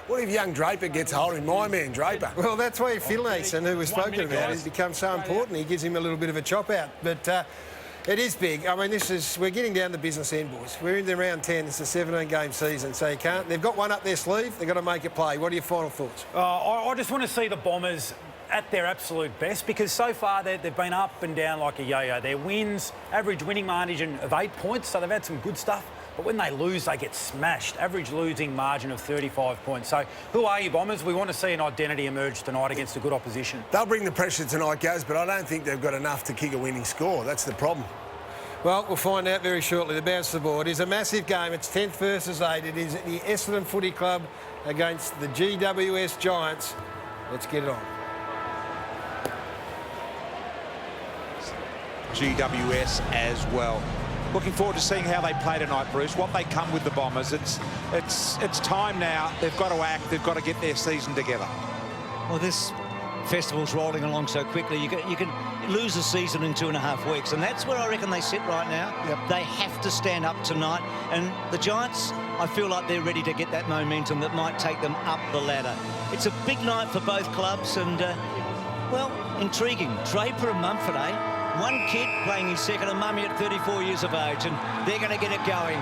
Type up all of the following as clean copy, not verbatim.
What if young Draper gets hold of my man, Draper? Well, that's why Finlayson, who was spoken about, has become so important. He gives him a little bit of a chop out. But it is big. I mean, we're getting down the business end, boys. We're in the round 10. It's a 17-game season, so you can't. They've got one up their sleeve. They've got to make it play. What are your final thoughts? I just want to see the Bombers at their absolute best, because so far they've been up and down like a yo-yo. Their wins, average winning margin of 8 points, so they've had some good stuff. But when they lose, they get smashed. Average losing margin of 35 points. So who are you, Bombers? We want to see an identity emerge tonight against a good opposition. They'll bring the pressure tonight, Gaz, but I don't think they've got enough to kick a winning score. That's the problem. Well, we'll find out very shortly. The bounce to the board is a massive game. It's 10th versus 8. It is the Essendon Footy Club against the GWS Giants. Let's get it on. GWS as well. Looking forward to seeing how they play tonight, Bruce, what they come with the Bombers. It's time now. They've got to act. They've got to get their season together. Well, this festival's rolling along so quickly. You can lose a season in 2.5 weeks, and that's where I reckon they sit right now. Yep. They have to stand up tonight, and the Giants, I feel like they're ready to get that momentum that might take them up the ladder. It's a big night for both clubs, and, well, intriguing. Draper and Mumford, eh? One kid playing his second, and Mummy at 34 years of age, and they're going to get it going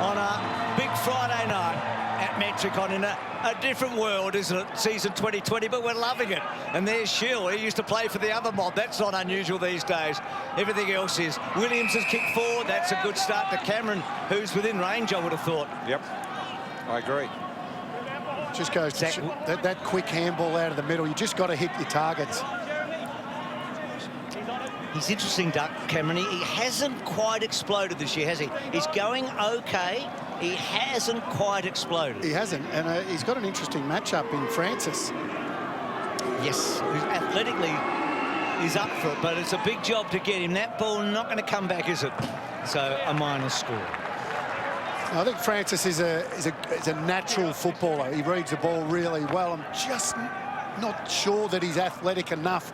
on a big Friday night at Metricon in a different world, isn't it? Season 2020, but we're loving it. And there's Shill. He used to play for the other mob. That's not unusual these days. Everything else is. Williams has kicked forward. That's a good start to Cameron, who's within range, I would have thought. Yep, I agree. Just goes to that quick handball out of the middle. You just got to hit your targets. He's interesting, Duck Cameron. He hasn't quite exploded this year, has he? He's going okay. He hasn't quite exploded. He hasn't, and he's got an interesting matchup in Francis. Yes, athletically, he's up for it, but it's a big job to get him. That ball not going to come back, is it? So a minus score. I think Francis is a natural footballer. He reads the ball really well. I'm just not sure that he's athletic enough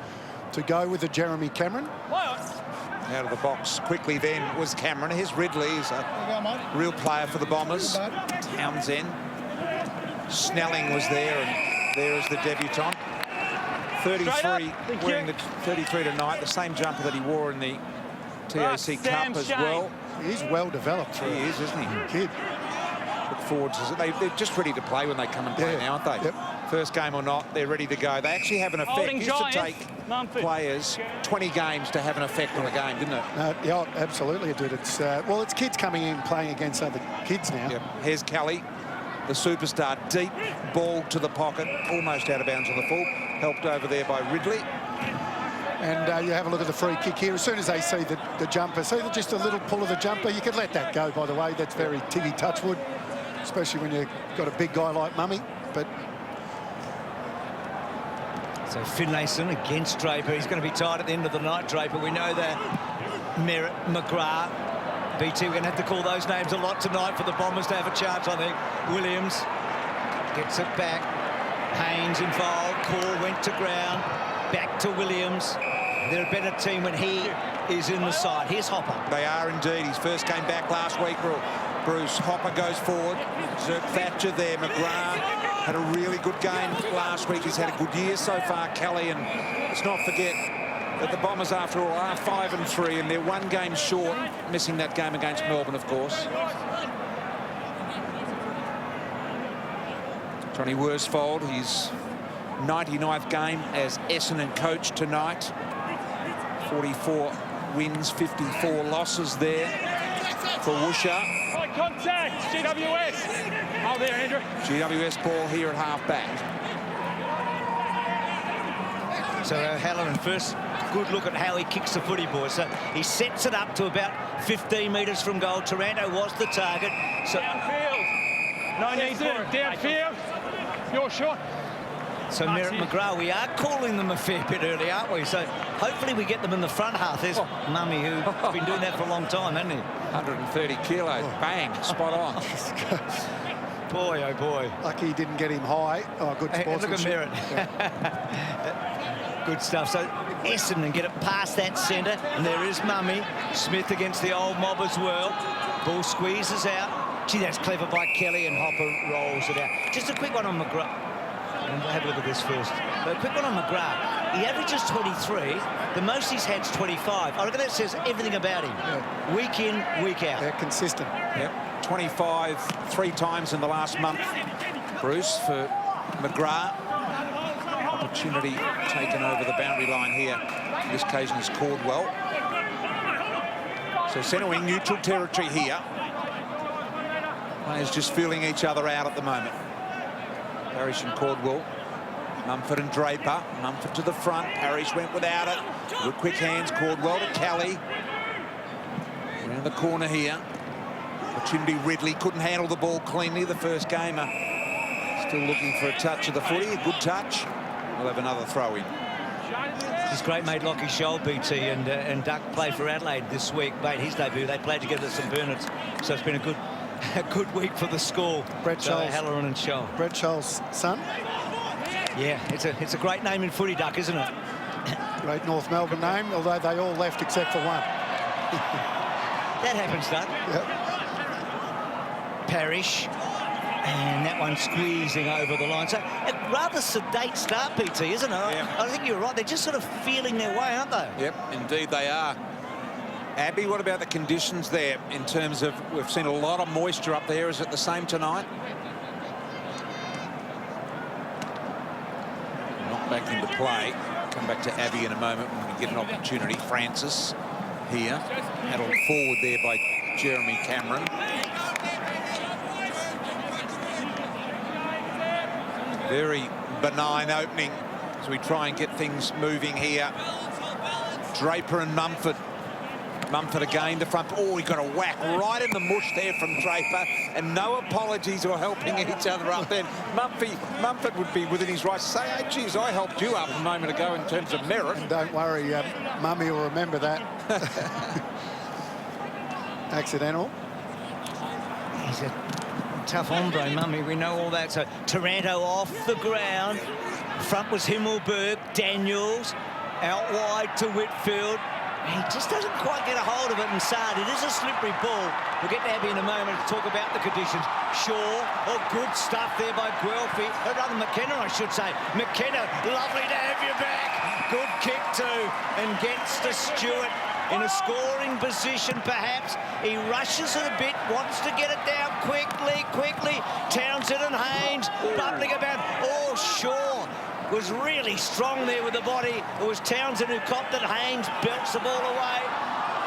to go with the Jeremy Cameron. Out of the box quickly then was Cameron. Here's Ridley. He's a real player for the Bombers. Townsend. Snelling was there, and there is the debutant. 33, wearing the 33 tonight, the same jumper that he wore in the TAC Cup as well. He's well developed. He is, isn't he? Kid. Look forward to it. They're just ready to play when they come and play now, aren't they? Yep. First game or not, they're ready to go. They actually have an effect. It used to take players 20 games to have an effect on a game, didn't it? Yeah, absolutely it did. Well, it's kids coming in playing against other kids now. Yep. Here's Kelly, the superstar. Deep ball to the pocket, almost out of bounds on the full. Helped over there by Ridley. And you have a look at the free kick here. As soon as they see the jumper, see just a little pull of the jumper, you could let that go, by the way. That's very Tiggy Touchwood, especially when you've got a big guy like Mummy. But so Finlayson against Draper. He's going to be tired at the end of the night, Draper. We know that. Merritt, McGrath, BT, we're going to have to call those names a lot tonight for the Bombers to have a chance, I think. Williams gets it back. Haynes involved. Core went to ground. Back to Williams. They're a better team when he is in the side. Here's Hopper. They are indeed. His first came back last week, Bruce. Hopper goes forward. Zerk Thatcher there. McGrath had a really good game last week. He's had a good year so far, Kelly. And let's not forget that the Bombers, after all, are 5-3, and they're one game short, missing that game against Melbourne, of course. Johnny Worsfold, his 99th game as Essendon coach tonight. 44 wins, 54 losses there for Woosha. High contact, GWS. Oh, there, Andrew. GWS ball here at half-back. So O'Halloran, first good look at how he kicks the footy, boys. So he sets it up to about 15 metres from goal. Taranto was the target. So downfield. No need for it. Downfield. Your shot. So Merritt McGrath, we are calling them a fair bit early, aren't we? So hopefully we get them in the front half. There's Mummy, who's been doing that for a long time, hasn't he? 130 kilos. Bang. Spot on. Boy, oh boy. Lucky he didn't get him high. Oh, good sportsmanship. Look at Merritt. Good stuff. So Essendon get it past that centre, and there is Mummy. Smith against the old mob as well. Ball squeezes out. Gee, that's clever by Kelly, and Hopper rolls it out. Just a quick one on McGrath. And we'll have a look at this first. But a quick one on McGrath. He averages 23. The most he's had is 25. I reckon that says everything about him. Yeah. Week in, week out. They're consistent. Yep, 25 3 times in the last month, Bruce, for McGrath. Opportunity taken over the boundary line here. This occasion is Caldwell. So centre wing, neutral territory here. Players just feeling each other out at the moment. Parrish and Caldwell. Mumford and Draper. Mumford to the front. Parrish went without it. Good quick hands. Caldwell to Kelly. Around the corner here. Opportunity Ridley. Couldn't handle the ball cleanly the first gamer. Still looking for a touch of the footy. A good touch. We'll have another throw in. His great mate Lockie Scholl, BT, and Duck play for Adelaide this week. Made his debut. They played together at St Bernard's. So it's been a good week for the school. Brett Scholl's, Halloran and Scholl. Brett Scholl's son. Yeah, it's a great name in footy, Duck, isn't it? Great North Melbourne name, although they all left except for one. That happens, Duck. Yep. Parrish. And that one squeezing over the line. So a rather sedate start, BT, isn't it? Yeah. I think you're right. They're just sort of feeling their way, aren't they? Yep, indeed they are. Abby, what about the conditions there in terms of, we've seen a lot of moisture up there. Is it the same tonight? Not back into play. Come back to Abby in a moment when we get an opportunity. Francis here. Paddled forward there by Jeremy Cameron. Very benign opening as we try and get things moving here. Draper and Mumford. Mumford again, the front. Oh, he got a whack right in the mush there from Draper, and no apologies or helping each other up then. Mumford would be within his rights to say, hey, geez, I helped you up a moment ago in terms of merit. And don't worry, Mummy will remember that. Accidental. He's a tough hombre, Mummy. We know all that. So Taranto off the ground. Front was Himmelberg, Daniels out wide to Whitfield. He just doesn't quite get a hold of it, and Sard, it is a slippery ball. We'll get to Abby in a moment to talk about the conditions. Shaw, good stuff there by Guelphy. Or rather, McKenna, I should say. McKenna, lovely to have you back. Good kick too, and gets to Stewart in a scoring position, perhaps. He rushes it a bit, wants to get it down quickly. Townsend and Haynes bubbling about. Oh, Shaw was really strong there with the body. It was Townsend who copped it. Haynes belts the ball away.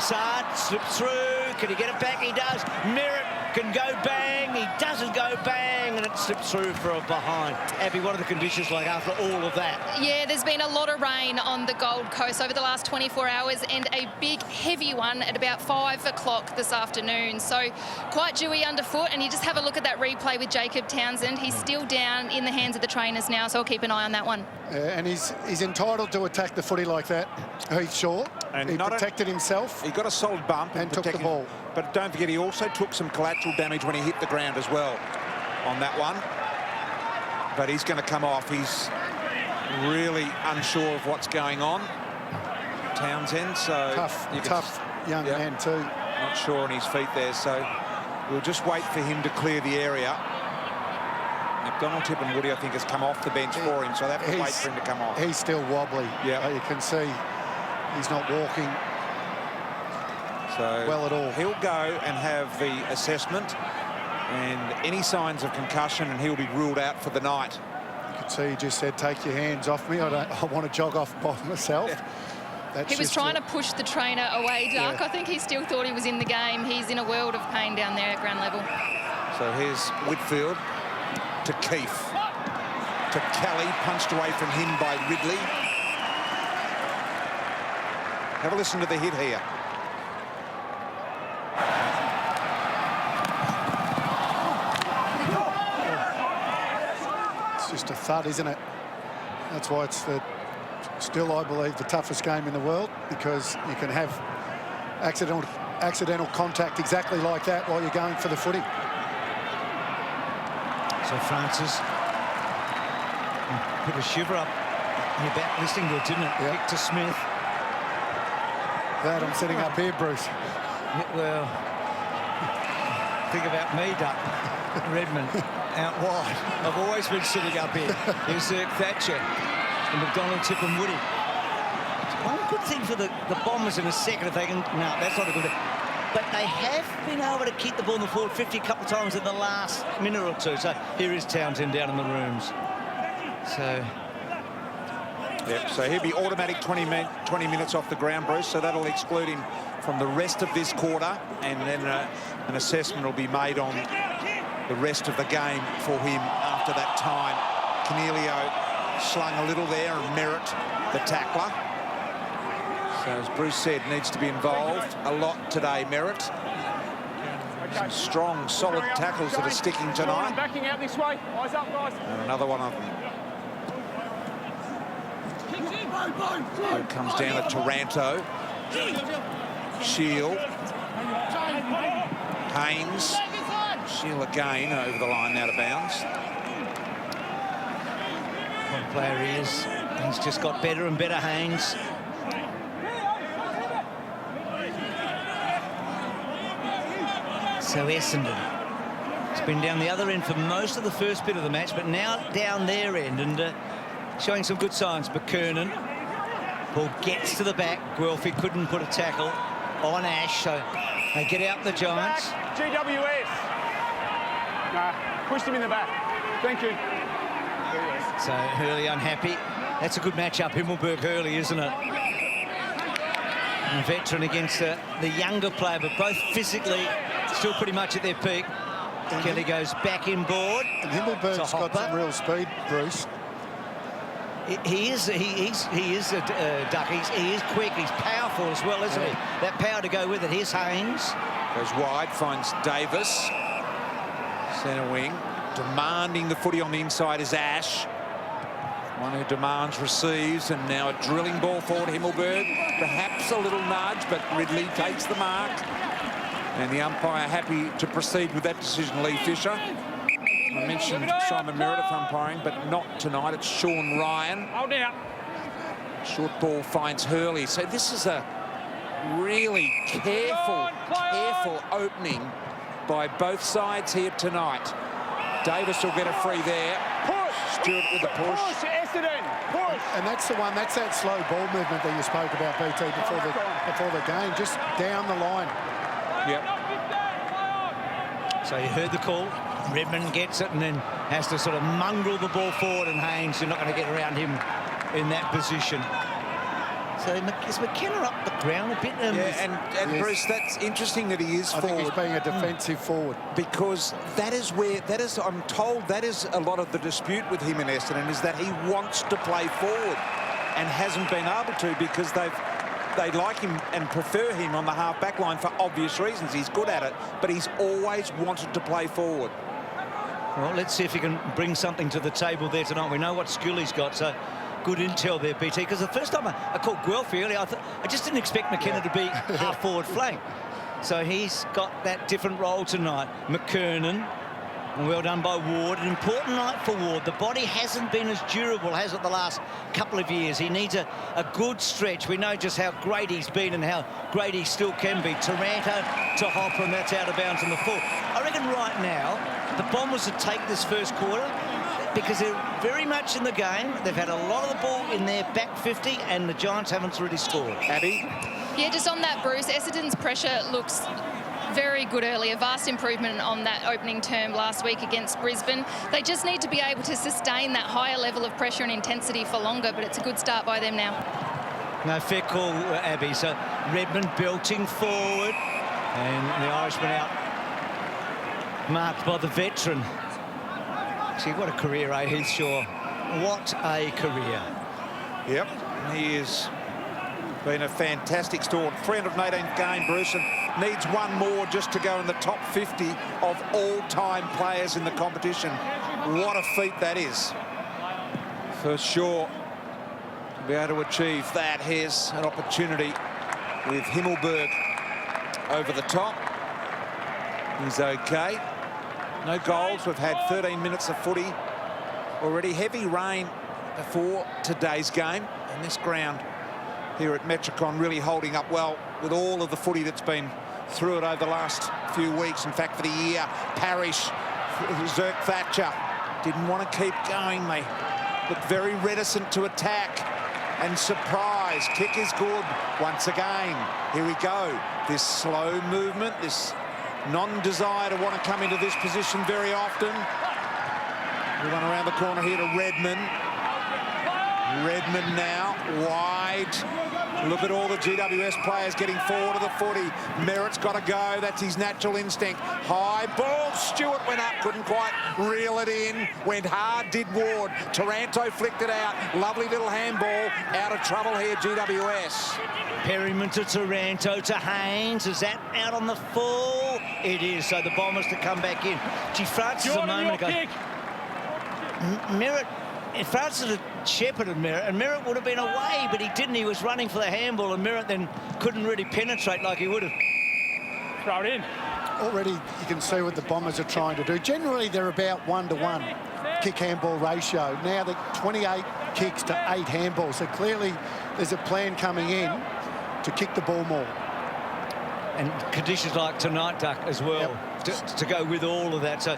Sard slips through. Can he get it back? He does. Merritt can go bang. He doesn't go bang, and it slips through for a behind. Abby, what are the conditions like after all of that? Yeah, there's been a lot of rain on the Gold Coast over the last 24 hours, and a big, heavy one at about 5 o'clock this afternoon. So quite dewy underfoot, and you just have a look at that replay with Jacob Townsend. He's still down in the hands of the trainers now, so I'll keep an eye on that one. And he's entitled to attack the footy like that. He's short. And he protected himself. He got a solid bump and took the ball. But don't forget, he also took some collateral damage when he hit the ground as well on that one. But he's going to come off. He's really unsure of what's going on. Townsend, so tough young man too. Not sure on his feet there, so we'll just wait for him to clear the area. McDonald, Tip and Woody, I think, has come off the bench for him, so they have to wait for him to come off. He's still wobbly. Yeah, you can see he's not walking well at all. He'll go and have the assessment, and any signs of concussion, and he'll be ruled out for the night. You can see he just said, "Take your hands off me. I want to jog off by myself." He was trying to push the trainer away, Duck. Yeah. I think he still thought he was in the game. He's in a world of pain down there at ground level. So here's Whitfield to Keefe. To Kelly, punched away from him by Ridley. Have a listen to the hit here. It's just a thud, isn't it? That's why it's still, I believe, the toughest game in the world, because you can have accidental contact exactly like that while you're going for the footy. So Francis put a shiver up in your back listening to it, didn't it? Yeah. Kick to Smith. Glad I'm sitting up here, Bruce. Yeah, well, Think about me, Duck. Redmond out wide. I've always been sitting up here. There's Thatcher and McDonald, Tip and Woody. One good thing for the Bombers in a second, if they can... No, that's not a good thing. But they have been able to keep the ball in the forward 50 a couple of times in the last minute or two. So here is Townsend down in the rooms. So... Yep, so he'll be automatic 20 minutes off the ground, Bruce, so that'll exclude him from the rest of this quarter, and then an assessment will be made on the rest of the game for him after that time. Cornelio slung a little there, and Merritt, the tackler. So as Bruce said, needs to be involved a lot today, Merritt. Some strong, solid tackles that are sticking tonight. Backing out this way. Eyes up, guys. And another one of them. It comes down to Taranto. Shield. Haynes. Shield again over the line, out of bounds. What a player he is. He's just got better and better, Haynes. So Essendon. It's been down the other end for most of the first bit of the match, but now down their end and showing some good signs. McKernan. Ball gets to the back. Guelphy couldn't put a tackle on Ash, so they get out the Giants. GWS. Pushed him in the back. Thank you. So Hurley unhappy. That's a good matchup, Himmelberg-Hurley, isn't it? And veteran against the younger player, but both physically still pretty much at their peak. Kelly goes back inboard. And Himmelberg's got some real speed, Bruce. He is a duck. He is quick. He's powerful as well, isn't he? That power to go with it. Here's Haynes. Goes wide, finds Davis. Centre wing. Demanding the footy on the inside is Ash. One who demands, receives, and now a drilling ball forward. Himmelberg. Perhaps a little nudge, but Ridley takes the mark. And the umpire happy to proceed with that decision, Lee Fisher. I mentioned Simon Meredith umpiring, but not tonight. It's Sean Ryan. Hold out. Short ball finds Hurley. So this is a really careful opening by both sides here tonight. Davis will get a free there. Push. Stewart with a push. Push, Essendon. Push. And that's the one, that's that slow ball movement that you spoke about, BT, before the game, just down the line. Yep. So you heard the call. Redmond gets it and then has to sort of mongrel the ball forward, and Haynes, you're not going to get around him in that position. So is McKenna up the ground a bit? And yes. Bruce, that's interesting that he is forward. I think he's being a defensive forward. Because I'm told that is a lot of the dispute with him in Essendon, is that he wants to play forward and hasn't been able to because they like him and prefer him on the half-back line for obvious reasons. He's good at it, but he's always wanted to play forward. Well, let's see if he can bring something to the table there tonight. We know what skill he's got, so good intel there, BT. Because the first time I called Guelphy earlier, I just didn't expect McKenna to be half-forward flank. So he's got that different role tonight. McKernan, and well done by Ward. An important night for Ward. The body hasn't been as durable, has it, the last couple of years. He needs a good stretch. We know just how great he's been and how great he still can be. Taranto to Hopper, and that's out of bounds on the full. I reckon right now, the Bombers would take this first quarter because they're very much in the game. They've had a lot of the ball in their back 50, and the Giants haven't really scored. Abby? Yeah, just on that, Bruce, Essendon's pressure looks very good early, a vast improvement on that opening term last week against Brisbane. They just need to be able to sustain that higher level of pressure and intensity for longer, but it's a good start by them now. No, fair call, Abby. So Redmond belting forward, and the Irishman out, marked by the veteran. See, what a career, eh, Heath Shaw? What a career. Yep, he has been a fantastic stalwart. 318th game, Bruce, and needs one more just to go in the top 50 of all-time players in the competition. What a feat that is. For sure, to be able to achieve that. Here's an opportunity with Himmelberg over the top. He's okay. No goals. We've had 13 minutes of footy already. Heavy rain before today's game, and this ground here at Metricon really holding up well with all of the footy that's been through it over the last few weeks, in fact, for the year. Parrish, Zirk Thatcher didn't want to keep going. They looked very reticent to attack. And surprise, kick is good once again. Here we go. This slow movement, this non-desire to want to come into this position very often. We run around the corner here to Redmond. Redmond now, wide. Look at all the GWS players getting forward of the footy. Merritt's got to go. That's his natural instinct. High ball. Stewart went up, couldn't quite reel it in. Went hard, did Ward. Taranto flicked it out. Lovely little handball. Out of trouble here, GWS. Perryman to Taranto to Haynes. Is that out on the full? It is. So the Bombers to come back in. Gee, Francis a moment ago. Merritt. If Francis had shepherded Merritt, and Merritt would have been away, but he didn't. He was running for the handball, and Merritt then couldn't really penetrate like he would have. Throw it in. Already you can see what the Bombers are trying to do. Generally, they're about 1-to-1 kick-handball ratio. Now they're 28 kicks to 8 handballs. So clearly there's a plan coming in to kick the ball more. And conditions like tonight, Duck, as well, to go with all of that. So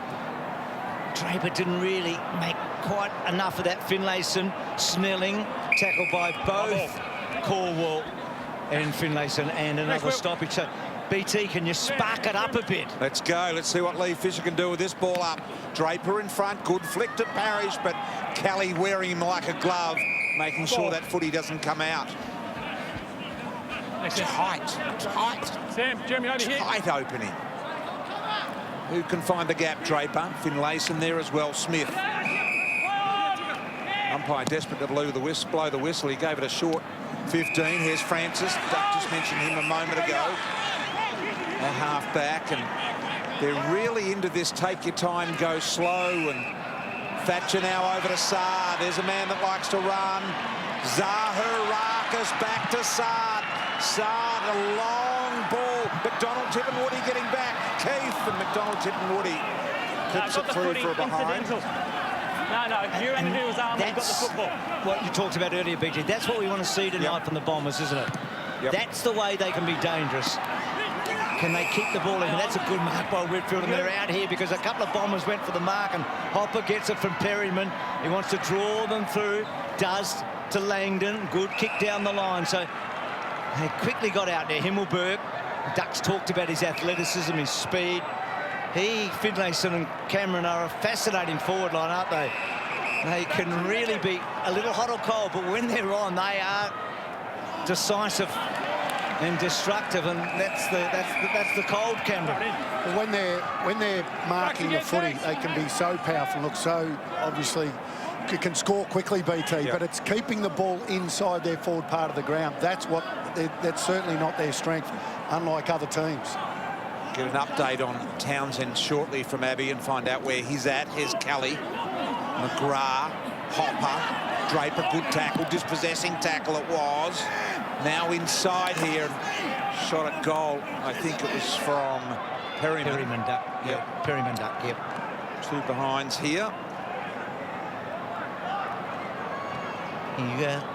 Draper didn't really make quite enough of that. Finlayson, Snelling, tackled by both Corwell and Finlayson, and another stoppage. So, BT, can you spark it up a bit? Let's go. Let's see what Lee Fisher can do with this ball up. Draper in front. Good flick to Parrish, but Kelly wearing him like a glove, making sure that footy doesn't come out. Tight. Sam, Jeremy, over here. Tight opening. Who can find the gap? Draper. Finlayson there as well. Smith. Umpire desperate to blow the whistle. He gave it a short 15. Here's Francis. Duck just mentioned him a moment ago. A half back, and they're really into this take your time, go slow. And Thatcher now over to Saad. There's a man that likes to run. Zaharakis back to Saad. Saad, a long ball. McDonald, Tip and Woody getting back. Keith and McDonald, Tip and Woody clips it through for a behind. No, you and he was armed, you've got the football. What you talked about earlier, BG. That's what we want to see tonight from the Bombers, isn't it? That's the way they can be dangerous. Can they keep the ball in? And that's a good mark by Whitfield, and they're out here because a couple of Bombers went for the mark, and Hopper gets it from Perryman. He wants to draw them through. Does to Langdon. Good kick down the line. So they quickly got out there. Himmelberg. Ducks talked about his athleticism, his speed. He, Finlayson and Cameron are a fascinating forward line, aren't they? They can really be a little hot or cold, but when they're on, they are decisive and destructive, and that's the cold, Cameron. Well, when they're marking the footy, they can be so powerful, look so obviously can score quickly, BT, but it's keeping the ball inside their forward part of the ground. That's certainly not their strength, unlike other teams. Get an update on Townsend shortly from Abbey and find out where he's at. Here's Kelly, McGrath, Hopper, Draper, good tackle, dispossessing tackle it was. Now inside here, shot at goal. I think it was from Perryman. Perryman Duck. Yep. Perryman Duck, yep. 2 behinds here. He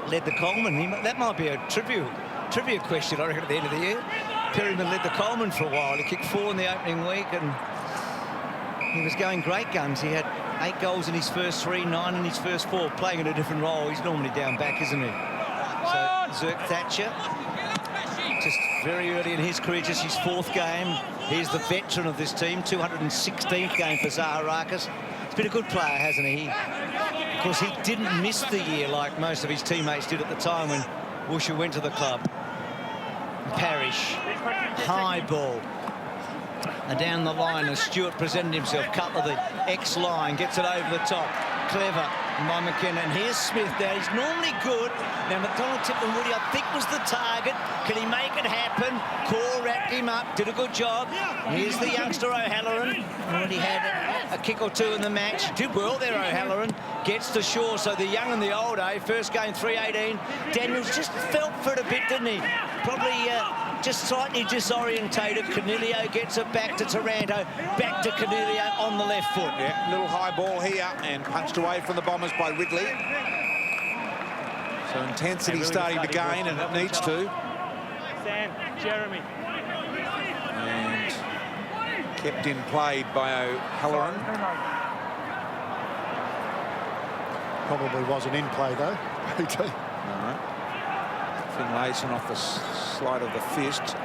led the Coleman. That might be a trivia question, I reckon, at the end of the year. Perryman led the Coleman for a while. He kicked 4 in the opening week, and he was going great guns. He had 8 goals in his first 3, 9 in his first 4, playing in a different role. He's normally down back, isn't he? So Zirk Thatcher, just very early in his career, just his 4th game. He's the veteran of this team, 216th game for Zaharakis. He's been a good player, hasn't he? Of course, he didn't miss the year like most of his teammates did at the time when Woosha went to the club. Parrish, high ball. And down the line as Stewart presented himself, cut of the X-line, gets it over the top. Clever by McKenna. And here's Smith there. He's normally good. Now, McDonald, Tip and Woody, I think, was the target. Can he make it happen? Core wrapped him up, did a good job. Here's the youngster O'Halloran. Already had a kick or 2 in the match. Did well there, O'Halloran. Gets to shore, so the young and the old, First game, 3-18. Daniels just felt for it a bit, didn't he? Probably just slightly disorientated. Canelio gets it back to Taranto. Back to Canelio on the left foot. Yeah, little high ball here and punched away from the Bombers by Ridley. So intensity really starting to gain, and it needs to. Sam, Jeremy. Kept in, played by O'Halloran. Probably wasn't in play, though. No. Finlayson off the slide of the fist.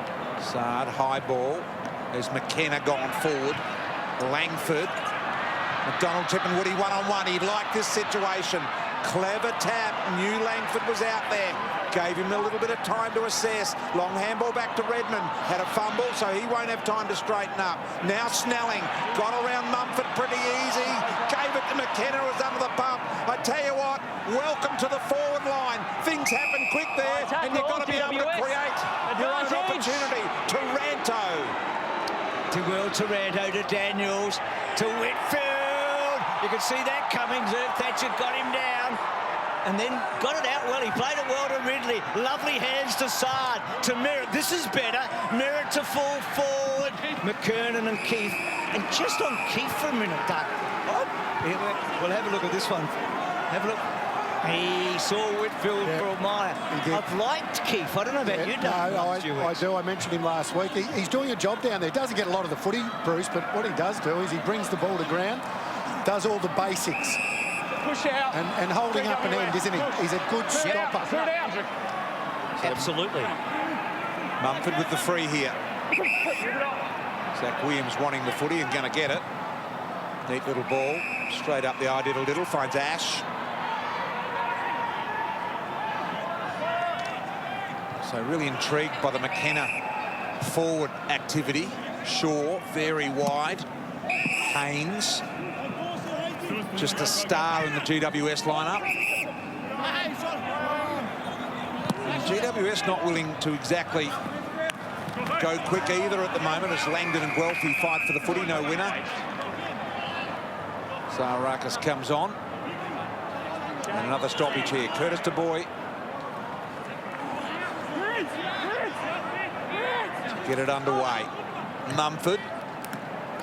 Sard, high ball. There's McKenna going forward. Langford. McDonald tipping Woody one-on-one. He'd like this situation. Clever tap. Knew Langford was out there. Gave him a little bit of time to assess. Long handball back to Redmond. Had a fumble, so he won't have time to straighten up. Now Snelling. Got around Mumford pretty easy. Gave it to McKenna, who was under the pump. I tell you what, welcome to the forward line. Things happen quick there, and you've got to be able to create your own opportunity. Taranto. Taranto to Daniels, to Whitfield. You can see that coming. Thatcher got him down. And then got it out well. He played it well to Ridley. Lovely hands to Sard, to Merritt. This is better. Merritt to full forward. McKernan and Keith. And just on Keith for a minute, Doug. Oh, we'll have a look at this one. Have a look. He saw Whitfield for a mile. I've liked Keith. I don't know about you, Doug. No, I do. I mentioned him last week. He's doing a job down there. Doesn't get a lot of the footy, Bruce, but what he does do is he brings the ball to ground, does all the basics. Push out. And holding up an end, isn't he? He's a good stopper. Absolutely. Mumford with the free here. Zach Williams wanting the footy and going to get it. Neat little ball. Straight up the eye, little. Finds Ash. So really intrigued by the McKenna forward activity. Shaw, very wide. Haynes. Just a star in the GWS lineup. And GWS not willing to exactly go quick either at the moment as Langdon and Guelphy fight for the footy. No winner. Zaharakis comes on. And another stoppage here. Curtis Du Bois. To get it underway. Mumford.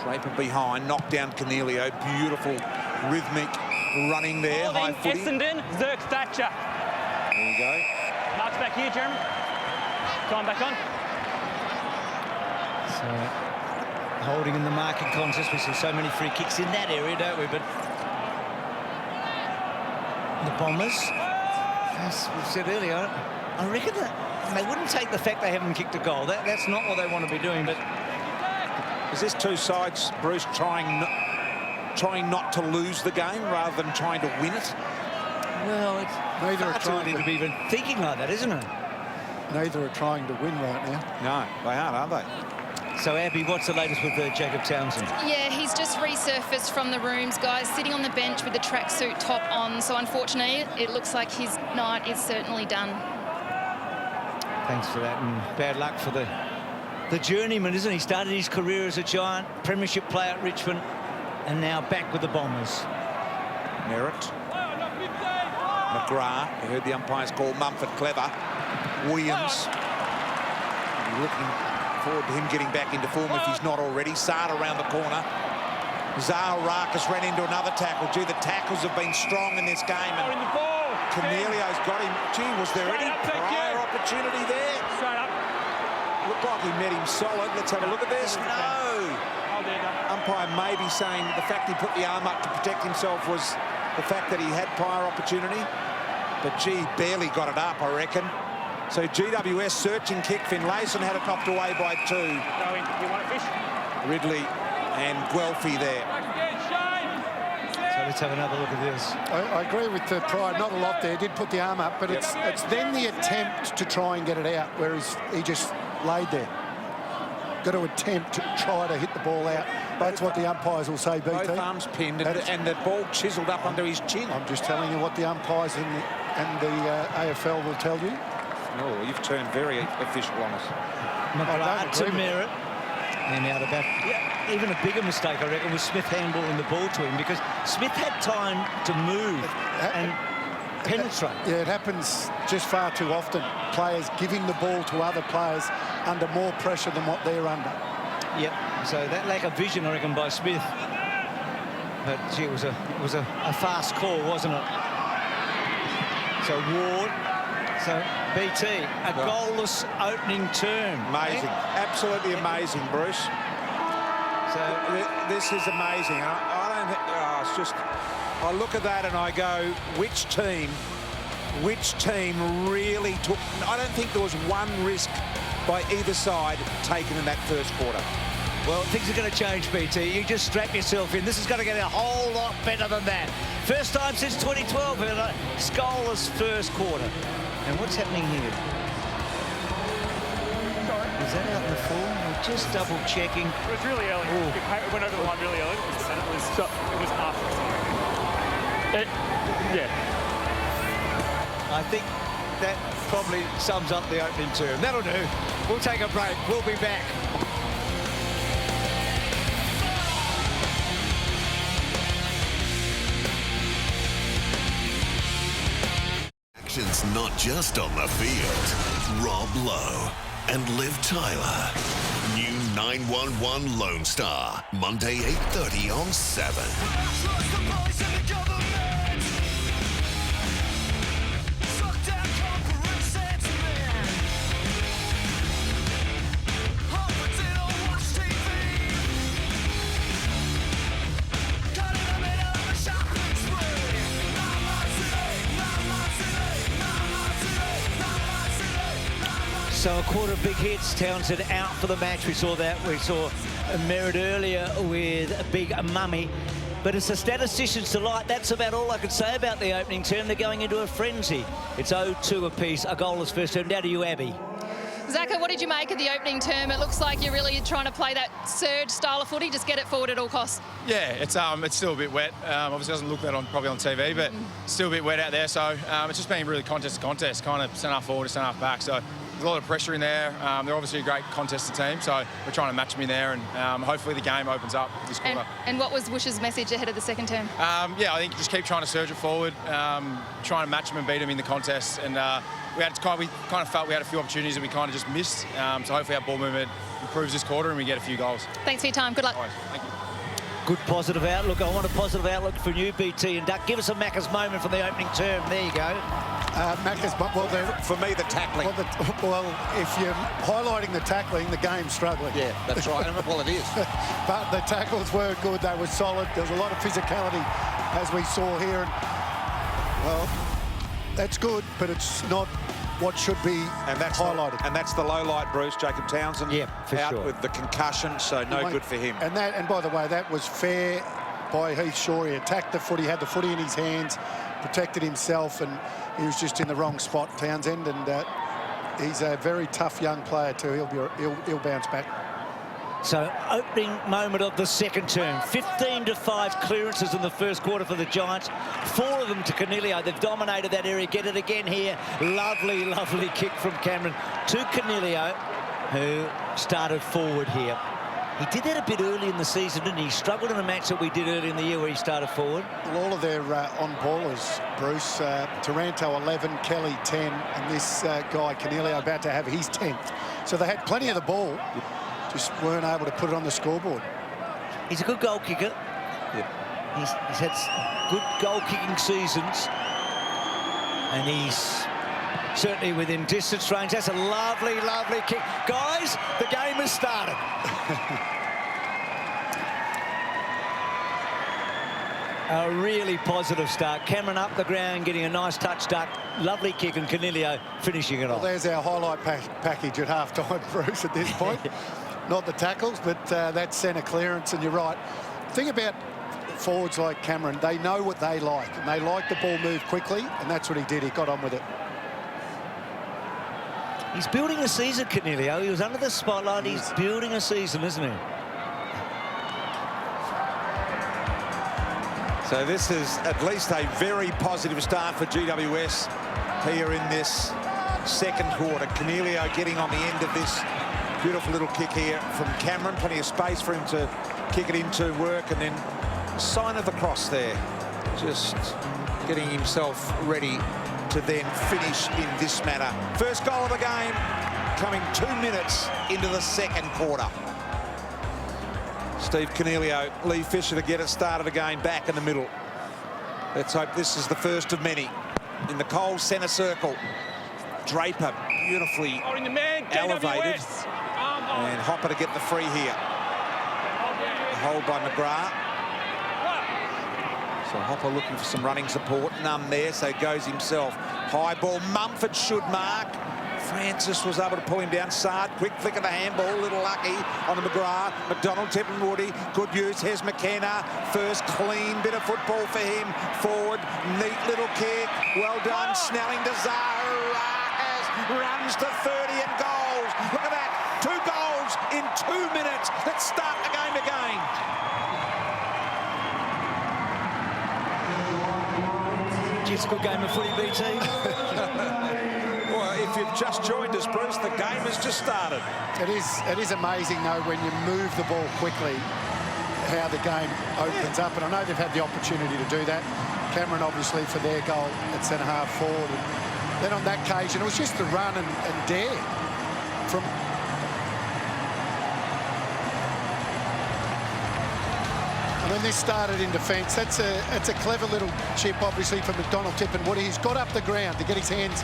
Draper behind. Knocked down Cornelio. Beautiful rhythmic running there. High footy. Essendon, Zirk Thatcher. There you go. Mark's back here, Jeremy. Time back on. So, holding in the marking contest. We see so many free kicks in that area, don't we? But the Bombers, as we said earlier, I reckon that they wouldn't take the fact they haven't kicked a goal. That's not what they want to be doing. But is this two sides, Bruce, trying not to lose the game rather than trying to win it? Well, it's Neither are far too trying early to be even thinking like that, isn't it? Neither are trying to win right now. No, they aren't they? So, Abby, what's the latest with Jacob Townsend? Yeah, he's just resurfaced from the rooms, guys, sitting on the bench with the tracksuit top on. So, unfortunately, it looks like his night is certainly done. Thanks for that, and bad luck for the journeyman, isn't he? Started his career as a Giant, premiership player at Richmond, and now back with the Bombers. Merritt. McGrath. You heard the umpires call Mumford clever. Williams. Looking forward to him getting back into form if he's not already. Sard around the corner. Zaharakis ran into another tackle. Gee, the tackles have been strong in this game. And Cornelio's got him. Gee, was there any prior opportunity there? Straight up. Looked like he met him solid. Let's have a look at this. No. Umpire may be saying the fact he put the arm up to protect himself was the fact that he had prior opportunity. But, gee, barely got it up, I reckon. So GWS searching kick. Finlayson had it knocked away by 2. You want a fish? Ridley and Guelphy there. So let's have another look at this. I agree with the pride. Not a lot there. Did put the arm up, but it's then the attempt to try and get it out, whereas he just laid there. Got to attempt to try to hit the ball out. That's what the umpires will say, BT. Both arms pinned and the ball chiselled up under his chin. I'm just telling you what the umpires and the AFL will tell you. Oh, you've turned very official on us. McGrath to Merritt. And out of that, even a bigger mistake, I reckon, was Smith handballing the ball to him, because Smith had time to move and penetrate. Yeah, it happens just far too often. Players giving the ball to other players under more pressure than what they're under. Yep. So that lack of vision, I reckon, by Smith. But gee, it was a fast call, wasn't it? So Ward. So BT, a goalless opening term. Amazing, absolutely amazing, Bruce. So this is amazing. I don't think... Oh, it's just... I look at that and I go, which team really took... I don't think there was one risk by either side taken in that first quarter. Well, things are going to change, BT. You just strap yourself in. This is going to get a whole lot better than that. First time since 2012 in a goalless first quarter. And what's happening here? Is that out in the full? We're just double-checking. It was really early. It went over the line really early. It was after. Yeah. I think that probably sums up the opening term. That'll do. We'll take a break. We'll be back. Action's not just on the field. Rob Lowe and Liv Tyler. New 911 Lone Star. Monday 8:30 on 7. So a quarter of big hits. Townsend out for the match. We saw that. We saw Merritt earlier with a big mummy. But it's a statistician's delight. That's about all I could say about the opening term. They're going into a frenzy. It's 0-2 apiece. A goalless first term. Down to you, Abby. Zaka, what did you make of the opening term? It looks like you're really trying to play that surge style of footy, just get it forward at all costs. Yeah, it's still a bit wet. Obviously doesn't look that probably on TV, but still a bit wet out there. So it's just been really contest to contest, kind of centre half forward to centre half back. So there's a lot of pressure in there. They're obviously a great contested team, so we're trying to match them in there, and hopefully the game opens up this quarter. And what was Woosh's message ahead of the second term? Yeah, I think just keep trying to surge it forward, trying to match them and beat them in the contest, and we kind of felt we had a few opportunities that we kind of just missed. So hopefully our ball movement improves this quarter and we get a few goals. Thanks for your time. Good luck. All right, thank you. Good positive outlook. I want a positive outlook from you, BT and Duck. Give us a Macca's moment from the opening term. There you go. Macca's, for me, the tackling. Well, if you're highlighting the tackling, the game's struggling. Yeah, that's right. Well, it is. But the tackles were good. They were solid. There was a lot of physicality, as we saw here. And, well, that's good, but it's not what should be highlighted. And that's the low light, Bruce. Jacob Townsend out with the concussion, so no good for him. And by the way, that was fair by Heath Shaw. He attacked the footy, had the footy in his hands, protected himself, and he was just in the wrong spot, Townsend. And he's a very tough young player too. He'll bounce back. So, opening moment of the second term. 15-5 clearances in the first quarter for the Giants. 4 of them to Canelio. They've dominated that area. Get it again here. Lovely, lovely kick from Cameron to Canelio, who started forward here. He did that a bit early in the season, didn't he? He struggled in a match that we did early in the year where he started forward. Well, all of their on-ballers, Bruce, Taranto 11, Kelly 10, and this guy, Canelio, about to have his 10th. So they had plenty of the ball. Just weren't able to put it on the scoreboard. He's a good goal kicker. Yep. He's had good goal-kicking seasons. And he's certainly within distance range. That's a lovely, lovely kick. Guys, the game has started. A really positive start. Cameron up the ground, getting a nice touch duck. Lovely kick, and Canelio finishing it off. Well, there's our highlight package at half-time, Bruce, at this point. Not the tackles, but that centre clearance, and you're right. The thing about forwards like Cameron, they know what they like, and they like the ball moved quickly, and that's what he did. He got on with it. He's building a season, Canelio. He was under the spotlight. He's building a season, isn't he? So this is at least a very positive start for GWS here in this second quarter. Canelio getting on the end of this beautiful little kick here from Cameron. Plenty of space for him to kick it into work, and then sign of the cross there. Just getting himself ready to then finish in this manner. First goal of the game coming 2 minutes into the second quarter. Steve Canelio, Lee Fisher to get it started again back in the middle. Let's hope this is the first of many. In the cold centre circle, Draper beautifully elevated. And Hopper to get the free here. hold by McGrath. So Hopper looking for some running support. None there, so goes himself. High ball. Mumford should mark. Francis was able to pull him down. Sard, quick flick of the handball. Little lucky on the McGrath. McDonald, Tippin Woody. Good use. Here's McKenna. First clean bit of football for him. Forward. Neat little kick. Well done. Snelling to Zaharakis. Runs to 30 and goals. Look at that. 2 goals in 2 minutes. Let's start the game again. It's a good game of footy, BT. Well, if you've just joined us, Bruce, the game has just started. It is amazing, though, when you move the ball quickly, how the game opens up. And I know they've had the opportunity to do that. Cameron, obviously, for their goal at centre-half forward. And then on that occasion, it was just the run and dare from... When this started in defence, that's a clever little chip, obviously, for McDonald, Tippin Woody. He's got up the ground to get his hands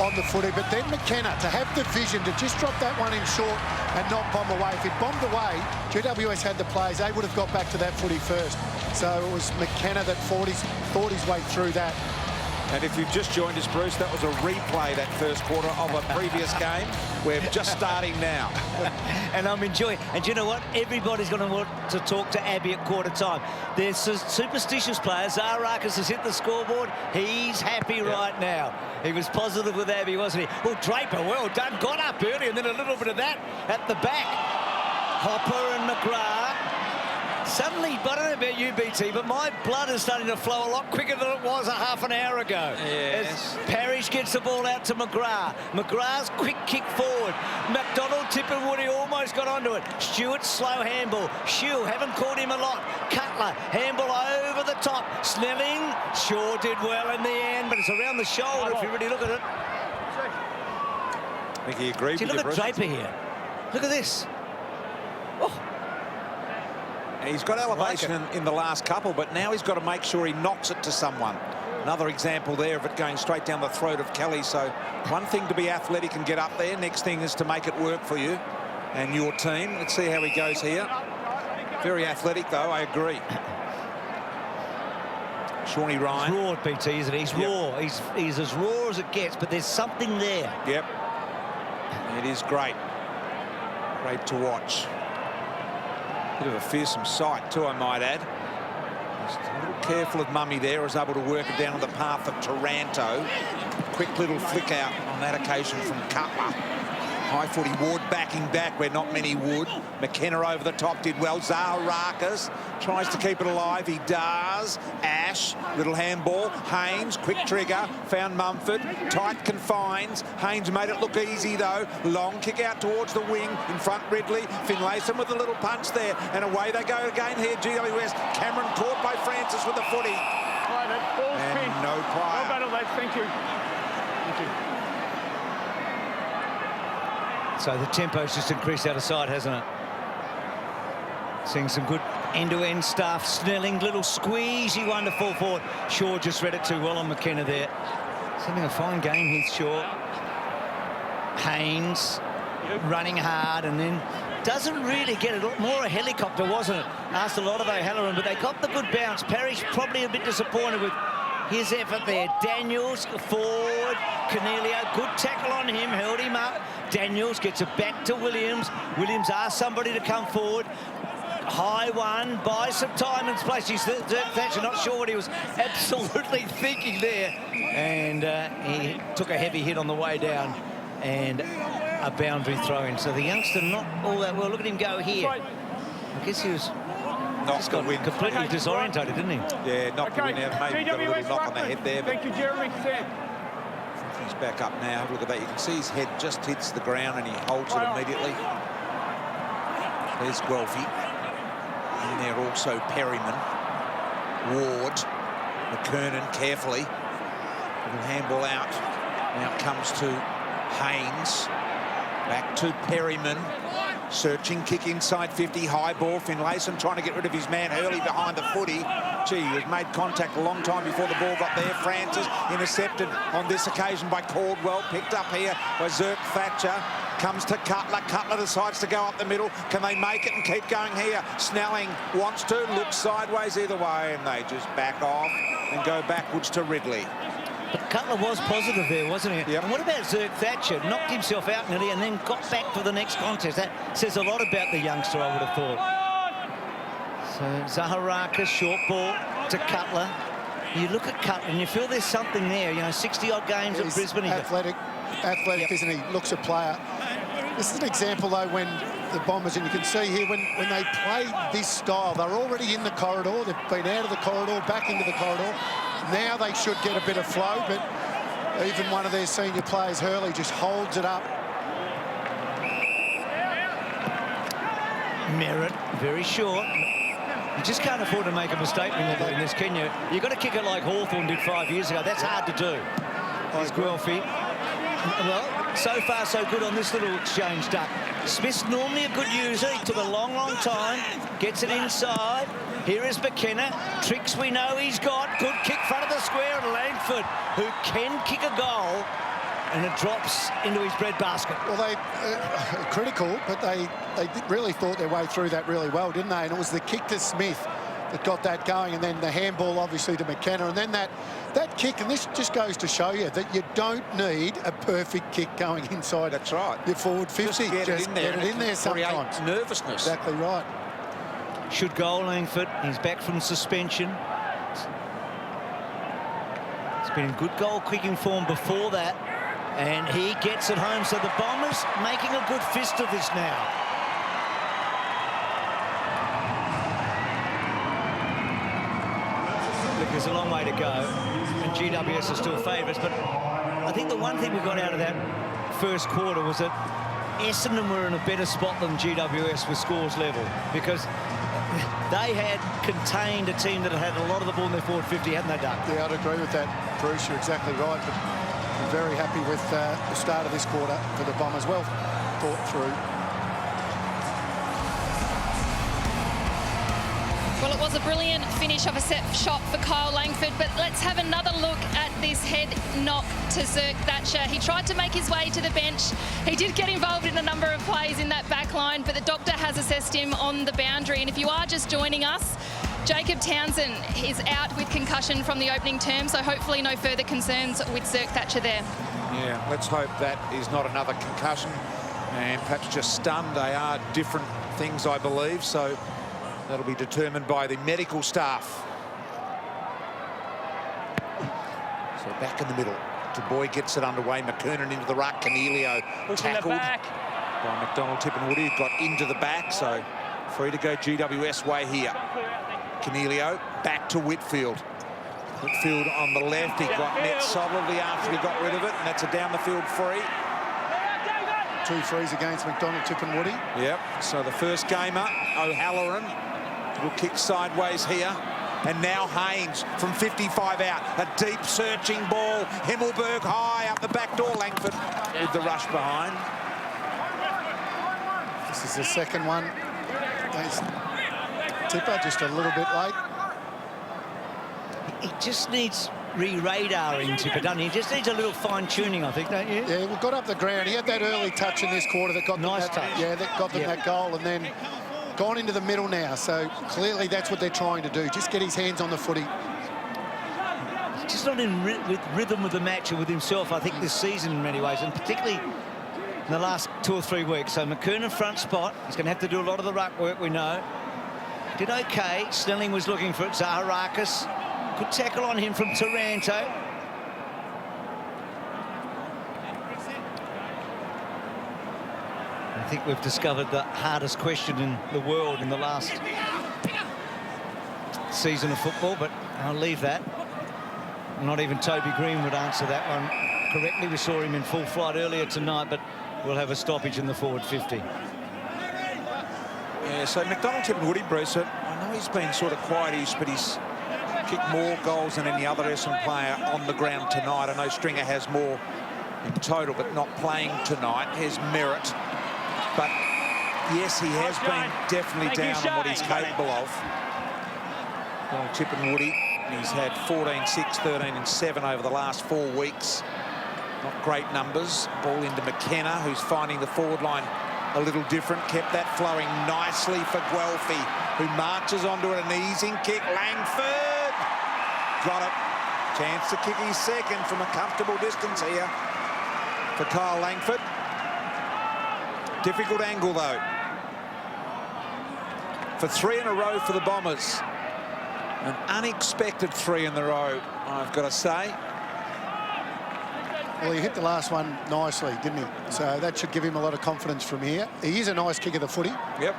on the footy, but then McKenna, to have the vision to just drop that one in short and not bomb away. If it bombed away, GWS had the players. They would have got back to that footy first. So it was McKenna that thought his way through that. And if you've just joined us, Bruce, that was a replay, that first quarter of a previous game. We're just starting now. And I'm enjoying. And you know what? Everybody's going to want to talk to Abbey at quarter time. There's superstitious players. Zaharakis has hit the scoreboard. He's happy right now. He was positive with Abbey, wasn't he? Well, Draper, well done. Got up early, and then a little bit of that at the back. Hopper and McGrath. Suddenly, I don't know about you, BT, but my blood is starting to flow a lot quicker than it was a half an hour ago. Yes. As Parrish gets the ball out to McGrath. McGrath's quick kick forward. McDonald, Tippin Woody almost got onto it. Stewart's slow handball. Shield, haven't caught him a lot. Cutler, handball over the top. Snelling, sure did well in the end, but it's around the shoulder if you really look at it. I think he agreed with you, Look at Bruce. Draper here. Look at this. Oh. He's got elevation in the last couple, but now he's got to make sure he knocks it to someone. Another example there of it going straight down the throat of Kelly. So one thing to be athletic and get up there. Next thing is to make it work for you and your team. Let's see how he goes here. Very athletic, though, I agree. Shawnee Ryan. He's raw, BT, isn't he? He's raw. He's as raw as it gets, but there's something there. Yep. It is great. Great to watch. Bit of a fearsome sight too, I might add. Just a little careful of Mummy there, was able to work it down on the path of Taranto. Quick little flick out on that occasion from Cutler. High footy, Ward backing back where not many would. McKenna over the top did well. Zaharakis tries to keep it alive. He does. Ash, little handball. Haynes, quick trigger. Found Mumford. Tight confines. Haynes made it look easy though. Long kick out towards the wing. In front Ridley. Finlayson with a little punch there. And away they go again here. GWS. Cameron caught by Francis with the footy. And no player. Well battle, lads. Thank you. Thank you. So the tempo's just increased out of sight, hasn't it? Seeing some good end-to-end stuff. Snelling, little squeezy one to fall forward. Shaw just read it too well on McKenna there. He's having a fine game, Heath Shaw. Haynes running hard and then doesn't really get it. More a helicopter, wasn't it? Asked a lot of O'Halloran, but they got the good bounce. Parrish probably a bit disappointed with his effort there. Daniels forward. Cornelio, good tackle on him, held him up. Daniels gets it back to Williams. Williams asks somebody to come forward. High one, buys some time and place. He's Thatcher, not sure what he was absolutely thinking there. And he took a heavy hit on the way down and a boundary throw in. So the youngster not all that well. Look at him go here. I guess he was just got completely disorientated, didn't he? Yeah, knocked the win out. Maybe got a little knock on the head there. Thank you, Jeremy. He's back up now. Have a look at that. You can see his head just hits the ground and he holds it immediately. There's Guelphy. And there also Perryman. Ward. McKernan carefully. Little handball out. Now it comes to Haynes. Back to Perryman. Searching kick inside 50. High ball. Finlayson trying to get rid of his man early behind the footy. Gee, he was made contact a long time before the ball got there. Francis intercepted on this occasion by Caldwell. Picked up here by Zerk Thatcher. comes to Cutler. Cutler decides to go up the middle. Can they make it and keep going here? Snelling wants to, looks sideways either way, and they just back off and go backwards to Ridley. But Cutler was positive there, wasn't he? Yep. And what about Zerk Thatcher? Knocked himself out nearly and then got back for the next contest. That says a lot about the youngster, I would have thought. So Zaharakis, short ball to Cutler. You look at Cutler and you feel there's something there. You know, 60-odd games at Brisbane. Athletic, yep. Isn't he? Looks a player. This is an example, though, when the Bombers, and you can see here, when they play this style, they're already in the corridor. They've been out of the corridor, back into the corridor. Now they should get a bit of flow, but even one of their senior players, Hurley, just holds it up. Merritt, very short. You just can't afford to make a mistake when you're doing this, can you? You've got to kick it like Hawthorn did 5 years ago. That's hard to do. Here's Guelphy. Well, so far so good on this little exchange duck. Smith's normally a good user. He took a long, long time. Gets it inside. Here is McKenna. Tricks we know he's got. Good kick front of the square. And Langford, who can kick a goal. And it drops into his breadbasket. Well, they critical, but they really thought their way through that really well, didn't they? And it was the kick to Smith that got that going, and then the handball, obviously, to McKenna. And then that kick, and this just goes to show you that you don't need a perfect kick going inside. That's right. Your forward 50. Just get it in there sometimes. Nervousness. Exactly right. Should goal, Langford. He's back from suspension. He's been in good goal-kicking form before that. And he gets it home. So the Bombers making a good fist of this now. Look, there's a long way to go. And GWS are still favourites. But I think the one thing we got out of that first quarter was that Essendon were in a better spot than GWS with scores level. Because they had contained a team that had a lot of the ball in their forward 50, hadn't they, Doug? Yeah, I'd agree with that, Bruce. You're exactly right. But I'm very happy with the start of this quarter for the Bombers. Well thought through. Well, it was a brilliant finish of a set shot for Kyle Langford, but let's have another look at this head knock to Zerk Thatcher. He tried to make his way to the bench. He did get involved in a number of plays in that back line, but the doctor has assessed him on the boundary. And if you are just joining us, Jacob Townsend is out with concussion from the opening term, so hopefully no further concerns with Zerk Thatcher there. Yeah, let's hope that is not another concussion and perhaps just stunned. They are different things, I believe, so that'll be determined by the medical staff. So back in the middle. Du Bois gets it underway. McKernan into the ruck. Canelio tackled by McDonald. Tippenwoody got into the back, so free to go GWS way here. Canelio back to Whitfield. Whitfield on the left. He got net solidly after he got rid of it, and that's a down the field free. 2 frees against McDonald, Tippenwoody. Yep, so the first gamer, O'Halloran, will kick sideways here. And now Haynes from 55 out. A deep searching ball. Himmelberg high up the back door. Langford with the rush behind. This is the second one. Tipper just a little bit late. He just needs re-radaring, Tipper, doesn't he? He just needs a little fine-tuning, I think, don't you? Yeah, we got up the ground. He had that early touch in this quarter that got nice them touch. Yeah, that got them that goal, and then gone into the middle now. So clearly that's what they're trying to do. Just get his hands on the footy. He's just not in with rhythm with the match and with himself, I think, this season in many ways, and particularly in the last 2 or 3 weeks. So McKernan front spot. He's going to have to do a lot of the ruck work, we know. Did OK. Snelling was looking for it. Zaharakis. Good tackle on him from Taranto. I think we've discovered the hardest question in the world in the last season of football, but I'll leave that. Not even Toby Green would answer that one correctly. We saw him in full flight earlier tonight, but we'll have a stoppage in the forward 50. Yeah, so McDonald Tippenwoody, Bruce, I know he's been sort of quietish, but he's kicked more goals than any other Essendon player on the ground tonight. I know Stringer has more in total, but not playing tonight. Here's Merritt. But, yes, he has been definitely down on what he's capable of. Well, Tippenwoody, he's had 14, 6, 13 and 7 over the last 4 weeks. Not great numbers. Ball into McKenna, who's finding the forward line a little different. Kept that flowing nicely for Guelphy, who marches onto an easing kick. Langford got it. Chance to kick his second from a comfortable distance here for Kyle Langford. Difficult angle, though. For 3 in a row for the Bombers. An unexpected 3 in the row, I've got to say. Well, he hit the last one nicely, didn't he? So that should give him a lot of confidence from here. He is a nice kick of the footy. Yep.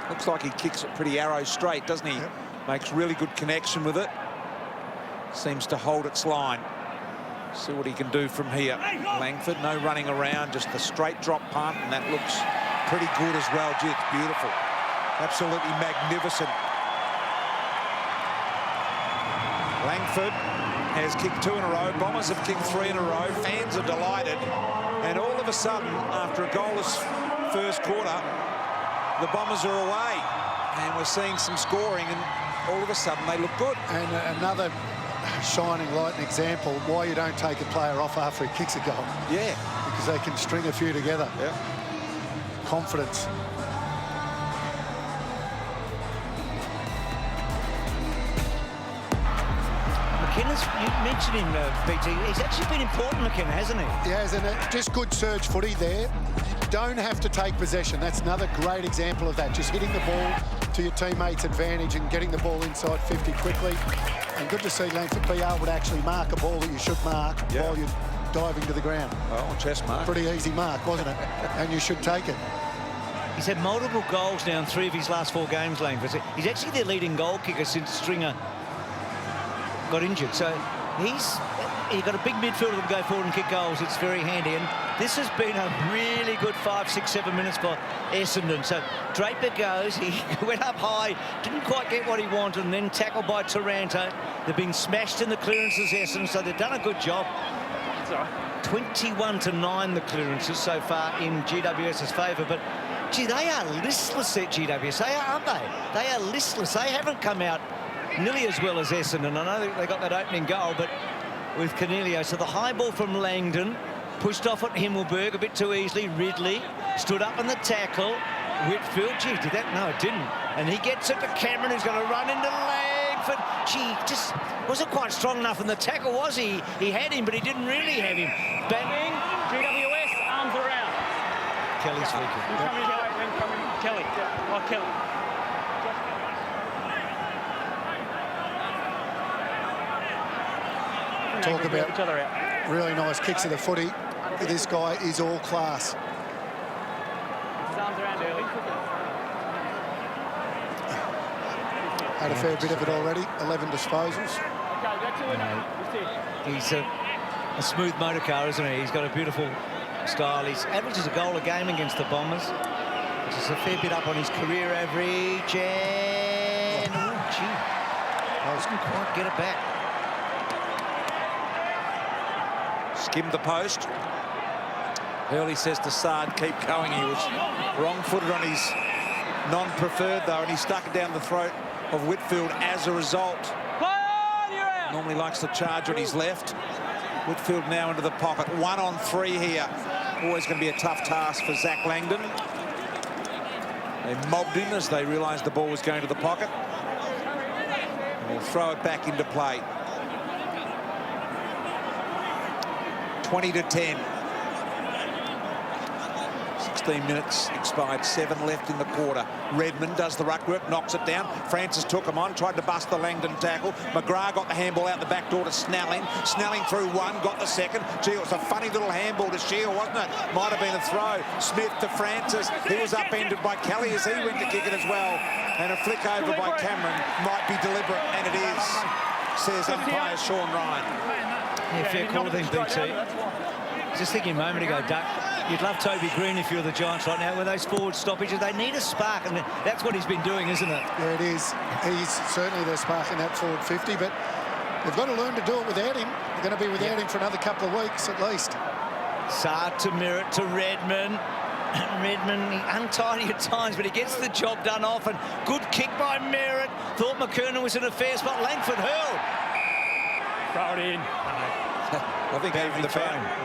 Looks like he kicks it pretty arrow straight, doesn't he? Yep. Makes really good connection with it. Seems to hold its line. See what he can do from here. Langford, no running around, just a straight drop punt, and that looks pretty good as well. Gee, it's beautiful. Absolutely magnificent. Langford has kicked 2 in a row. Bombers have kicked 3 in a row. Fans are delighted. And all of a sudden, after a goalless first quarter, the Bombers are away. And we're seeing some scoring, and all of a sudden they look good. And another shining light and example why you don't take a player off after he kicks a goal. Yeah. Because they can string a few together. Yeah. Confidence. McKenna's, you mentioned him, BT. He's actually been important, McKenna, hasn't he? He has, and just good surge footy there. You don't have to take possession. That's another great example of that. Just hitting the ball to your teammates' advantage and getting the ball inside 50 quickly. And good to see Langford be able to actually mark a ball that you should mark while you're diving to the ground. Oh, chest mark. Pretty easy mark, wasn't it? And you should take it. He's had multiple goals now in 3 of his last 4 games, Langford. He's actually their leading goal kicker since Stringer got injured. So he's got a big midfielder to go forward and kick goals. It's very handy. And this has been a really good 5, 6, 7 minutes for Essendon. So Draper goes. He went up high, didn't quite get what he wanted, and then tackled by Taranto. They've been smashed in the clearances, Essendon, so they've done a good job. 21-9 the clearances so far in GWS's favour. But, gee, they are listless at GWS, aren't they? They are listless. They haven't come out nearly as well as Essendon. I know they got that opening goal, but with Cornelio. So the high ball from Langdon, pushed off at Himmelberg a bit too easily. Ridley stood up in the tackle. Whitfield, gee, did that? No, it didn't. And he gets it to Cameron, who's going to run into Langford. Gee, just wasn't quite strong enough in the tackle, was he? He had him, but he didn't really have him. Bang. GWS, arms around. Kelly's free kick. Kelly. Oh, Kelly. Talk about really nice kicks of the footy. This guy is all class. His arms around early. Had a fair bit of it already. 11 disposals. He's a smooth motor car, isn't he? He's got a beautiful style. He averages a goal a game against the Bombers, which is a fair bit up on his career average. And oh, gee, I couldn't quite get it back. Skimmed the post. Hurley says to Sard, keep going. He was wrong-footed on his non-preferred, though, and he stuck it down the throat of Whitfield as a result. Normally likes to charge on his left. Whitfield now into the pocket. 1 on 3 here. Always going to be a tough task for Zach Langdon. They mobbed him as they realised the ball was going to the pocket. And he'll throw it back into play. 20-10. 16 minutes expired, 7 left in the quarter. Redmond does the ruck work, knocks it down. Francis took him on, tried to bust the Langdon tackle. McGrath got the handball out the back door to Snelling. Snelling through 1, got the second. Gee, it was a funny little handball to Shield, wasn't it? Might have been a throw. Smith to Francis. He was upended by Kelly as he went to kick it as well. And a flick over by Cameron might be deliberate, and it is, says umpire Sean Ryan. Yeah, fair call then, BT. Just thinking a moment ago, Duck, you'd love Toby Green if you're the Giants right now with those forward stoppages. They need a spark, and that's what he's been doing, isn't it? Yeah, it is. He's certainly their spark in that forward 50, but they've got to learn to do it without him. They're going to be without him for another couple of weeks at least. Sard to Merritt to Redmond. Redmond, untidy at times, but he gets the job done off, and good kick by Merritt. Thought McKernan was in a fair spot. Langford hurled. Throw it in. I think even the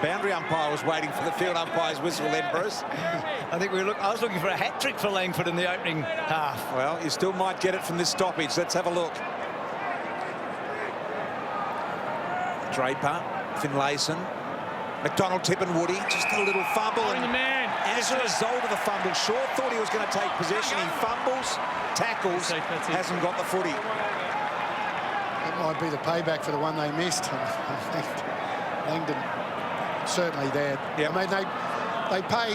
boundary umpire was waiting for the field umpire's whistle then, Bruce. I think I was looking for a hat-trick for Langford in the opening half. Well, you still might get it from this stoppage. Let's have a look. Draper, Finlayson, McDonald, Tip and Woody, just a little fumble. And as a result of the fumble, Shaw thought he was going to take possession. He fumbles, tackles, hasn't got the footy. It might be the payback for the one they missed. Langdon certainly there. Yep. I mean, they pay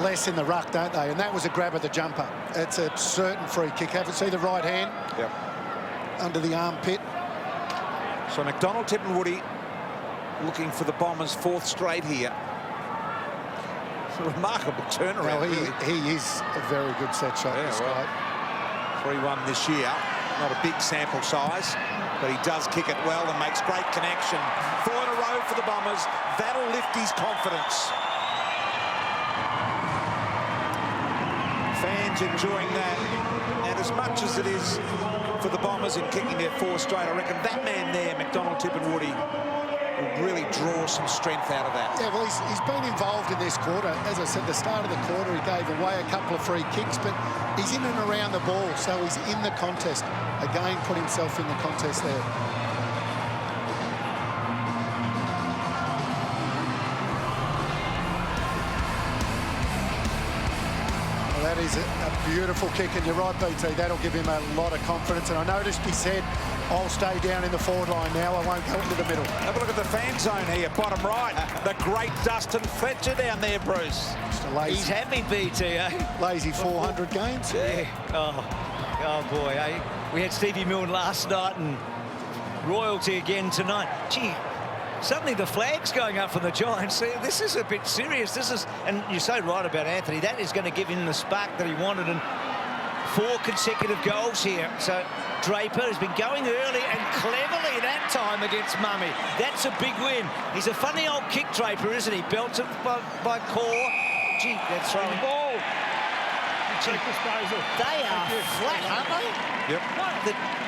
less in the ruck, don't they? And that was a grab of the jumper. It's a certain free kick. Have you seen the right hand? Yep. Under the armpit. So McDonald, Tip and Woody looking for the Bombers' 4th straight here. It's a remarkable turnaround. Well, he is a very good set shot, this guy. 3-1 this year. Not a big sample size, but he does kick it well and makes great connection. 4 in a row for the Bombers. That'll lift his confidence. Fans enjoying that. And as much as it is for the Bombers in kicking their 4 straight, I reckon that man there, McDonald, Tip and Woody, will really draw some strength out of that. Yeah, well, he's been involved in this quarter. As I said, the start of the quarter, he gave away a couple of free kicks, but he's in and around the ball, so he's in the contest. Again, put himself in the contest there. Well, that is a beautiful kick, and you're right, BT, that'll give him a lot of confidence. And I noticed he said, I'll stay down in the forward line now, I won't go into the middle. Have a look at the fan zone here, bottom right. The great Dustin Fletcher down there, Bruce. Just a lazy, he's happy, BT, eh? Lazy 400 games. Yeah. Oh boy, eh? We had Stevie Milne last night and royalty again tonight. Gee, suddenly the flag's going up for the Giants. See, this is a bit serious. This is, and you're so right about Anthony. That is going to give him the spark that he wanted, and 4 consecutive goals here. So Draper has been going early and cleverly that time against Mummy. That's a big win. He's a funny old kick, Draper, isn't he? Belts it by core. Gee, that's throwing the ball. They are flat, aren't they? Yep.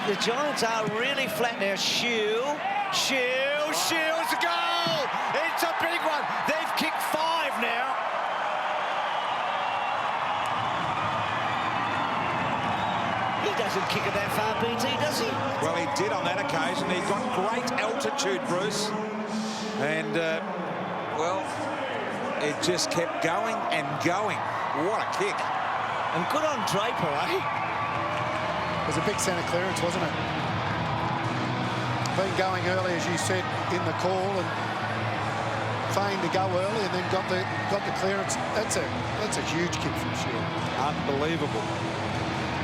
The Giants are really flat now. Shields a goal! It's a big one. They've kicked 5 now. He doesn't kick it that far, BT, does he? Well, he did on that occasion. He got great altitude, Bruce. And, well, it just kept going and going. What a kick. And good on Draper, eh? It was a big centre clearance, wasn't it? Been going early, as you said, in the call, and feigned to go early, and then got the clearance. That's a huge kick from Shield. Unbelievable.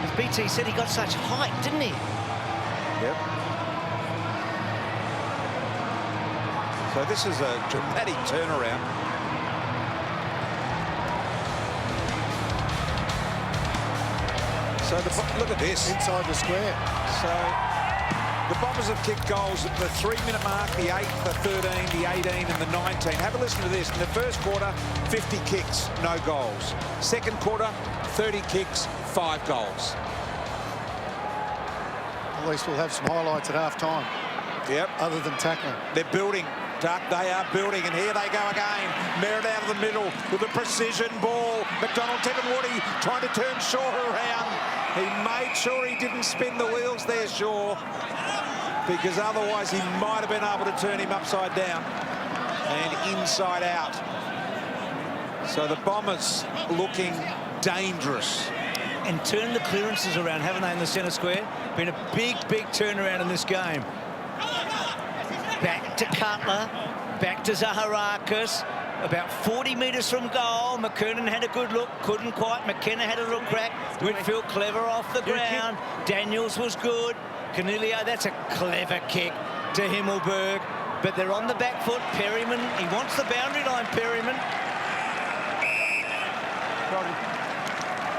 As BT said, he got such height, didn't he? Yep. So this is a dramatic turnaround. So look at this. Inside the square. So the Bombers have kicked goals at the 3-minute mark, the 8, the 13, the 18 and the 19. Have a listen to this. In the first quarter, 50 kicks, no goals. Second quarter, 30 kicks, 5 goals. At least we'll have some highlights at half-time. Yep. Other than tackling. They're building. Duck, they are building, and here they go again. Merritt out of the middle with a precision ball. McDonald, Tip and Woody trying to turn Shaw around. He made sure he didn't spin the wheels there, Shaw, because otherwise he might have been able to turn him upside down and inside out. So the Bombers looking dangerous. And turn the clearances around, haven't they, in the centre square? Been a big, big turnaround in this game. Back to Cutler, back to Zaharakis, about 40 metres from goal. McKernan had a good look, couldn't quite. McKenna had a little crack. Whitfield clever off the ground. Daniels was good. Canelio, that's a clever kick to Himmelberg. But they're on the back foot. Perryman, he wants the boundary line, Perryman.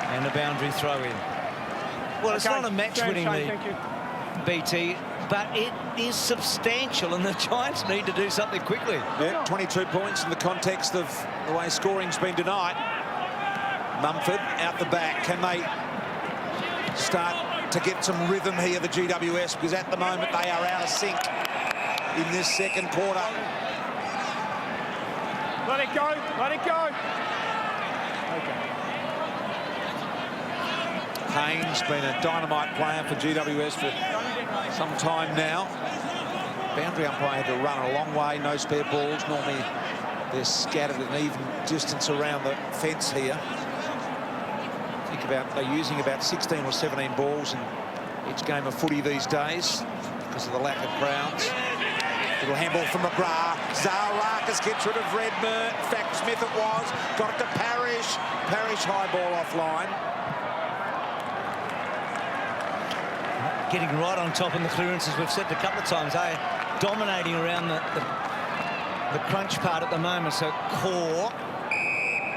And the boundary throw in. Well, it's not a match-winning lead, BT, but it is substantial, and the Giants need to do something quickly. Yeah, 22 points in the context of the way scoring's been tonight. Mumford out the back. Can they start to get some rhythm here, the GWS? Because at the moment they are out of sync in this second quarter. Let it go. Let it go. Okay. Payne's been a dynamite player for GWS for some time now. Boundary umpire had to run a long way, no spare balls. Normally they're scattered an even distance around the fence here. Think about they're using about 16 or 17 balls in each game of footy these days because of the lack of crowds. Little handball from McGrath. Zaharakis gets rid of Redmer. In fact, Smith it was. Got it to Parrish. Parrish high ball offline. Getting right on top in the clearances, we've said a couple of times, dominating around the crunch part at the moment. So Core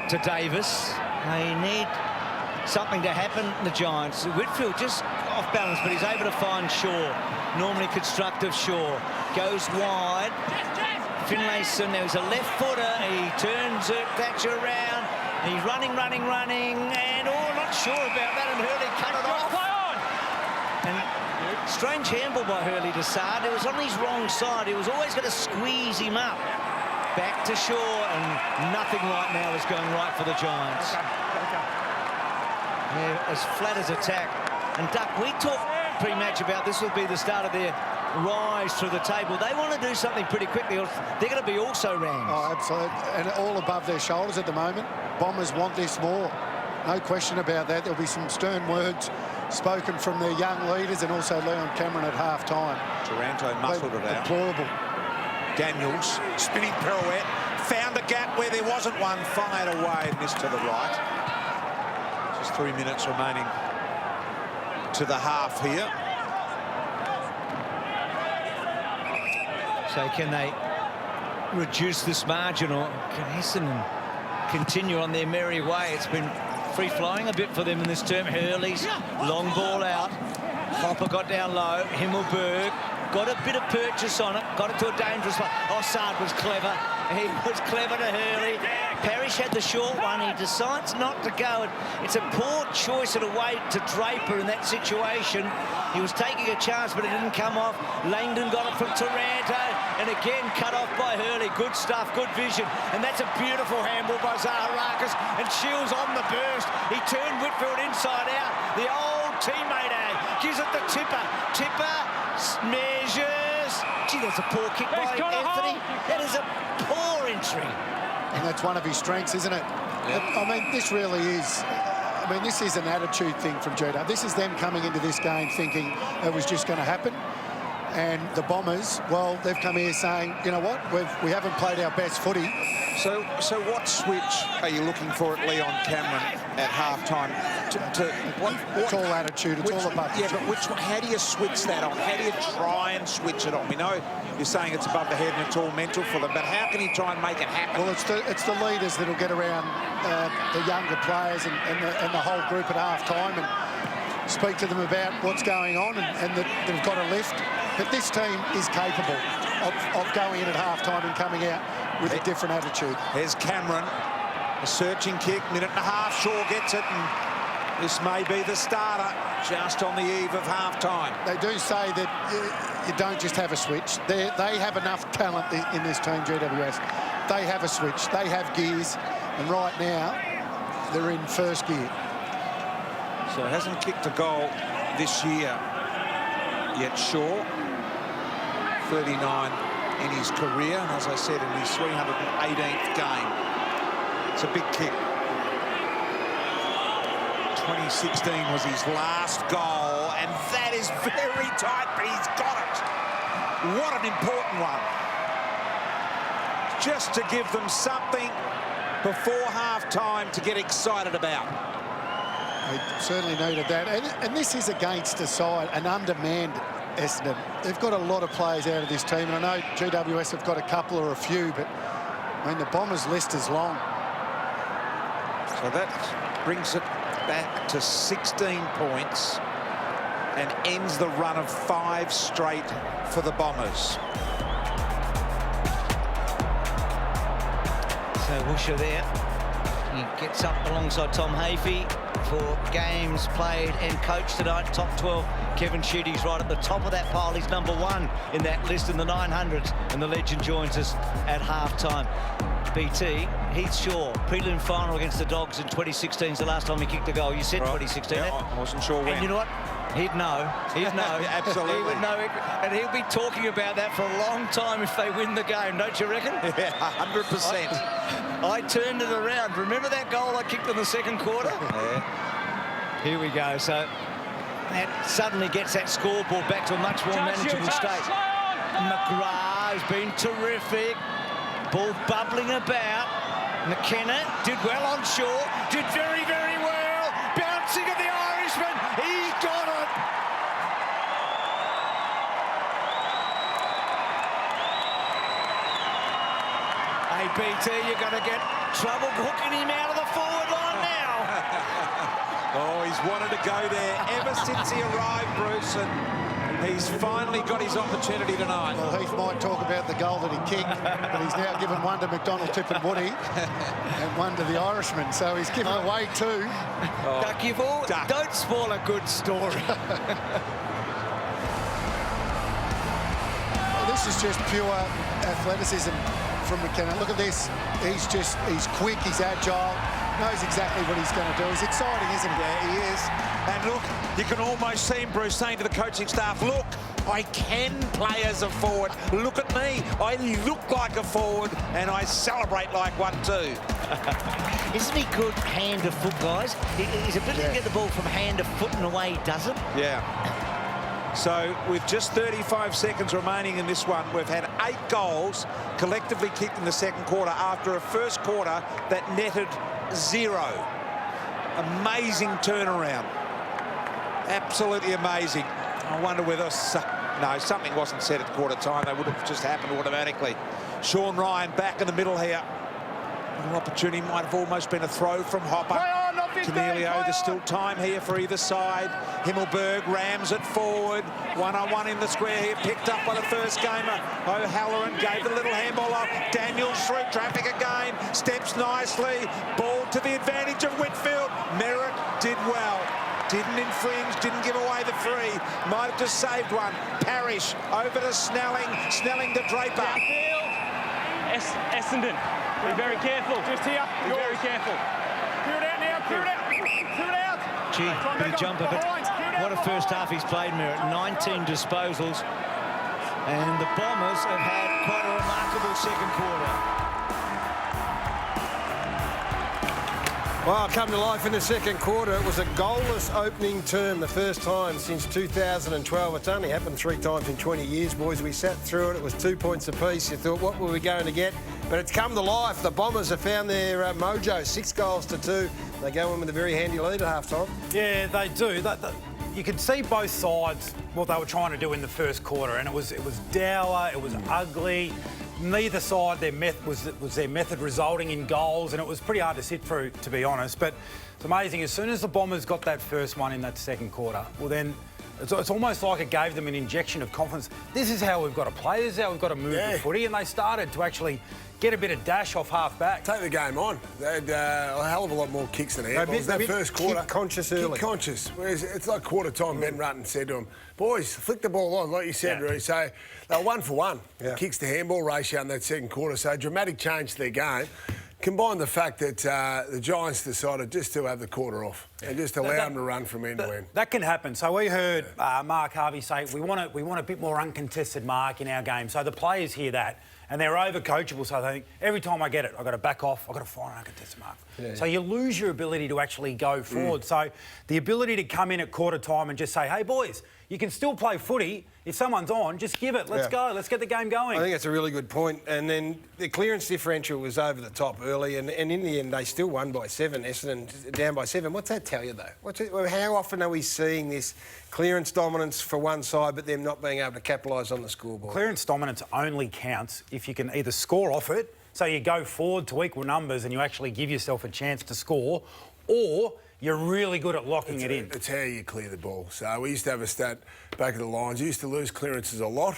to Davis. They need something to happen, the Giants. Whitfield just off balance, but he's able to find Shaw. Normally constructive Shaw. Goes wide. Finlayson, there's a left footer. He turns it, Thatcher around. He's running, and not sure about that, and Hurley cut it off. And strange handball by Hurley to Saad. It was on his wrong side. He was always going to squeeze him up. Back to Shaw, and nothing right now is going right for the Giants. Yeah, as flat as attack. And Duck, we talked pre-match about this will be the start of their rise through the table. They want to do something pretty quickly, or they're going to be also rams. Oh, absolutely. And all above their shoulders at the moment. Bombers want this more. No question about that. There'll be some stern words spoken from their young leaders and also Leon Cameron at half-time. Taranto muscled it out. Deplorable. Daniels, spinning pirouette, found a gap where there wasn't one, fired away, missed to the right. Just 3 minutes remaining to the half here. So can they reduce this margin, or can Essendon continue on their merry way? It's been free-flowing a bit for them in this term. Hurley's long ball out. Hopper got down low. Himmelberg got a bit of purchase on it. Got it to a dangerous one. Saad was clever. He was clever to Hurley. Parrish had the short one. He decides not to go. It's a poor choice at a way to Draper in that situation. He was taking a chance, but it didn't come off. Langdon got it from Taranto, and again cut off by Hurley. Good stuff, good vision. And that's a beautiful handball by Zaharakis, and Shields on the burst. He turned Whitfield inside out. The old teammate gives it the Tipper. Tipper measures. Gee, that's a poor kick by Anthony. That is a poor entry. And that's one of his strengths, isn't it? Yeah. I mean, this really is... I mean, this is an attitude thing from Judah. This is them coming into this game thinking it was just going to happen. And the Bombers, well, they've come here saying, you know what, we haven't played our best footy. So what switch are you looking for at Leon Cameron at half-time? It's all attitude, it's all about... Yeah, but how do you switch that on? How do you try and switch it on? We know you're saying it's above the head and it's all mental for them, but how can you try and make it happen? Well, it's the leaders that'll get around the younger players and the whole group at half-time and speak to them about what's going on and that they've got a lift. But this team is capable of going in at half-time and coming out with a different attitude. There's Cameron, a searching kick, minute and a half, Shaw gets it, and this may be the starter just on the eve of half-time. They do say that you don't just have a switch. They have enough talent in this team, GWS. They have a switch, they have gears, and right now, they're in first gear. So it hasn't kicked a goal this year yet, Shaw. 39 in his career, and as I said, in his 318th game. It's a big kick. 2016 was his last goal, and that is very tight, but he's got it. What an important one. Just to give them something before half-time to get excited about. They certainly needed that, and this is against a side, an undermanned Essendon. They've got a lot of players out of this team, and I know GWS have got a couple or a few, but I mean the Bombers list is long. So that brings it back to 16 points and ends the run of 5 straight for the Bombers. So Woosha there. He gets up alongside Tom Hafey for games played and coached tonight. Top 12. Kevin Sheedy's right at the top of that pile. He's number 1 in that list in the 900s, and the legend joins us at half-time. BT, Heath Shaw, prelim final against the Dogs in 2016 is the last time he kicked a goal. You said 2016. Yeah, I wasn't sure when. And you know what? He'd know. He'd know. Absolutely. He would know. And he'll be talking about that for a long time if they win the game, don't you reckon? Yeah, 100%. I turned it around. Remember that goal I kicked in the second quarter? Yeah. Here we go. So that suddenly gets that scoreboard back to a much more manageable state. McGrath has been terrific. Ball bubbling about. McKenna did well on shore. Did very, very well. Bouncing at the Irishman. He got it. Hey, BT, you're going to get trouble hooking him out of the forward line now. Oh, he's wanted to go there ever since he arrived, Bruce, and he's finally got his opportunity tonight. Well, Heath might talk about the goal that he kicked, but he's now given one to McDonald, Tip and Woody and one to the Irishman, so he's given away two. Oh. Duck, you've all... Don't spoil a good story. Well, this is just pure athleticism from McKenna. Look at this. He's quick, he's agile, knows exactly what he's going to do. He's exciting, isn't he? Yeah, he is. And look, you can almost see him, Bruce, saying to the coaching staff, look, I can play as a forward. Look at me. I look like a forward and I celebrate like one too. Isn't he good hand to foot, guys? His ability to get the ball from hand to foot and away does it. Yeah. So with just 35 seconds remaining in this one, we've had 8 goals collectively kicked in the second quarter after a first quarter that netted 0. Amazing turnaround. Absolutely amazing. I wonder whether... No, something wasn't said at quarter time. They would have just happened automatically. Sean Ryan back in the middle here. An opportunity might have almost been a throw from Hopper. Cornelio, there's still time here for either side. Himmelberg rams it forward. One-on-one in the square here, picked up by the first gamer. O'Halloran gave the little handball off. Daniels through traffic again. Steps nicely. Ball to the advantage of Whitfield. Merritt did well. Didn't infringe, didn't give away the free. Might have just saved one. Parrish over to Snelling. Snelling to Draper. Essendon, be very careful. Just here. Be very careful. Clear it out now. Clear it out. Clear it out. Gee, bit of jumper, but what a first half he's played, Merritt. 19 disposals. And the Bombers have had quite a remarkable second quarter. Well, come to life in the second quarter. It was a goalless opening term, the first time since 2012. It's only happened 3 times in 20 years, boys. We sat through it. It was 2 points apiece. You thought, what were we going to get? But it's come to life. The Bombers have found their mojo, 6 goals to 2. They go in with a very handy lead at half-time. Yeah, they do. You could see both sides what they were trying to do in the first quarter, and it was dour, it was ugly. Neither side, their method resulting in goals, and it was pretty hard to sit through, to be honest. But it's amazing. As soon as the Bombers got that first one in that second quarter, well, then it's almost like it gave them an injection of confidence. This is how we've got to play. This is how we've got to move the footy, and they started to actually get a bit of dash off half-back. Take the game on. They had a hell of a lot more kicks than handballs. That first quarter. Kick-conscious early. Kick-conscious. Whereas it's like quarter time, Ben Rutten said to them, boys, flick the ball on, like you said, Roo. So they were 1 for 1. Kicks to handball ratio in that second quarter. So dramatic change to their game. Combine the fact that the Giants decided just to have the quarter off and just allow them to run from end to end. That can happen. So we heard Mark Harvey say we want a bit more uncontested mark in our game. So the players hear that. And they're over-coachable, so they think, every time I get it, I've got to back off, I've got to find an uncontested mark. So you lose your ability to actually go forward. So the ability to come in at quarter time and just say, hey, boys, you can still play footy. If someone's on, just give it. Let's go. Let's get the game going. I think that's a really good point. And then the clearance differential was over the top early, and in the end, they still won by 7. Essendon down by 7. What's that tell you, though? How often are we seeing this clearance dominance for one side, but them not being able to capitalise on the scoreboard? Clearance dominance only counts if you can either score off it, so you go forward to equal numbers and you actually give yourself a chance to score, or you're really good at locking it in. It's how you clear the ball. So we used to have a stat back at the Lions. You used to lose clearances a lot,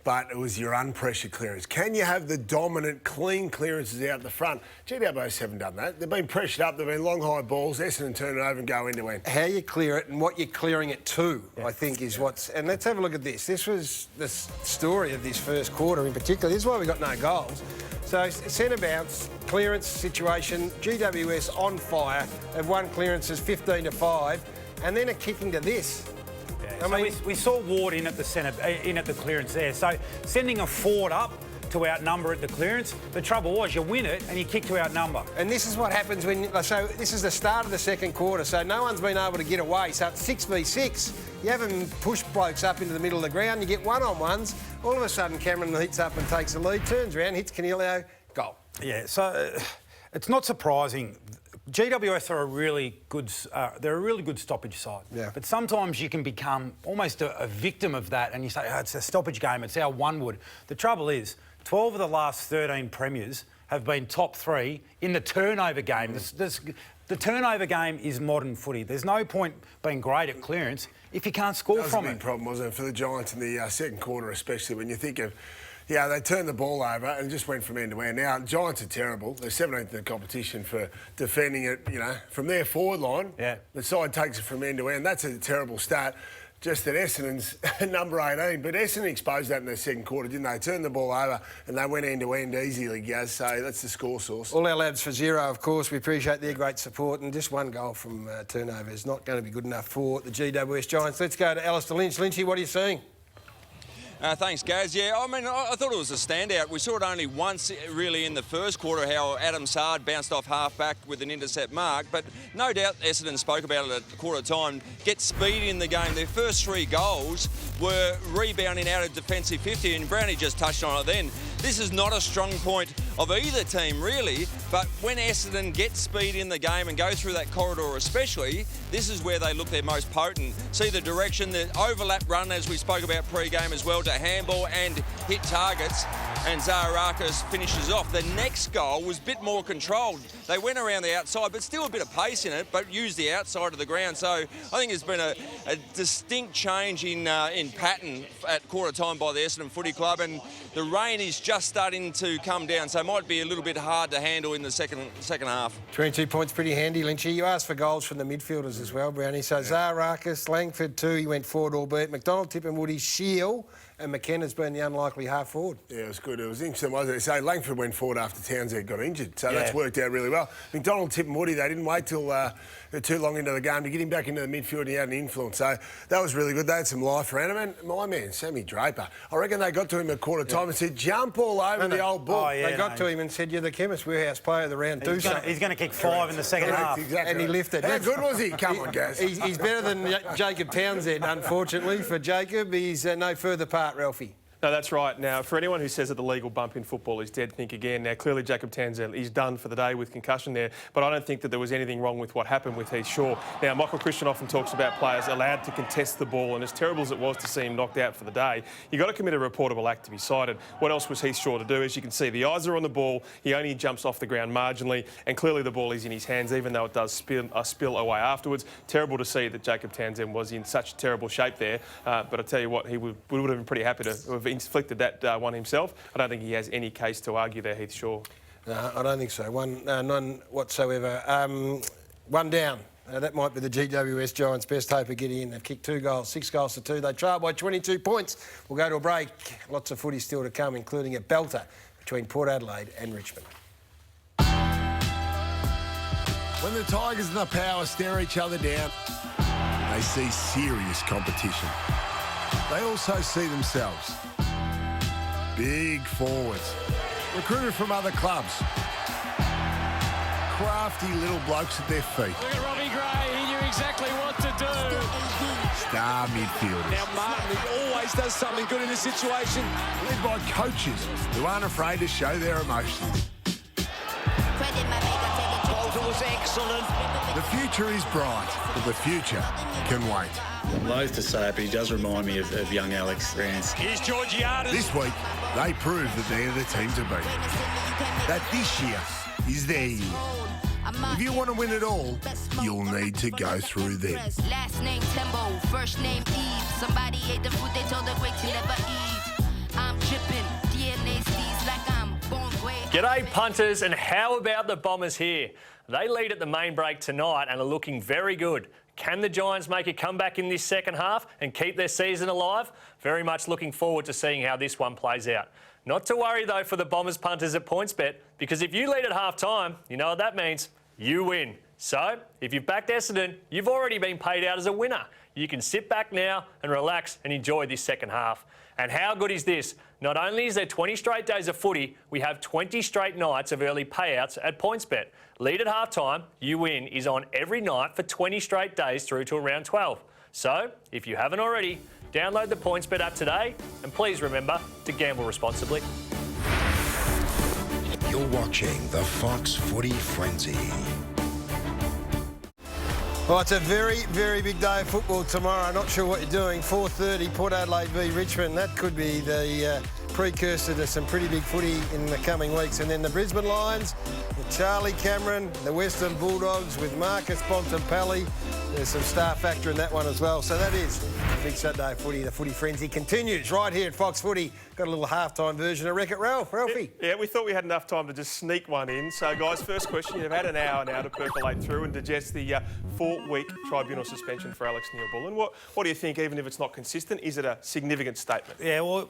but it was your unpressured clearance. Can you have the dominant, clean clearances out the front? GWS haven't done that. They've been pressured up. They've been long, high balls. Essendon turn it over and go end-to-end. How you clear it and what you're clearing it to, I think, is what's... And let's have a look at this. This was the story of this first quarter in particular. This is why we got no goals. So, centre bounce, clearance situation, GWS on fire, have won clearances 15-5, and then a kicking to this. I mean, we saw Ward in at the centre, in at the clearance there. So sending a forward up to outnumber at the clearance. The trouble was you win it and you kick to outnumber. And this is what happens when... So this is the start of the second quarter, so no one's been able to get away. So it's 6v6. You haven't pushed blokes up into the middle of the ground. You get one-on-ones. All of a sudden, Cameron heats up and takes the lead, turns around, hits Canelio, goal. Yeah, so it's not surprising. GWS are a really good, they're a really good stoppage side. Yeah. But sometimes you can become almost a victim of that and you say, oh, it's a stoppage game, it's our one wood. The trouble is, 12 of the last 13 premiers have been top 3 in the turnover game. The turnover game is modern footy. There's no point being great at clearance if you can't score from it. That was a big problem, wasn't it, for the Giants in the second quarter, especially when you think of... Yeah, they turned the ball over and just went from end to end. Now, Giants are terrible. They're 17th in the competition for defending it, you know, from their forward line. Yeah. The side takes it from end to end. That's a terrible start. Just that Essendon's number 18. But Essendon exposed that in their second quarter, didn't they? Turned the ball over and they went end to end easily, Gaz. So that's the score source. All our lads for 0, of course. We appreciate their great support. And just one goal from turnover is not going to be good enough for the GWS Giants. Let's go to Alistair Lynch. Lynchy, what are you seeing? Thanks, Gaz. Yeah, I mean, I thought it was a standout. We saw it only once, really, in the first quarter, how Adam Sard bounced off half-back with an intercept mark. But no doubt Essendon spoke about it at quarter time. Get speed in the game. Their first 3 goals were rebounding out of defensive 50, and Brownie just touched on it then. This is not a strong point of either team, really, but when Essendon get speed in the game and go through that corridor especially, this is where they look their most potent. See the direction, the overlap run, as we spoke about pre-game as well, to handball and hit targets, and Zaharakis finishes off. The next goal was a bit more controlled. They went around the outside, but still a bit of pace in it, but used the outside of the ground. So I think there's been a distinct change in pattern at quarter time by the Essendon Footy Club, and the rain is just starting to come down, so it might be a little bit hard to handle in the second half. 22 points, pretty handy, Lynchy. You asked for goals from the midfielders as well, Brownie. So Zaharakis, Langford 2, he went forward albeit. McDonald, Tippenwoody, Shield, and McKenna's been the unlikely half forward. Yeah, it was good. It was interesting, wasn't it? So Langford went forward after Townsend got injured, so that's worked out really well. McDonald, Tippenwoody, they didn't wait till too long into the game to get him back into the midfield, and he had an influence. So that was really good. They had some life around him. And my man, Sammy Draper, I reckon they got to him at quarter time and said, jump all over the old bull. They got to him and said, you're the Chemist Warehouse player of the round. Do something. He's going to kick 5 in the second half. Exactly. And he lifted. How good was he? Come on, Gaz. He's better than Jacob Townsend, unfortunately. For Jacob, he's no further part, Ralphie. No, that's right. Now, for anyone who says that the legal bump in football is dead, think again. Now, clearly Jacob Townsend is done for the day with concussion there, but I don't think that there was anything wrong with what happened with Heath Shaw. Now, Michael Christian often talks about players allowed to contest the ball, and as terrible as it was to see him knocked out for the day, you've got to commit a reportable act to be cited. What else was Heath Shaw to do? As you can see, the eyes are on the ball. He only jumps off the ground marginally, and clearly the ball is in his hands, even though it does spill away afterwards. Terrible to see that Jacob Townsend was in such terrible shape there, but I tell you what, he would have been pretty happy to have inflicted that one himself. I don't think he has any case to argue there, Heath Shaw. No, I don't think so. None whatsoever. One down. That might be the GWS Giants' best hope of getting in. They've kicked 2 goals, 6 goals to 2. They trail by 22 points. We'll go to a break. Lots of footy still to come, including a belter between Port Adelaide and Richmond. When the Tigers and the Power stare each other down, they see serious competition. They also see themselves. Big forwards, recruited from other clubs. Crafty little blokes at their feet. Look at Robbie Gray, he knew exactly what to do. Star midfielders. Now Martin, he always does something good in this situation. Led by coaches who aren't afraid to show their emotions. Bolter was excellent. The future is bright, but the future can wait. I'm loath to say it, but he does remind me of young Alex Rance. Here's Georgiades. This week, they prove that they're the team to beat. That this year is their year. If you want to win it all, you'll need to go through them. Last name Tembo, first name Eve. Somebody ate the food they told the great to never eat. I'm tripping. DNA sees like I'm born way. G'day punters, and how about the Bombers here? They lead at the main break tonight and are looking very good. Can the Giants make a comeback in this second half and keep their season alive? Very much looking forward to seeing how this one plays out. Not to worry though for the Bombers punters at PointsBet, because if you lead at half time, you know what that means. You win. So, if you've backed Essendon, you've already been paid out as a winner. You can sit back now and relax and enjoy this second half. And how good is this? Not only is there 20 straight days of footy, we have 20 straight nights of early payouts at PointsBet. Lead at half time, you win is on every night for 20 straight days through to around 12. So, if you haven't already, download the PointsBet app today and please remember to gamble responsibly. You're watching the Fox Footy Frenzy. Well, it's a very, very big day of football tomorrow. Not sure what you're doing. 4:30, Port Adelaide v Richmond. That could be the precursor to some pretty big footy in the coming weeks. And then the Brisbane Lions, with Charlie Cameron, the Western Bulldogs with Marcus Bontempelli. There's some star factor in that one as well. So that is a big Saturday of footy. The Footy Frenzy continues right here at Fox Footy. Got a little halftime version of Wreck-It Ralph. Ralphie. Yeah, we thought we had enough time to just sneak one in. So, guys, first question. You've had an hour now to percolate through and digest the 4-week tribunal suspension for Alex Neil-Bullen. What do you think, even if it's not consistent? Is it a significant statement? Yeah, well,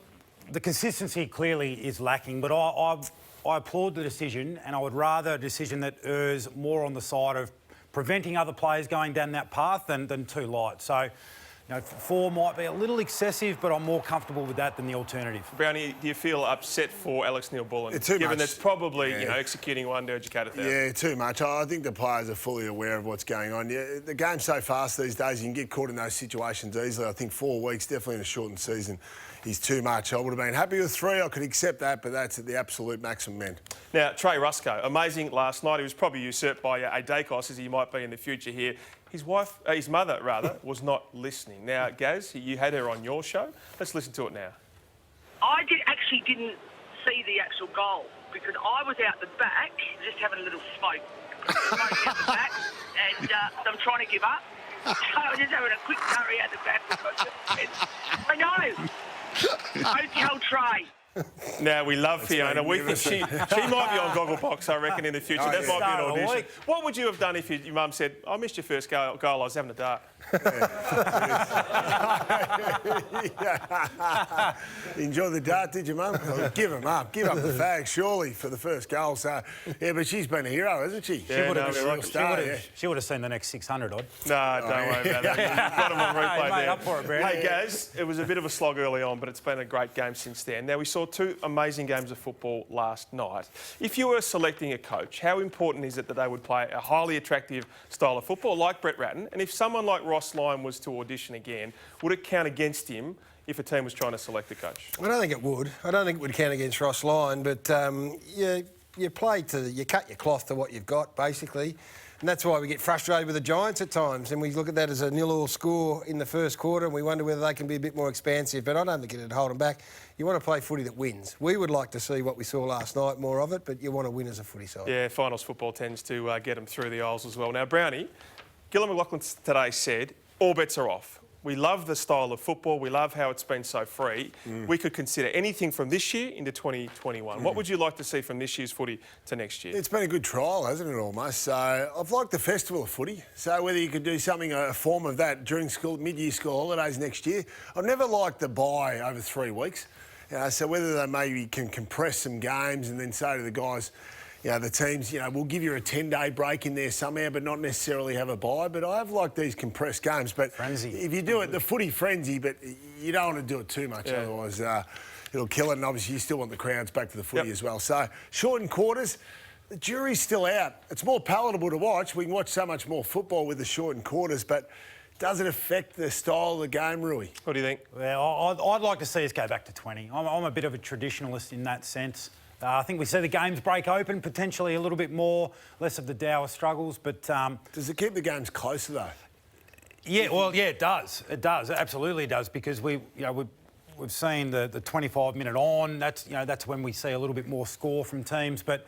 the consistency clearly is lacking, but I applaud the decision, and I would rather a decision that errs more on the side of preventing other players going down that path than too light. So, you know, 4 might be a little excessive, but I'm more comfortable with that than the alternative. Brownie, do you feel upset for Alex Neil-Bullen? It's too given much. that's probably, you know, executing one to educate 1,000. Yeah, too much. I think the players are fully aware of what's going on. Yeah, the game's so fast these days, you can get caught in those situations easily. I think 4 weeks, definitely in a shortened season, is too much. I would have been happy with 3. I could accept that, but that's at the absolute maximum end. Now, Trey Rusco, amazing last night. He was probably usurped by a Dacos, as he might be in the future here. His mother, was not listening. Now, Gaz, you had her on your show. Let's listen to it now. I actually didn't see the actual goal because I was out the back just having a little smoke. Smoking out the back, and I'm trying to give up. So I was just having a quick curry out the back. I know. Hotel Trey. Now, we love Fiona. We think she might be on Gogglebox, I reckon, in the future. That might be an audition. What would you have done if your mum said, I missed your first goal, I was having a dart? Enjoy the dart, did you, Mum? Give him up. Give up the fag, surely, for the first goal. So, yeah, but she's been a hero, hasn't she? She would have seen the next 600 odd. No, don't worry about that. You've got them on replay there. Up for it, Brad. Hey, Gaz, it was a bit of a slog early on, but it's been a great game since then. Now, we saw 2 amazing games of football last night. If you were selecting a coach, how important is it that they would play a highly attractive style of football like Brett Ratton? And if someone like Ross Lyon was to audition again, would it count against him if a team was trying to select a coach? I don't think it would. I don't think it would count against Ross Lyon, but you play you cut your cloth to what you've got, basically. And that's why we get frustrated with the Giants at times, and we look at that as a 0-0 score in the first quarter, and we wonder whether they can be a bit more expansive. But I don't think it'd hold them back. You want to play footy that wins. We would like to see what we saw last night, more of it, but you want to win as a footy side. Yeah, finals football tends to get them through the aisles as well. Now, Brownie, Gillon McLaughlin today said, all bets are off. We love the style of football. We love how it's been so free. We could consider anything from this year into 2021. What would you like to see from this year's footy to next year? It's been a good trial, hasn't it, almost? So I've liked the festival of footy. So whether you could do something, a form of that during mid-year school holidays next year. I've never liked the bye over 3 weeks. So whether they maybe can compress some games and then say to the guys, the teams, we'll give you a 10-day break in there somehow, but not necessarily have a bye. But I have liked these compressed games. But if you do it, the footy frenzy, but you don't want to do it too much, otherwise it'll kill it. And obviously you still want the crowds back to the footy as well. So shortened quarters, the jury's still out. It's more palatable to watch. We can watch so much more football with the shortened quarters, but does it affect the style of the game, Rui? What do you think? Well, I'd like to see us go back to 20. I'm a bit of a traditionalist in that sense. I think we see the games break open, potentially a little bit more, less of the dour struggles, but... does it keep the games closer, though? Yeah, well, yeah, it does. It does, absolutely does, because we've seen the 25-minute on. That's when we see a little bit more score from teams, but...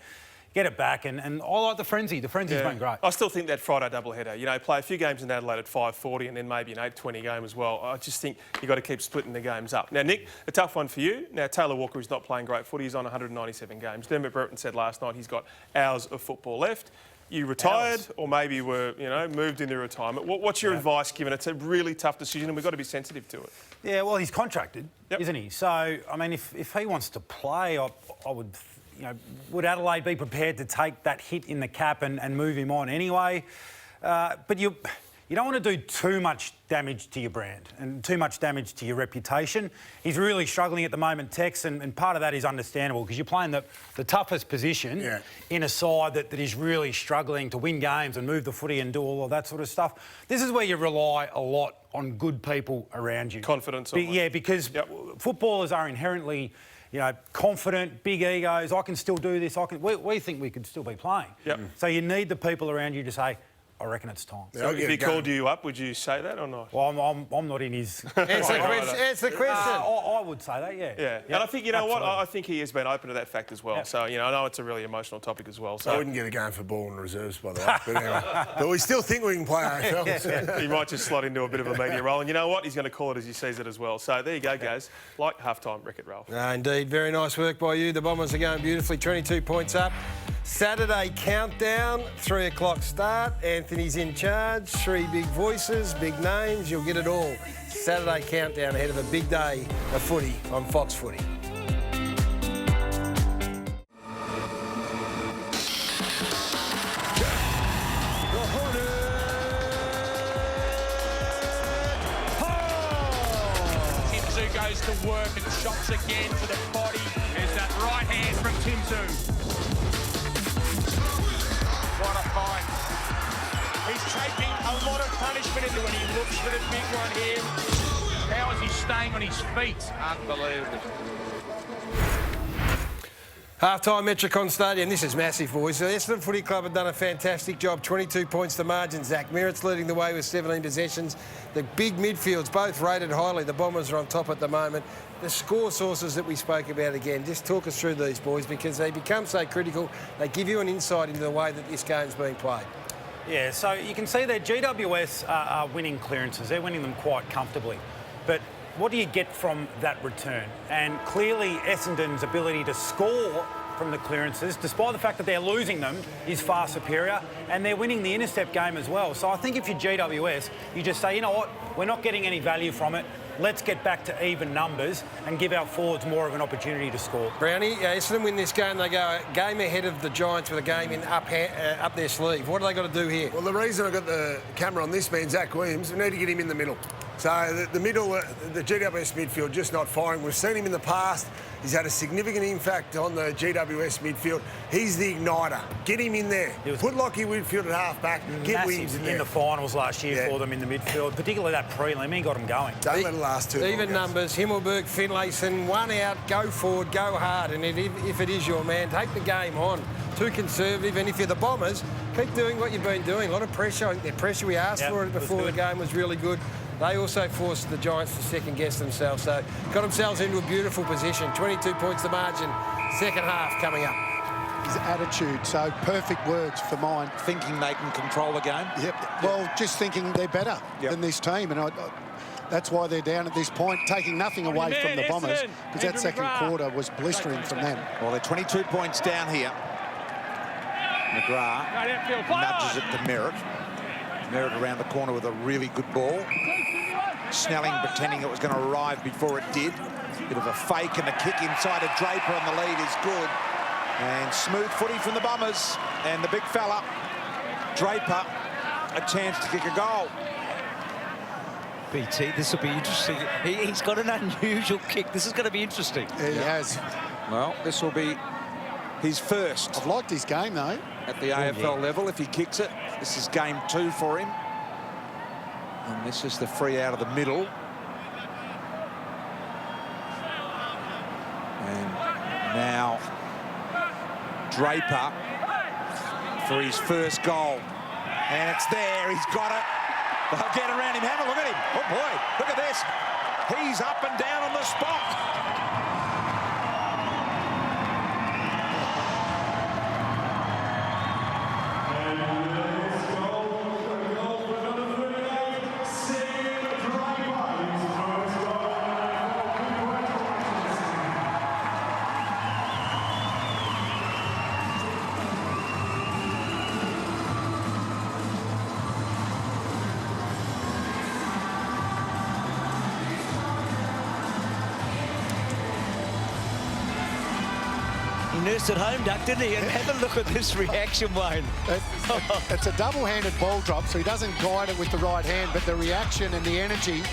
get it back. And I like the frenzy. The frenzy's been great. I still think that Friday doubleheader, you know, play a few games in Adelaide at 5:40 and then maybe an 8:20 game as well. I just think you've got to keep splitting the games up. Now, Nick, a tough one for you. Now, Taylor Walker is not playing great footy. He's on 197 games. Dermot Brereton said last night he's got hours of football left. You retired or maybe were, you know, moved into retirement. What's your advice given? It's a really tough decision and we've got to be sensitive to it. Yeah, well, he's contracted, isn't he? So, I mean, if he wants to play, I would... You know, would Adelaide be prepared to take that hit in the cap and move him on anyway? But you don't want to do too much damage to your brand and too much damage to your reputation. He's really struggling at the moment, Tex, and part of that is understandable because you're playing the toughest position in a side that is really struggling to win games and move the footy and do all of that sort of stuff. This is where you rely a lot on good people around you. Confidence. Yeah, because footballers are inherently... You know, confident, big egos. I can still do this. We think we could still be playing. So you need the people around you to say, I reckon it's time. So if he called you up, would you say that or not? Well, I'm not in his... Answer the question. I would say that, Yeah. And I think, you know what, I think he has been open to that fact as well. So, you know, I know it's a really emotional topic as well. So I wouldn't get a game for ball and reserves, by the way. But anyway, but we still think we can play AFL. He might just slot into a bit of a media role. And you know what? He's going to call it as he sees it as well. So there you go, guys. Like halftime, Wreck-It Ralph. Indeed. Very nice work by you. The Bombers are going beautifully. 22 points up. Saturday countdown, 3 o'clock start. Anthony's in charge. 3 big voices, big names. You'll get it all. Saturday countdown ahead of a big day of footy on Fox Footy. Timsu goes to work and shots again to the body. There's that right hand from Timsu. What a fight. He's taking a lot of punishment into it. He looks for the big one here. How is he staying on his feet? Unbelievable. Half-time Metricon Stadium. This is massive, boys. The Essendon Footy Club have done a fantastic job. 22 points to margin. Zach Merritt's leading the way with 17 possessions. The big midfields, both rated highly. The Bombers are on top at the moment. The score sources that we spoke about again, just talk us through these, boys, because they become so critical. They give you an insight into the way that this game's being played. Yeah, so you can see that GWS are winning clearances. They're winning them quite comfortably. But what do you get from that return? And clearly Essendon's ability to score from the clearances, despite the fact that they're losing them, is far superior. And they're winning the intercept game as well. So I think if you're GWS, you just say, you know what, we're not getting any value from it. Let's get back to even numbers and give our forwards more of an opportunity to score. Brownie, Essendon win this game. They go a game ahead of the Giants with a game in up their sleeve. What do they got to do here? Well, the reason I got the camera on this man, Zach Williams, we need to get him in the middle. So the middle, the GWS midfield just not firing. We've seen him in the past. He's had a significant impact on the GWS midfield. He's the igniter. Get him in there. Put Lockie Whitfield at half-back. Get Williams in there. In the finals last year for them in the midfield, particularly that prelim. He got them going. Don't let it last too long. Even numbers, Himmelberg, Finlayson, one out, go forward, go hard. And if it is your man, take the game on. Too conservative. And if you're the Bombers, keep doing what you've been doing. A lot of pressure. I think the pressure we asked for it before the game was really good. They also forced the Giants to second-guess themselves, so got themselves into a beautiful position. 22 points to margin, second half coming up. His attitude, so perfect words for mine. Thinking they can control the game? Yep. Well, just thinking they're better than this team, and that's why they're down at this point, taking nothing away from the Bombers, because that second quarter was blistering from them. Well, they're 22 points down here. McGrath nudges it to Merritt. Merritt around the corner with a really good ball. Snelling pretending it was going to arrive before it did. Bit of a fake and a kick inside of Draper on the lead is good. And smooth footy from the Bombers. And the big fella, Draper, a chance to kick a goal. BT, this will be interesting. He's got an unusual kick. This is going to be interesting. He has. Well, this will be his first. I've liked his game, though. At the AFL level, if he kicks it. This is game 2 for him. And this is the free out of the middle. And now Draper for his first goal. And it's there, he's got it. They'll get around him, have a look at him. Oh boy, look at this. He's up and down on the spot. nurse at home, Duck, didn't he? And have a look at this reaction, Wayne. It's a double-handed ball drop, so he doesn't guide it with the right hand, but the reaction and the energy,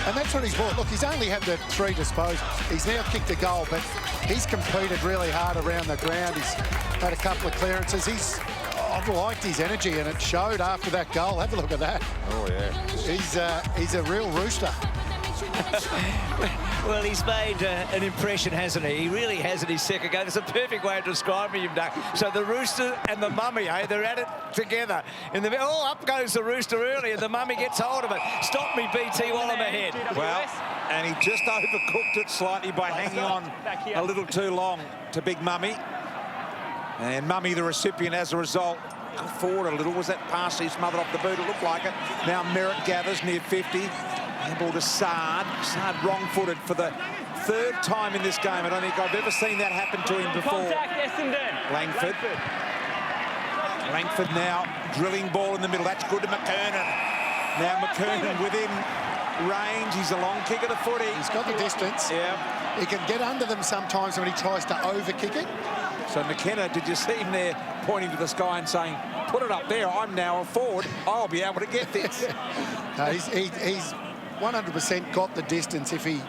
and that's what he's brought. Look, he's only had the 3 disposals. He's now kicked a goal, but he's competed really hard around the ground. He's had a couple of clearances. I've liked his energy, and it showed after that goal. Have a look at that. Oh, yeah. He's a real rooster. Well, he's made an impression, hasn't he? He really has in his second game. It's a perfect way of describing him, Duck. So the rooster and the mummy, they're at it together. Up goes the rooster early, and the mummy gets hold of it. Stop me, BT, while I'm ahead. Well, and he just overcooked it slightly by hanging on a little too long to Big Mummy. And Mummy, the recipient, as a result, got forward a little. Was that pass he smothered off the boot? It looked like it. Now Merritt gathers near 50. Handball to Sard. Sard wrong-footed for the 3rd time in this game. I don't think I've ever seen that happen to him before. Langford. Langford now drilling ball in the middle. That's good to McKernan. Now McKernan within range. He's a long kick at the footy. He's got the distance. Yeah. He can get under them sometimes when he tries to over-kick it. So McKenna, did you see him there pointing to the sky and saying, put it up there, I'm now a forward, I'll be able to get this. No, he's 100% got the distance if he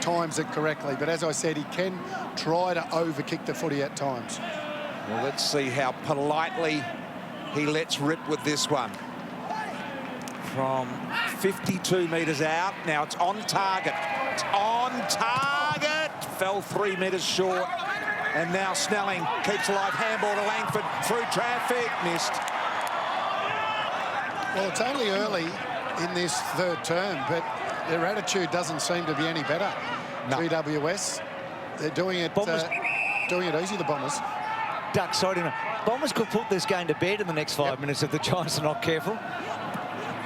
times it correctly. But as I said, he can try to over-kick the footy at times. Well, let's see how politely he lets rip with this one. From 52 metres out. Now it's on target. It's on target. Fell 3 metres short. And now Snelling keeps alive. Handball to Langford through traffic. Missed. Well, it's only early in this 3rd term, but their attitude doesn't seem to be any better. No. GWS, they're doing it easy, the Bombers. Duck, sorry to know. Bombers could put this game to bed in the next 5 minutes if the Giants are not careful.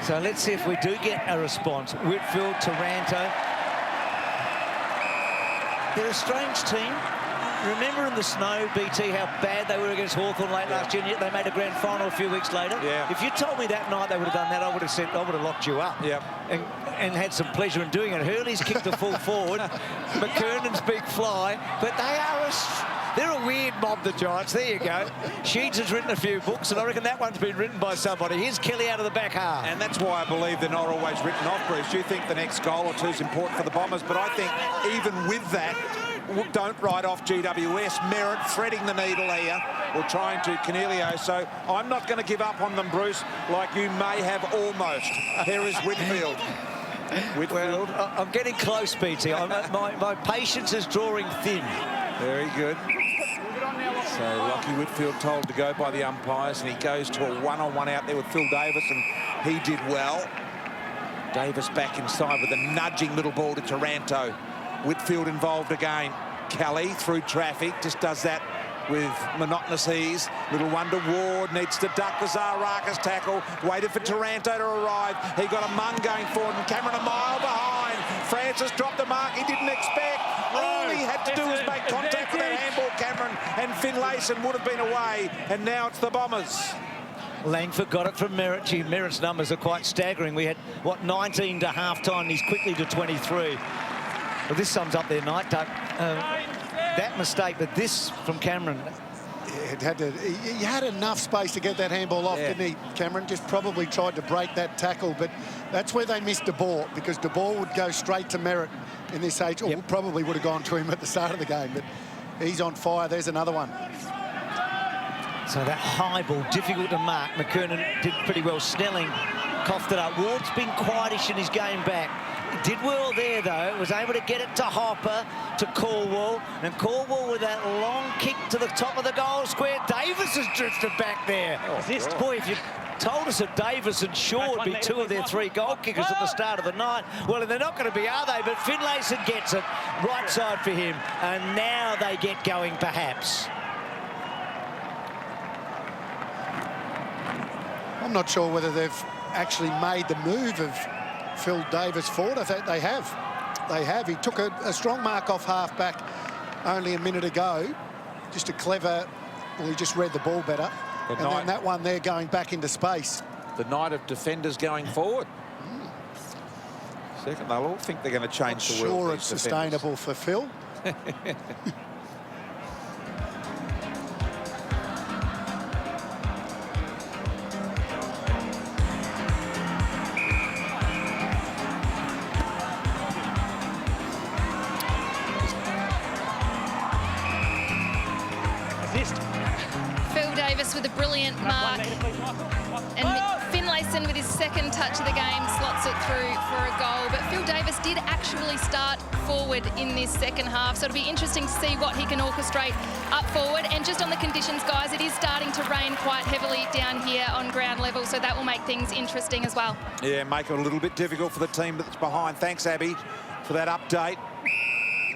So let's see if we do get a response. Whitfield, Taranto. They're a strange team. Remember in the snow, BT, how bad they were against Hawthorn late last year, and yet they made a grand final a few weeks later? Yeah. If you told me that night they would have done that, I would have said, I would have locked you up. Yep. And had some pleasure in doing it. Hurley's kicked the full forward, McKernan's big fly, but they're a weird mob, the Giants. There you go. Sheeds has written a few books, and I reckon that one's been written by somebody. Here's Kelly out of the back half. And that's why I believe they're not always written off, Bruce. You think the next goal or two is important for the Bombers, but I think even with that, don't write off GWS. Merritt threading the needle here, or trying to Cornelio. So I'm not going to give up on them, Bruce, like you may have almost. Here is Whitfield. Well, I'm getting close, BT. My patience is drawing thin. Very good. So Lockie Whitfield told to go by the umpires, and he goes to a one-on-one out there with Phil Davis, and he did well. Davis back inside with a nudging little ball to Taranto. Whitfield involved again. Kelly through traffic, just does that with monotonous ease. Little wonder Ward needs to duck the Zarakis tackle. Waited for Taranto to arrive. He got a mung going forward, and Cameron a mile behind. Francis dropped the mark he didn't expect. All he had to do was make contact with that handball, Cameron, and Finlayson would have been away. And now it's the Bombers. Langford got it from Merritt. Gee, Merritt's numbers are quite staggering. We had, 19 to half-time. He's quickly to 23. Well, this sums up their night, Doug. That mistake, but this from Cameron. Yeah, he had enough space to get that handball off, didn't he, Cameron? Just probably tried to break that tackle, but that's where they missed De Boer, because De Boer would go straight to Merritt in this age, or probably would have gone to him at the start of the game, but he's on fire. There's another one. So that high ball, difficult to mark. McKernan did pretty well. Snelling coughed it up. Ward's been quietish in his game back. Did well there, though. Was able to get it to Hopper, to Cornwall. And Cornwall with that long kick to the top of the goal square. Davis has drifted back there. Boy, if you told us that Davis and Shaw would be two of their three goal kickers at the start of the night, well, they're not going to be, are they? But Finlayson gets it. Right side for him. And now they get going, perhaps. I'm not sure whether they've actually made the move of Phil Davis forward. I think they have. They have. He took a strong mark off half-back only a minute ago. Just a clever... Well, he just read the ball better. Then that one there going back into space. The night of defenders going forward. Second, they'll all think they're going to change the world. Sure, it's sustainable for Phil. Davis with a brilliant mark. And Finlayson with his second touch of the game slots it through for a goal. But Phil Davis did actually start forward in this second half, so it'll be interesting to see what he can orchestrate up forward. And just on the conditions, guys, it is starting to rain quite heavily down here on ground level, so that will make things interesting as well. Yeah, make it a little bit difficult for the team that's behind. Thanks, Abby, for that update.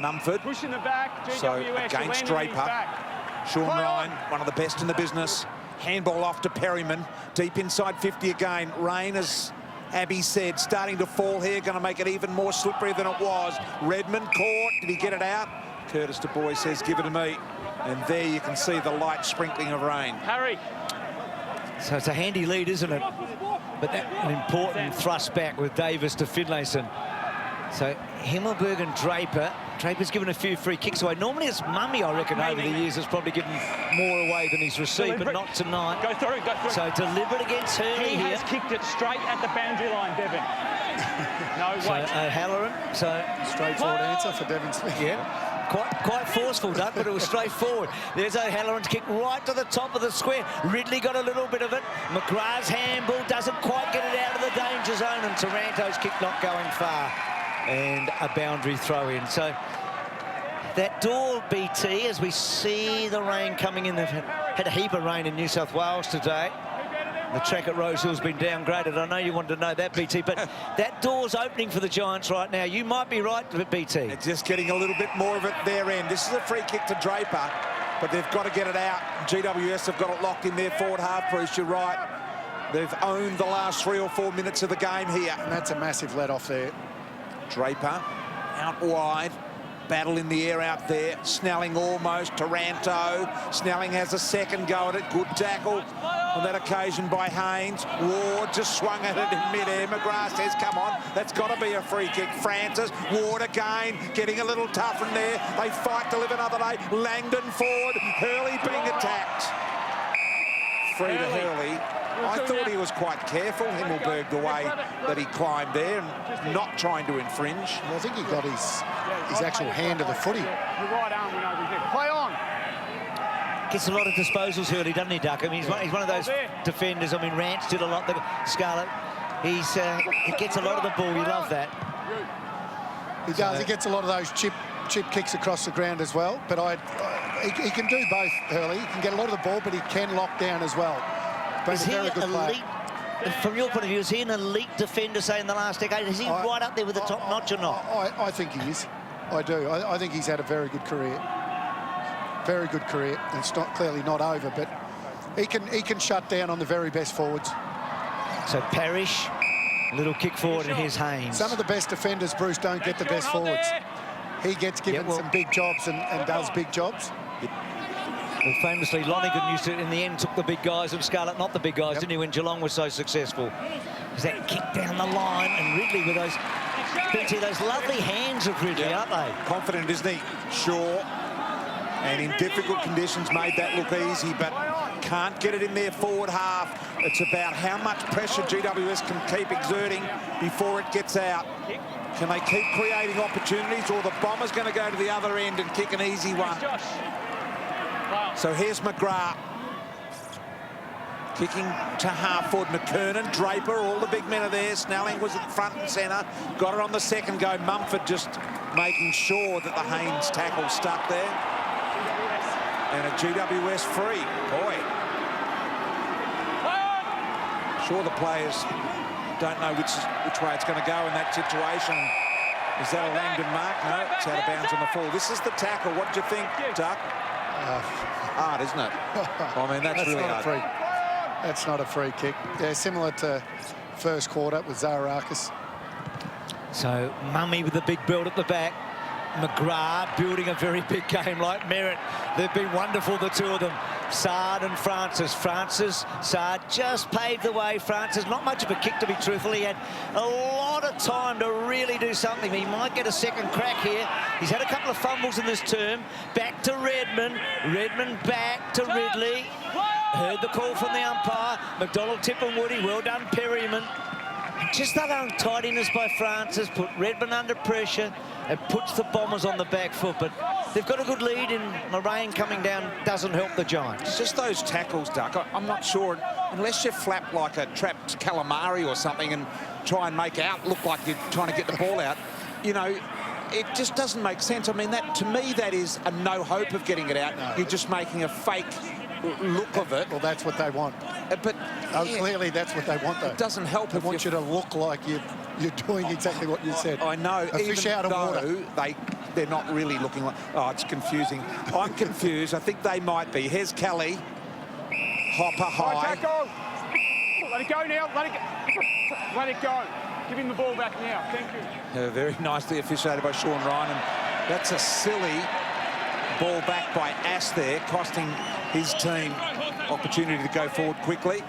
Mumford. Pushing the back. GWS, so against Draper. Sean Ryan, one of the best in the business. Handball off to Perryman. Deep inside 50 again. Rain, as Abby said, starting to fall here. Going to make it even more slippery than it was. Redmond caught. Did he get it out? Curtis Du Bois says, give it to me. And there you can see the light sprinkling of rain. Harry. So it's a handy lead, isn't it? But that, an important thrust back with Davis to Finlayson. So Himmelberg and Draper. Draper's given a few free kicks away. Normally it's Mummy, I reckon, over the years has probably given more away than he's received, but not tonight. Go through, go through. So deliberate against Hurley here. He has kicked it straight at the boundary line, Devon. No, wait. So O'Halloran, so... Straightforward answer for Devon Smith. Yeah. Quite forceful, Doug, but it was straightforward. There's O'Halloran's kick right to the top of the square. Ridley got a little bit of it. McGrath's handball doesn't quite get it out of the danger zone, and Taranto's kick not going far. And a boundary throw in. So that door, BT, as we see the rain coming in, they've had a heap of rain in New South Wales today. The track at Rosehill's been downgraded. I know you wanted to know that, BT, but that door's opening for the Giants right now. You might be right, BT. It's just getting a little bit more of it their end. This is a free kick to Draper, but they've got to get it out. GWS have got it locked in their forward half, Bruce, you're right. They've owned the last 3 or 4 minutes of the game here. And that's a massive let-off there. Draper out wide. Battle in the air out there. Snelling almost. Taranto. Snelling has a second go at it. Good tackle on that occasion by Haynes. Ward just swung at it in mid-air. McGrath says, come on, that's got to be a free kick. Francis, Ward again, getting a little tough in there. They fight to live another day. Langdon forward. Hurley being attacked. Free to Hurley. I thought he was quite careful, Himmelberg, the way that he climbed there and not trying to infringe. Well, I think he got his actual hand to the footy. Play on. Gets a lot of disposals, Hurley, doesn't he, Duck? I mean, he's one of those defenders. I mean, Rance did a lot. Scarlett, he gets a lot of the ball. You love that. He does. He gets a lot of those chip kicks across the ground as well. But he can do both, Hurley. He can get a lot of the ball, but he can lock down as well. Is he elite? From your point of view, is he an elite defender, say, in the last decade? Is he right up there with the top notch or not? I think he is. I do. I think he's had a very good career. Very good career. And it's clearly not over, but he can shut down on the very best forwards. So Parrish, little kick forward, and here's Haynes. Some of the best defenders, Bruce, don't get the best forwards. He gets given some big jobs and does big jobs. Well, famously, Lonergan used to, in the end, took the big guys and Scarlett not the big guys, didn't he, when Geelong was so successful? There's that kick down the line, and Ridley with those, BT, those lovely hands of Ridley, aren't they? Confident, isn't he? Sure. And in difficult conditions made that look easy, but can't get it in their forward half. It's about how much pressure GWS can keep exerting before it gets out. Can they keep creating opportunities, or the Bombers going to go to the other end and kick an easy one? So here's McGrath. Kicking to half forward. McKernan, Draper, all the big men are there. Snelling was at front and centre. Got it on the second go. Mumford just making sure that the Haynes tackle stuck there. And a GWS free. Boy. Sure the players don't know which way it's going to go in that situation. Is that a Langdon mark? No, it's out of bounds on the fall. This is the tackle. What do you think, Duck? Hard, isn't it? I mean, that's really hard. That's not a free kick. Yeah, similar to first quarter with Zaharakis. So Mummy with the big build at the back. McGrath building a very big game like Merritt. They've been wonderful, the two of them. Sard and Francis. Sard just paved the way. Francis, not much of a kick, to be truthful. He had a lot of time to really do something. He might get a second crack here. He's had a couple of fumbles in this term. Back to Redmond. Redmond back to Ridley. Heard the call from the umpire. McDonald, Tip and Woody. Well done, Perryman. Just that untidiness by Francis put Redmond under pressure and puts the Bombers on the back foot. But they've got a good lead, and the rain coming down doesn't help the Giants. Just those tackles, Duck. I'm not sure, unless you flap like a trapped calamari or something and try and make out look like you're trying to get the ball out, you know, it just doesn't make sense. I mean, that to me, that is a no hope of getting it out. No. You're just making a fake look of it. Well, that's what they want. But clearly, that's what they want, though. It doesn't help. They want you to look like you're doing exactly what you said. I know. A fish out of water. They're not really looking like... Oh, it's confusing. I'm confused. I think they might be. Here's Kelly. Hopper high. Go. Let it go now. Let it go. Give him the ball back now. Thank you. Very nicely officiated by Sean Ryan. And that's a silly ball back by Ash there, costing his team opportunity to go forward quickly.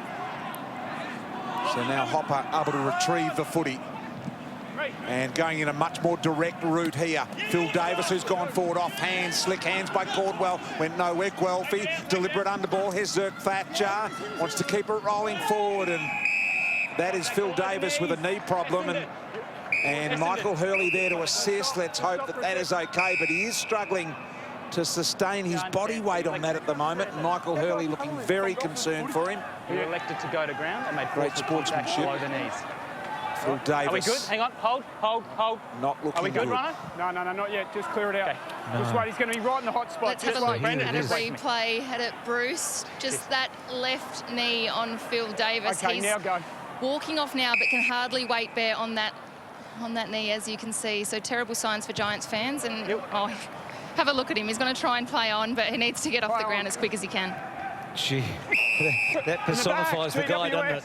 So now Hopper able to retrieve the footy. And going in a much more direct route here. Phil Davis, who's gone forward off hands, slick hands by Caldwell, went nowhere. Guelphy, deliberate underball. Here's Zerk Thatcher, wants to keep it rolling forward, and that is Phil Davis with a knee problem, and Michael Hurley there to assist. Let's hope that that is okay, but he is struggling to sustain his body weight on that at the moment. And Michael Hurley looking very concerned for him. He elected to go to ground and made great sportsmanship below the knees. Phil Davis. Are we good? Hang on, hold. Not looking Are we good, runner? No, not yet. Just clear it out. Okay. Just wait, he's going to be right in the hot spot. Let's have a look at a replay. Had it Bruce. Just that left knee on Phil Davis. Okay, he's now go. Walking off now, but can hardly weight bear on that knee, as you can see. So terrible signs for Giants fans. And have a look at him. He's going to try and play on, but he needs to get off the ground as quick as he can. Gee, that personifies the guy, doesn't it?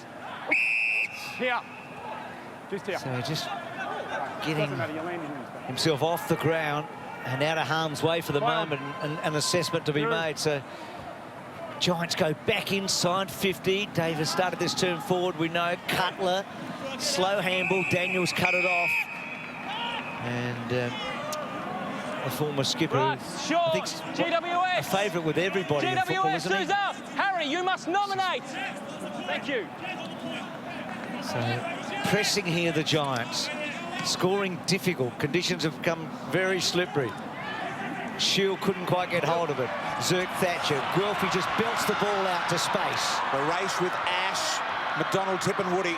Here. Just here. So just getting himself off the ground and out of harm's way for the moment, and an assessment to be made. So Giants go back inside 50. Davis started this turn forward. We know Cutler, slow handball. Daniels cut it off. And the former skipper, I think, GWS. a favourite with everybody in football, isn't he? GWS, who's up? Harry, you must nominate. Thank you. So pressing here, the Giants. Scoring difficult. Conditions have become very slippery. Shield couldn't quite get hold of it. Zerk Thatcher. Guelphy just belts the ball out to space. The race with Ash, McDonald, Tip and Woody.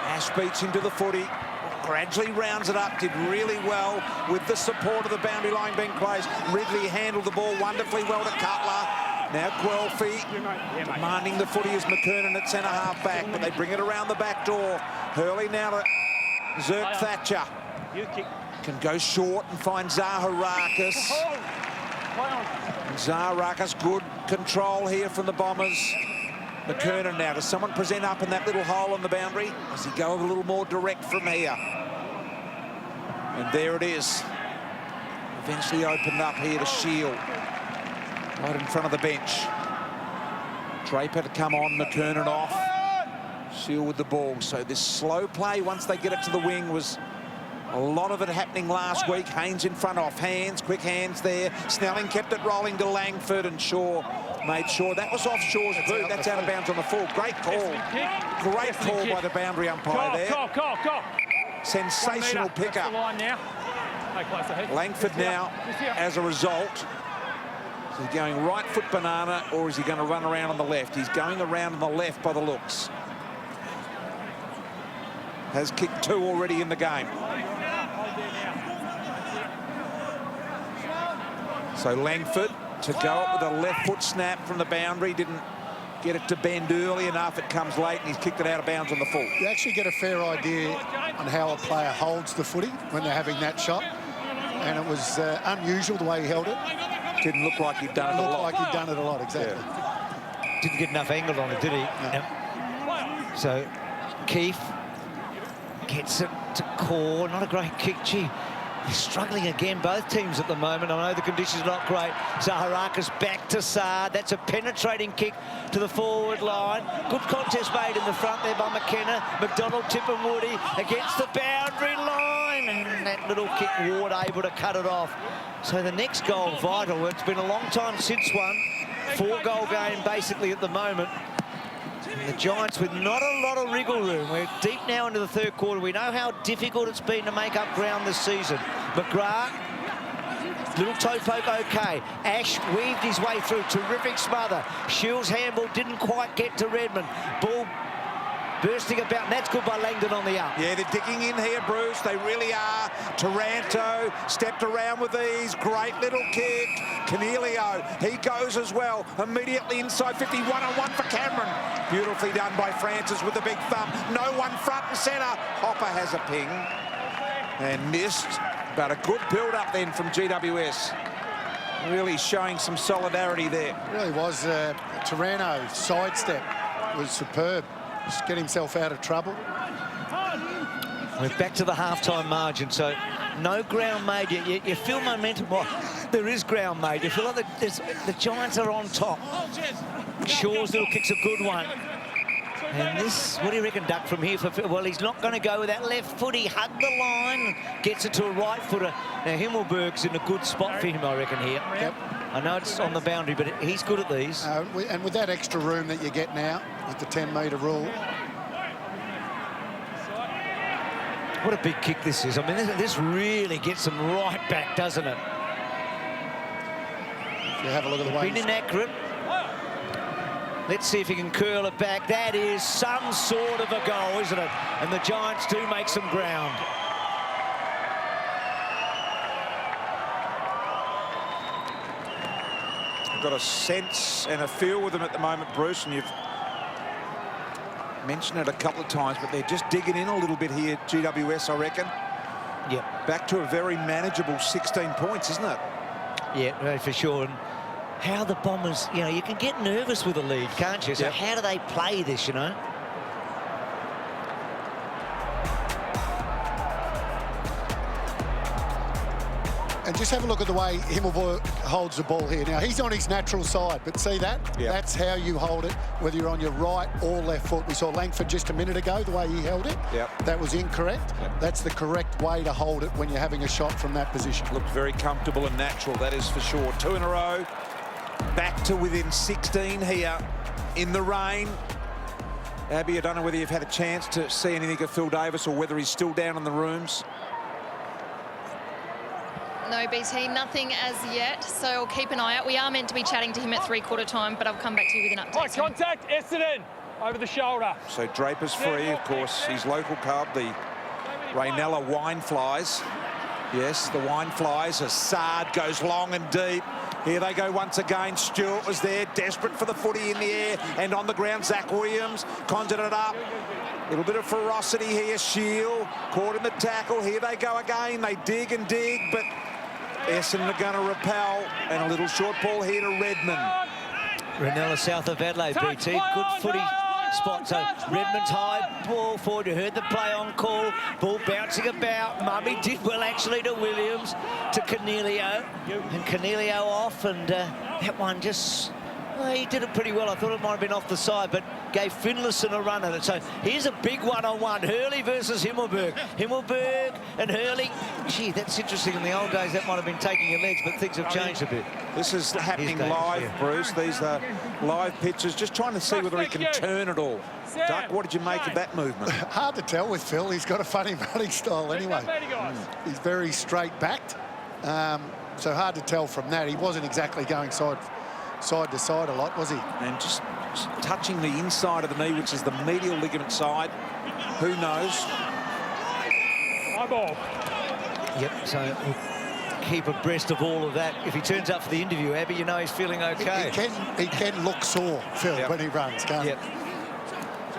Ash beats him to the footy. Gradually rounds it up, did really well with the support of the boundary line being closed. Ridley handled the ball wonderfully well to Cutler. Now Guelphy demanding the footy is McKernan at centre-half back, but they bring it around the back door. Hurley now to Zerk Thatcher. Can go short and find Zaharakis. Zaharakis, good control here from the Bombers. McKernan now. Does someone present up in that little hole on the boundary? Does he go a little more direct from here? And there it is. Eventually opened up here to Shield. Right in front of the bench. Draper to come on, McKernan off. Shield with the ball. So this slow play, once they get it to the wing, was a lot of it happening last week. Haynes in front off hands, quick hands there. Snelling kept it rolling to Langford, and Shaw made sure that was off Shaw's boot. That's out of bounds on the full. Great call. Great call by the boundary umpire there. Sensational pickup. Langford now, as a result, is he going right foot banana, or is he going to run around on the left? He's going around on the left by the looks. Has kicked 2 already in the game. So Langford to go up with a left foot snap from the boundary. Didn't get it to bend early enough. It comes late, and he's kicked it out of bounds on the full. You actually get a fair idea on how a player holds the footy when they're having that shot. And it was unusual the way he held it. Didn't look like he'd done it a lot. Looked like he'd done it a lot, exactly. Yeah. Didn't get enough angle on it, did he? No. So Keefe gets it to Core. Not a great kick. Gee, he's struggling again, both teams at the moment. I know the conditions are not great. Zaharakis back to Saad. That's a penetrating kick to the forward line. Good contest made in the front there by McKenna. McDonald, Tip and Woody against the boundary line. And that little kick, Ward able to cut it off. So the next goal, vital. It's been a long time since one. 4-goal game basically at the moment. And the Giants with not a lot of wriggle room. We're deep now into the third quarter. We know how difficult it's been to make up ground this season. McGrath Little toe poke, okay. Ash weaved his way through. Terrific smother. Shields' handball didn't quite get to Redmond. Ball bursting about, and that's good by Langdon on the up. Yeah, they're digging in here, Bruce. They really are. Taranto stepped around with ease. Great little kick. Cornelio, he goes as well. Immediately inside 50, one-on-one for Cameron. Beautifully done by Francis with the big thumb. No one front and centre. Hopper has a ping and missed, but a good build-up then from GWS. Really showing some solidarity there. It really was. Taranto's sidestep was superb. Just get himself out of trouble. We're back to the half-time margin, so no ground made yet. You feel momentum. Well, there is ground made. You feel like the Giants are on top. Shaw's little kick's a good one. And this, what do you reckon, Duck, from here? Well, he's not going to go with that left foot. He hugged the line, gets it to a right footer. Now, Himmelberg's in a good spot for him, I reckon, here. Yep. I know it's on the boundary, but he's good at these. And with that extra room that you get now, with the 10-metre rule. What a big kick this is. I mean, this really gets them right back, doesn't it? If you have a look at the way... Been inaccurate. Let's see if he can curl it back. That is some sort of a goal, isn't it? And the Giants do make some ground. Got a sense and a feel with them at the moment, Bruce, and you've mentioned it a couple of times, but they're just digging in a little bit here, GWS, I reckon. Yep. Back to a very manageable 16 points, isn't it? Yeah, for sure. And how the Bombers, you know, you can get nervous with a lead, can't you? So yep. How do they play this, you know? And just have a look at the way Himmelberg holds the ball here. Now, he's on his natural side, but see that? Yep. That's how you hold it, whether you're on your right or left foot. We saw Langford just a minute ago, the way he held it. Yep. That was incorrect. Yep. That's the correct way to hold it when you're having a shot from that position. Looked very comfortable and natural, that is for sure. 2 in a row. Back to within 16 here in the rain. Abby, I don't know whether you've had a chance to see anything of Phil Davis or whether he's still down in the rooms. No, BT, nothing as yet, so I'll keep an eye out. We are meant to be chatting to him at three-quarter time, but I'll come back to you with an update. Right, contact, Essendon, over the shoulder. So Draper's free, of course, his local club, the Raynella Wine Flies. Yes, the Wine Flies, as Sard goes long and deep. Here they go once again. Stewart was there, desperate for the footy in the air, and on the ground, Zach Williams conjured it up. A little bit of ferocity here. Shield caught in the tackle. Here they go again. They dig and dig, but Essendon are going to repel, and a little short ball here to Redmond. Raynella south of Adelaide, BT. Good footy spot. So Redmond's high ball forward. You heard the play on call. Ball bouncing about. Mummy did well actually to Williams, to Cornelio. And Cornelio off, and that one just... Well, he did it pretty well. I thought it might have been off the side, but gave Finlayson a run at it. So here's a big one-on-one. Hurley versus Himmelberg. Himmelberg and Hurley. Gee, that's interesting. In the old days, that might have been taking your legs, but things have changed a bit. This is happening live, Bruce. These are live pitches. Just trying to see whether he can turn it all. Duck, what did you make of that movement? Hard to tell with Phil. He's got a funny running style anyway. He's very straight-backed. So hard to tell from that. He wasn't exactly going side to side a lot, was he? And just touching the inside of the knee, which is the medial ligament side. Who knows? High ball. Yep, so we'll keep abreast of all of that. If he turns up for the interview, Abby, you know he's feeling okay. He can look sore, Phil, when he runs, can't he?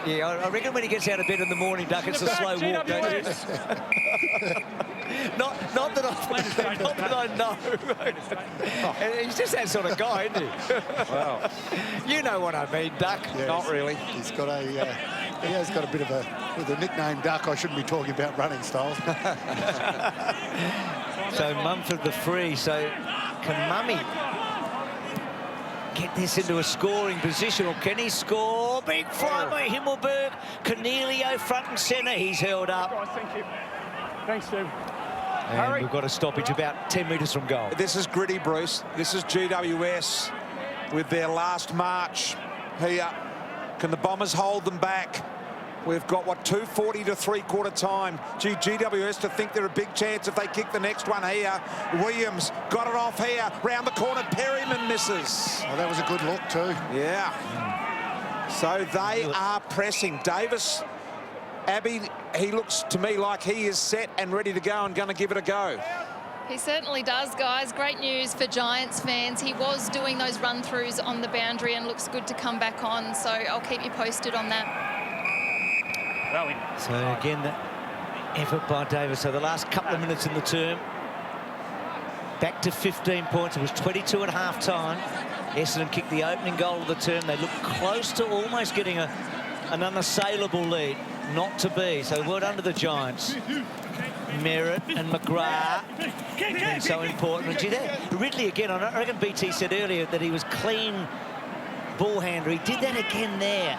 Yeah, I reckon when he gets out of bed in the morning, Duck, it's a slow walk, don't you? not that I know. He's just that sort of guy, isn't he? Wow. You know what I mean, Duck. Yeah, not really. He's got a... he has got a bit of a... With the nickname Duck, I shouldn't be talking about running styles. So Mumford the free. So can Mummy get this into a scoring position, or can he score? Big fly by Himmelberg. Cornelio front and centre. He's held up. Thank you. Thanks, Steve. And we've got a stoppage about 10 metres from goal. This is gritty, Bruce. This is GWS with their last march here. Can the Bombers hold them back? We've got, what, 2:40 to three-quarter time. Gee, GWS to think they're a big chance if they kick the next one here. Williams got it off here. Round the corner, Perryman misses. Oh, that was a good look too. Yeah. So they are pressing. Davis, Abby, he looks to me like he is set and ready to go and going to give it a go. He certainly does, guys. Great news for Giants fans. He was doing those run-throughs on the boundary and looks good to come back on. So I'll keep you posted on that. So again, the effort by Davis. So the last couple of minutes in the term, back to 15 points. It was 22 at half-time. Essendon kicked the opening goal of the term. They looked close to almost getting an unassailable lead. Not to be. So well done to the Giants. Merritt and McGrath been so important. And gee, Ridley again, I reckon BT said earlier that he was clean ball handler. He did that again there.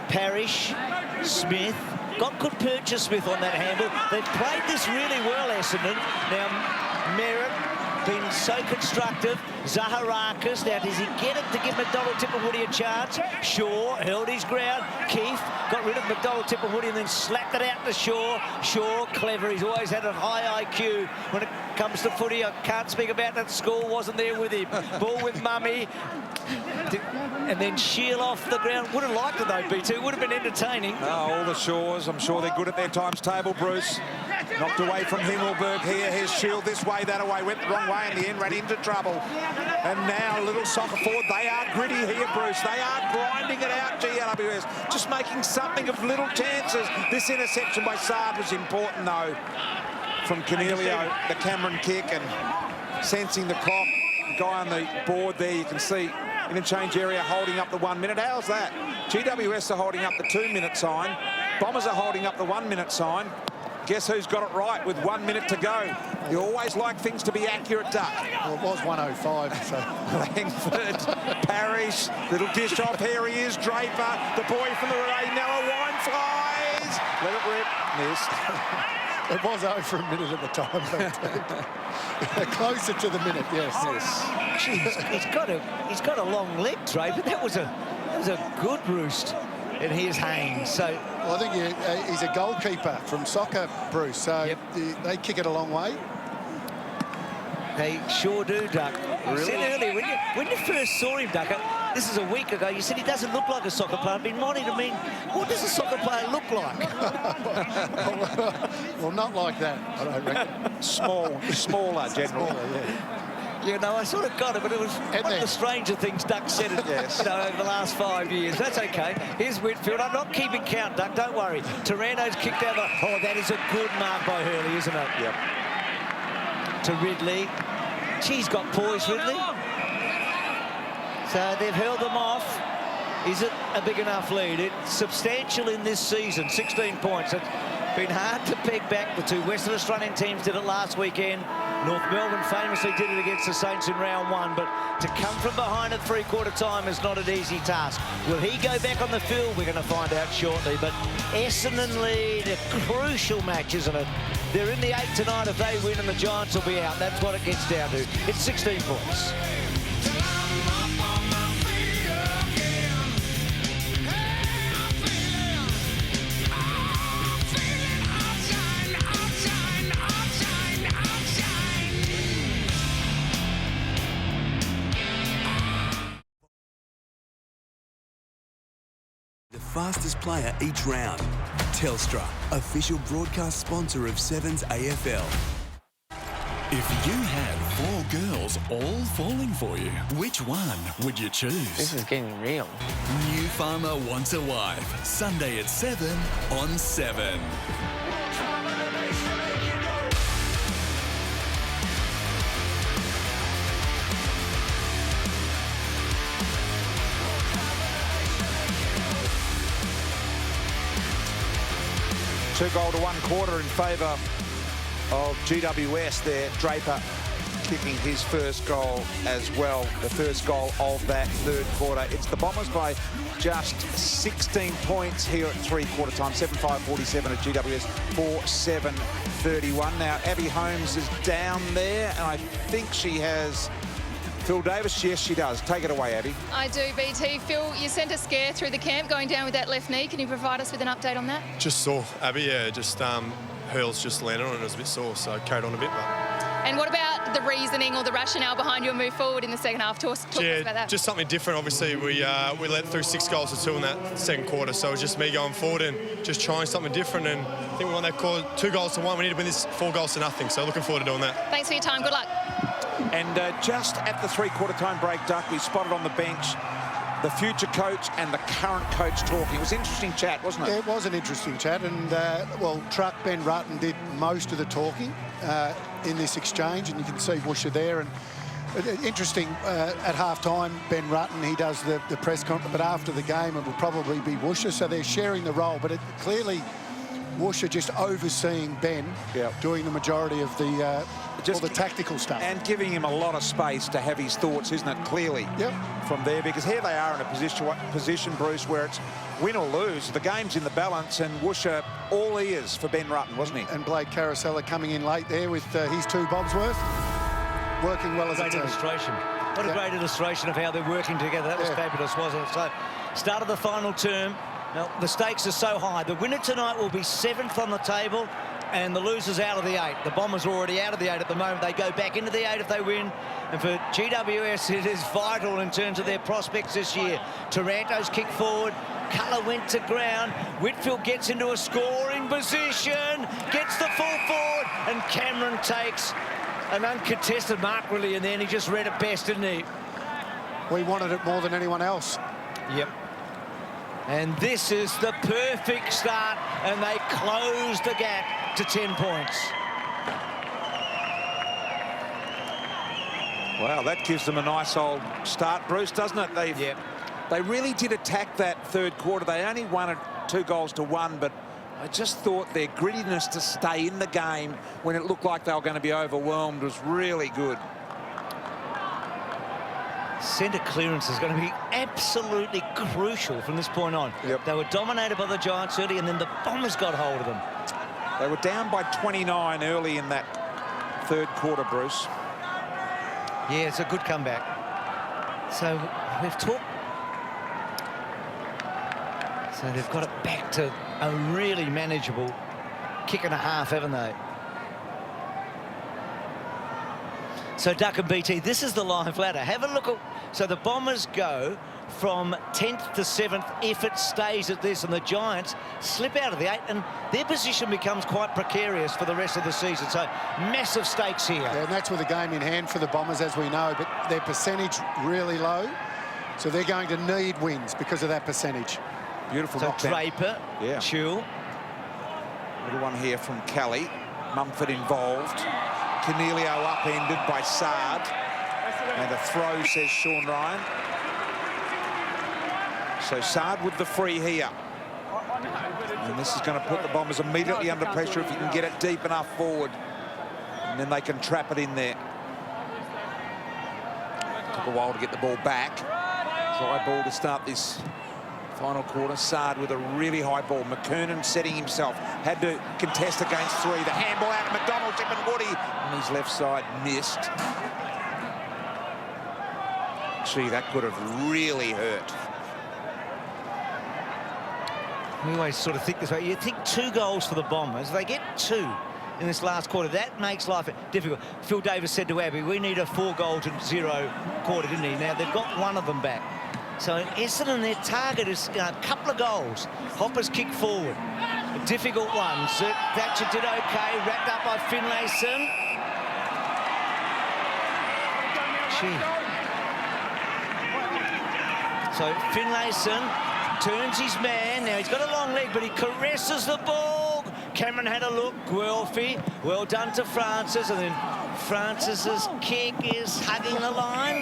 Parrish, Smith, got good purchase Smith on that handle. They've played this really well, Essendon. Now, Merritt been so constructive. Zaharakis, now does he get it to give McDonald-Tipperwoody a chance? Shaw held his ground. Keefe got rid of McDonald-Tipperwoody and then slapped it out to Shaw. Shaw, clever, he's always had a high IQ when it comes to footy. I can't speak about that score, wasn't there with him. Ball with Mummy. And then Shield off the ground. Would have liked it though, BT. Would have been entertaining. Oh, all the Shaws, I'm sure they're good at their times table, Bruce. Knocked away from Himmelberg here. Here's Shield this way, that away. Went the wrong way in the end, ran into trouble. And now a little soccer forward. They are gritty here, Bruce. They are grinding it out, GWS. Just making something of little chances. This interception by Saab was important, though, from Cornelio. The Cameron kick and sensing the clock. Guy on the board there, you can see interchange area holding up the 1 minute. How's that? GWS are holding up the 2 minute sign. Bombers are holding up the 1 minute sign. Guess who's got it right with 1 minute to go? You always like things to be accurate, Duck. Well, it was 1:05, so. Langford, Parrish, little dish off. Here he is, Draper, the boy from the Ray Noah, Wine flies. Let it rip. Missed. It was over a minute at the time, but closer to the minute, yes. Jeez, he's got a long leg, Draper. That was a good roost. And here's Haynes. So well, I think he's a goalkeeper from soccer, Bruce. So they kick it a long way. They sure do, Duck. You said earlier, when you first saw him, Duck, this is a week ago, you said he doesn't look like a soccer player. I've been wanting to mean, what does a soccer player look like? Well, not like that, I don't reckon. Smaller, General. Smaller, yeah. You know, I sort of got it, but it was one of the stranger things Duck said it, over the last 5 years. That's okay. Here's Whitfield. I'm not keeping count, Duck. Don't worry. Taranto's kicked out. Oh, that is a good mark by Hurley, isn't it? Yep. To Ridley. She's got poise, Ridley. So they've held them off. Is it a big enough lead? It's substantial in this season, 16 points. It's been hard to peg back. The two Western Australian teams did it last weekend. North Melbourne famously did it against the Saints in round one, but to come from behind at three-quarter time is not an easy task. Will he go back on the field? We're going to find out shortly, but Essendon lead, a crucial match, isn't it? They're in the 8 tonight. If they win and the Giants will be out, that's what it gets down to. It's 16 points. Fastest player each round. Telstra, official broadcast sponsor of Sevens AFL. If you had 4 girls all falling for you, which one would you choose? This is getting real. New Farmer Wants a Wife. Sunday at 7 on 7. Two goal to 1/4 in favour of GWS there. Draper kicking his first goal as well, the first goal of that third quarter. It's the Bombers by just 16 points here at three-quarter time. 7-5-47 at GWS, 4-7-31. Now, Abby Holmes is down there, and I think she has Phil Davis? Yes, she does. Take it away, Abby. I do, BT. Phil, you sent a scare through the camp going down with that left knee. Can you provide us with an update on that? Just sore, Abby, yeah. Just hurls just landed on it and it was a bit sore, so carried on a bit. But... And what about the reasoning or the rationale behind your move forward in the second half? Talk to us about that. Just something different. Obviously, we let through 6 goals to 2 in that second quarter, so it was just me going forward and just trying something different. And I think we won that quarter 2 goals to 1. We need to win this 4 goals to nothing. So looking forward to doing that. Thanks for your time. Good luck. And just at the 3/4 time break, Duck, we spotted on the bench the future coach and the current coach talking. It was an interesting chat, wasn't it? Yeah, it was an interesting chat. And, well, Truck, Ben Rutten did most of the talking in this exchange. And you can see Woosha there. And interesting, at half-time, Ben Rutten, he does the press conference. But after the game, it will probably be Woosha. So they're sharing the role. But clearly, Woosha just overseeing Ben, doing the majority of the all the tactical stuff. And giving him a lot of space to have his thoughts, isn't it, clearly, from there. Because here they are in a position, Bruce, where it's win or lose. The game's in the balance, and Woosha all ears for Ben Rutten, wasn't he? And Blake Carousella coming in late there with his 2 bobs worth. Working well as a team. Illustration. What a great illustration of how they're working together. That was fabulous, wasn't it? So, start of the final term. Now, the stakes are so high. The winner tonight will be 7th on the table, and the loser's out of the 8. The Bombers are already out of the 8 at the moment. They go back into the 8 if they win. And for GWS, it is vital in terms of their prospects this year. Taranto's kick forward. Cutler went to ground. Whitfield gets into a scoring position, gets the full forward, and Cameron takes an uncontested mark, really, and then he just read it best, didn't he? We wanted it more than anyone else. Yep. And this is the perfect start, and they close the gap to 10 points. Wow, that gives them a nice old start, Bruce, doesn't it? They really did attack that 3rd quarter. They only won it 2 goals to 1, but I just thought their grittiness to stay in the game when it looked like they were going to be overwhelmed was really good. Centre clearance is going to be absolutely crucial from this point on. They were dominated by the Giants early, and then the Bombers got hold of them. They were down by 29 early in that 3rd quarter, Bruce. Yeah, it's a good comeback. So we've talked. So they've got it back to a really manageable kick and a half, haven't they? So Duck and BT, this is the live ladder. Have a look at. So the Bombers go from 10th to 7th if it stays at this, and the Giants slip out of the 8, and their position becomes quite precarious for the rest of the season. So massive stakes here. Yeah, and that's with the game in hand for the Bombers, as we know, but their percentage really low, so they're going to need wins because of that percentage. Beautiful so knockdown. Draper, Chul. Little one here from Kelly. Mumford involved. Cornelio upended by Sard. And a throw, says Sean Ryan. So Sard with the free here. And this is going to put the Bombers immediately under pressure if you can get it deep enough forward. And then they can trap it in there. Took a while to get the ball back. High ball to start this final quarter. Sard with a really high ball. McKernan setting himself. Had to contest against 3. The handball out of McDonald, Tip and Woody. On his left side, missed. Gee, that could have really hurt. We always sort of think this way. You think 2 goals for the Bombers. They get 2 in this last quarter. That makes life difficult. Phil Davis said to Abby, we need a 4-goal-to-0 quarter, didn't he? Now, they've got one of them back. So Essendon, their target is a couple of goals. Hopper's kick forward. A difficult one. So Thatcher did OK. Wrapped up by Finlayson. So Finlayson turns his man. Now he's got a long leg, but he caresses the ball. Cameron had a look. Guelphy, well done to Francis, and then Francis's kick is hugging the line,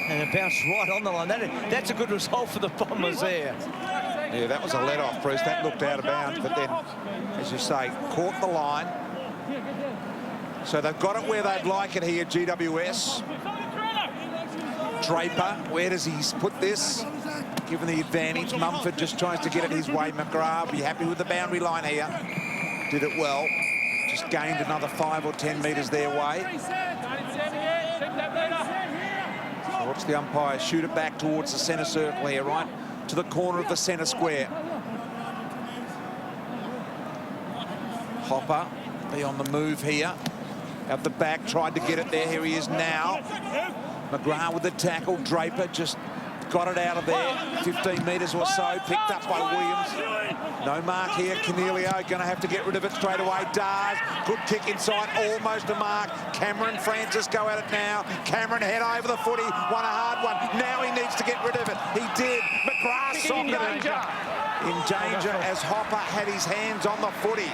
and it bounced right on the line. That's a good result for the Bombers there. Yeah, that was a let-off, Bruce. That looked out of bounds, but then, as you say, caught the line. So they've got it where they'd like it here, GWS. Draper, where does he put this? Given the advantage, Mumford just tries to get it his way. McGrath will be happy with the boundary line here. Did it well. Just gained another 5 or 10 metres their way. Watch the umpire shoot it back towards the centre circle here, right to the corner of the centre square. Hopper be on the move here. At the back, tried to get it there. Here he is now. McGrath with the tackle. Draper just got it out of there. 15 metres or so. Picked up by Williams. No mark here. Cornelio going to have to get rid of it straight away. Dars, good kick inside. Almost a mark. Cameron Francis go at it now. Cameron head over the footy. Won a hard one. Now he needs to get rid of it. He did. McGrath socketed it. In danger as Hopper had his hands on the footy.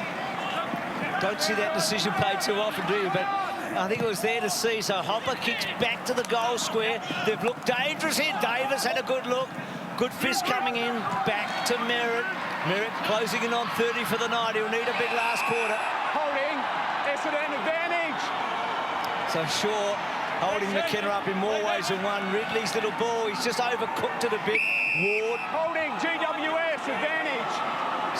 Don't see that decision paid too often, do you? But I think it was there to see. So Hopper kicks back to the goal square. They've looked dangerous here. Davis had a good look. Good fist coming in. Back to Merritt. Merritt closing in on 30 for the night. He'll need a big last quarter. Holding. Essendon advantage. So Shaw holding McKenna up in more ways than one. Ridley's little ball. He's just overcooked it a bit. Ward. Holding. GWS advantage.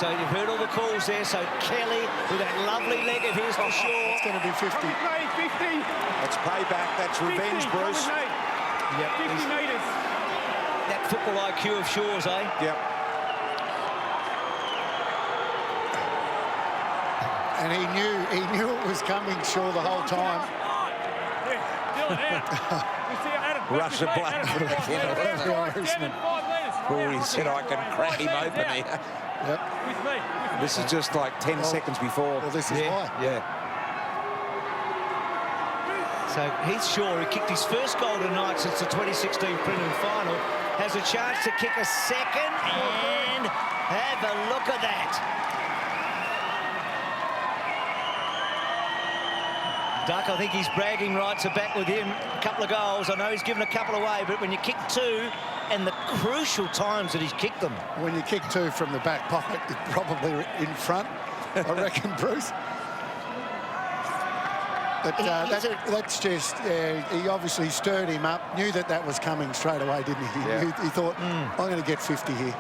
So you've heard all the calls there. So Kelly with that lovely leg of his for Shaw. It's going to be 50. 50. That's payback. That's revenge, Bruce. Yep. 50 metres. That football IQ of Shaw's, eh? Yep. And he knew it was coming, Shaw, the whole time. Russia black for the Irishman. Oh, he said I can crack him open here. Yep. This is just like 10 seconds before. Well, this is why. Yeah. So Heath Shaw, who kicked his first goal tonight since the 2016 prelim final, has a chance to kick a second, and have a look at that. Duck, I think his bragging rights are back with him. A couple of goals. I know he's given a couple away, but when you kick two, and the crucial times that he's kicked them. When you kick two from the back pocket, it's probably in front, I reckon, Bruce. But that's just, he obviously stirred him up, knew that was coming straight away, didn't he? He thought, I'm going to get 50 here.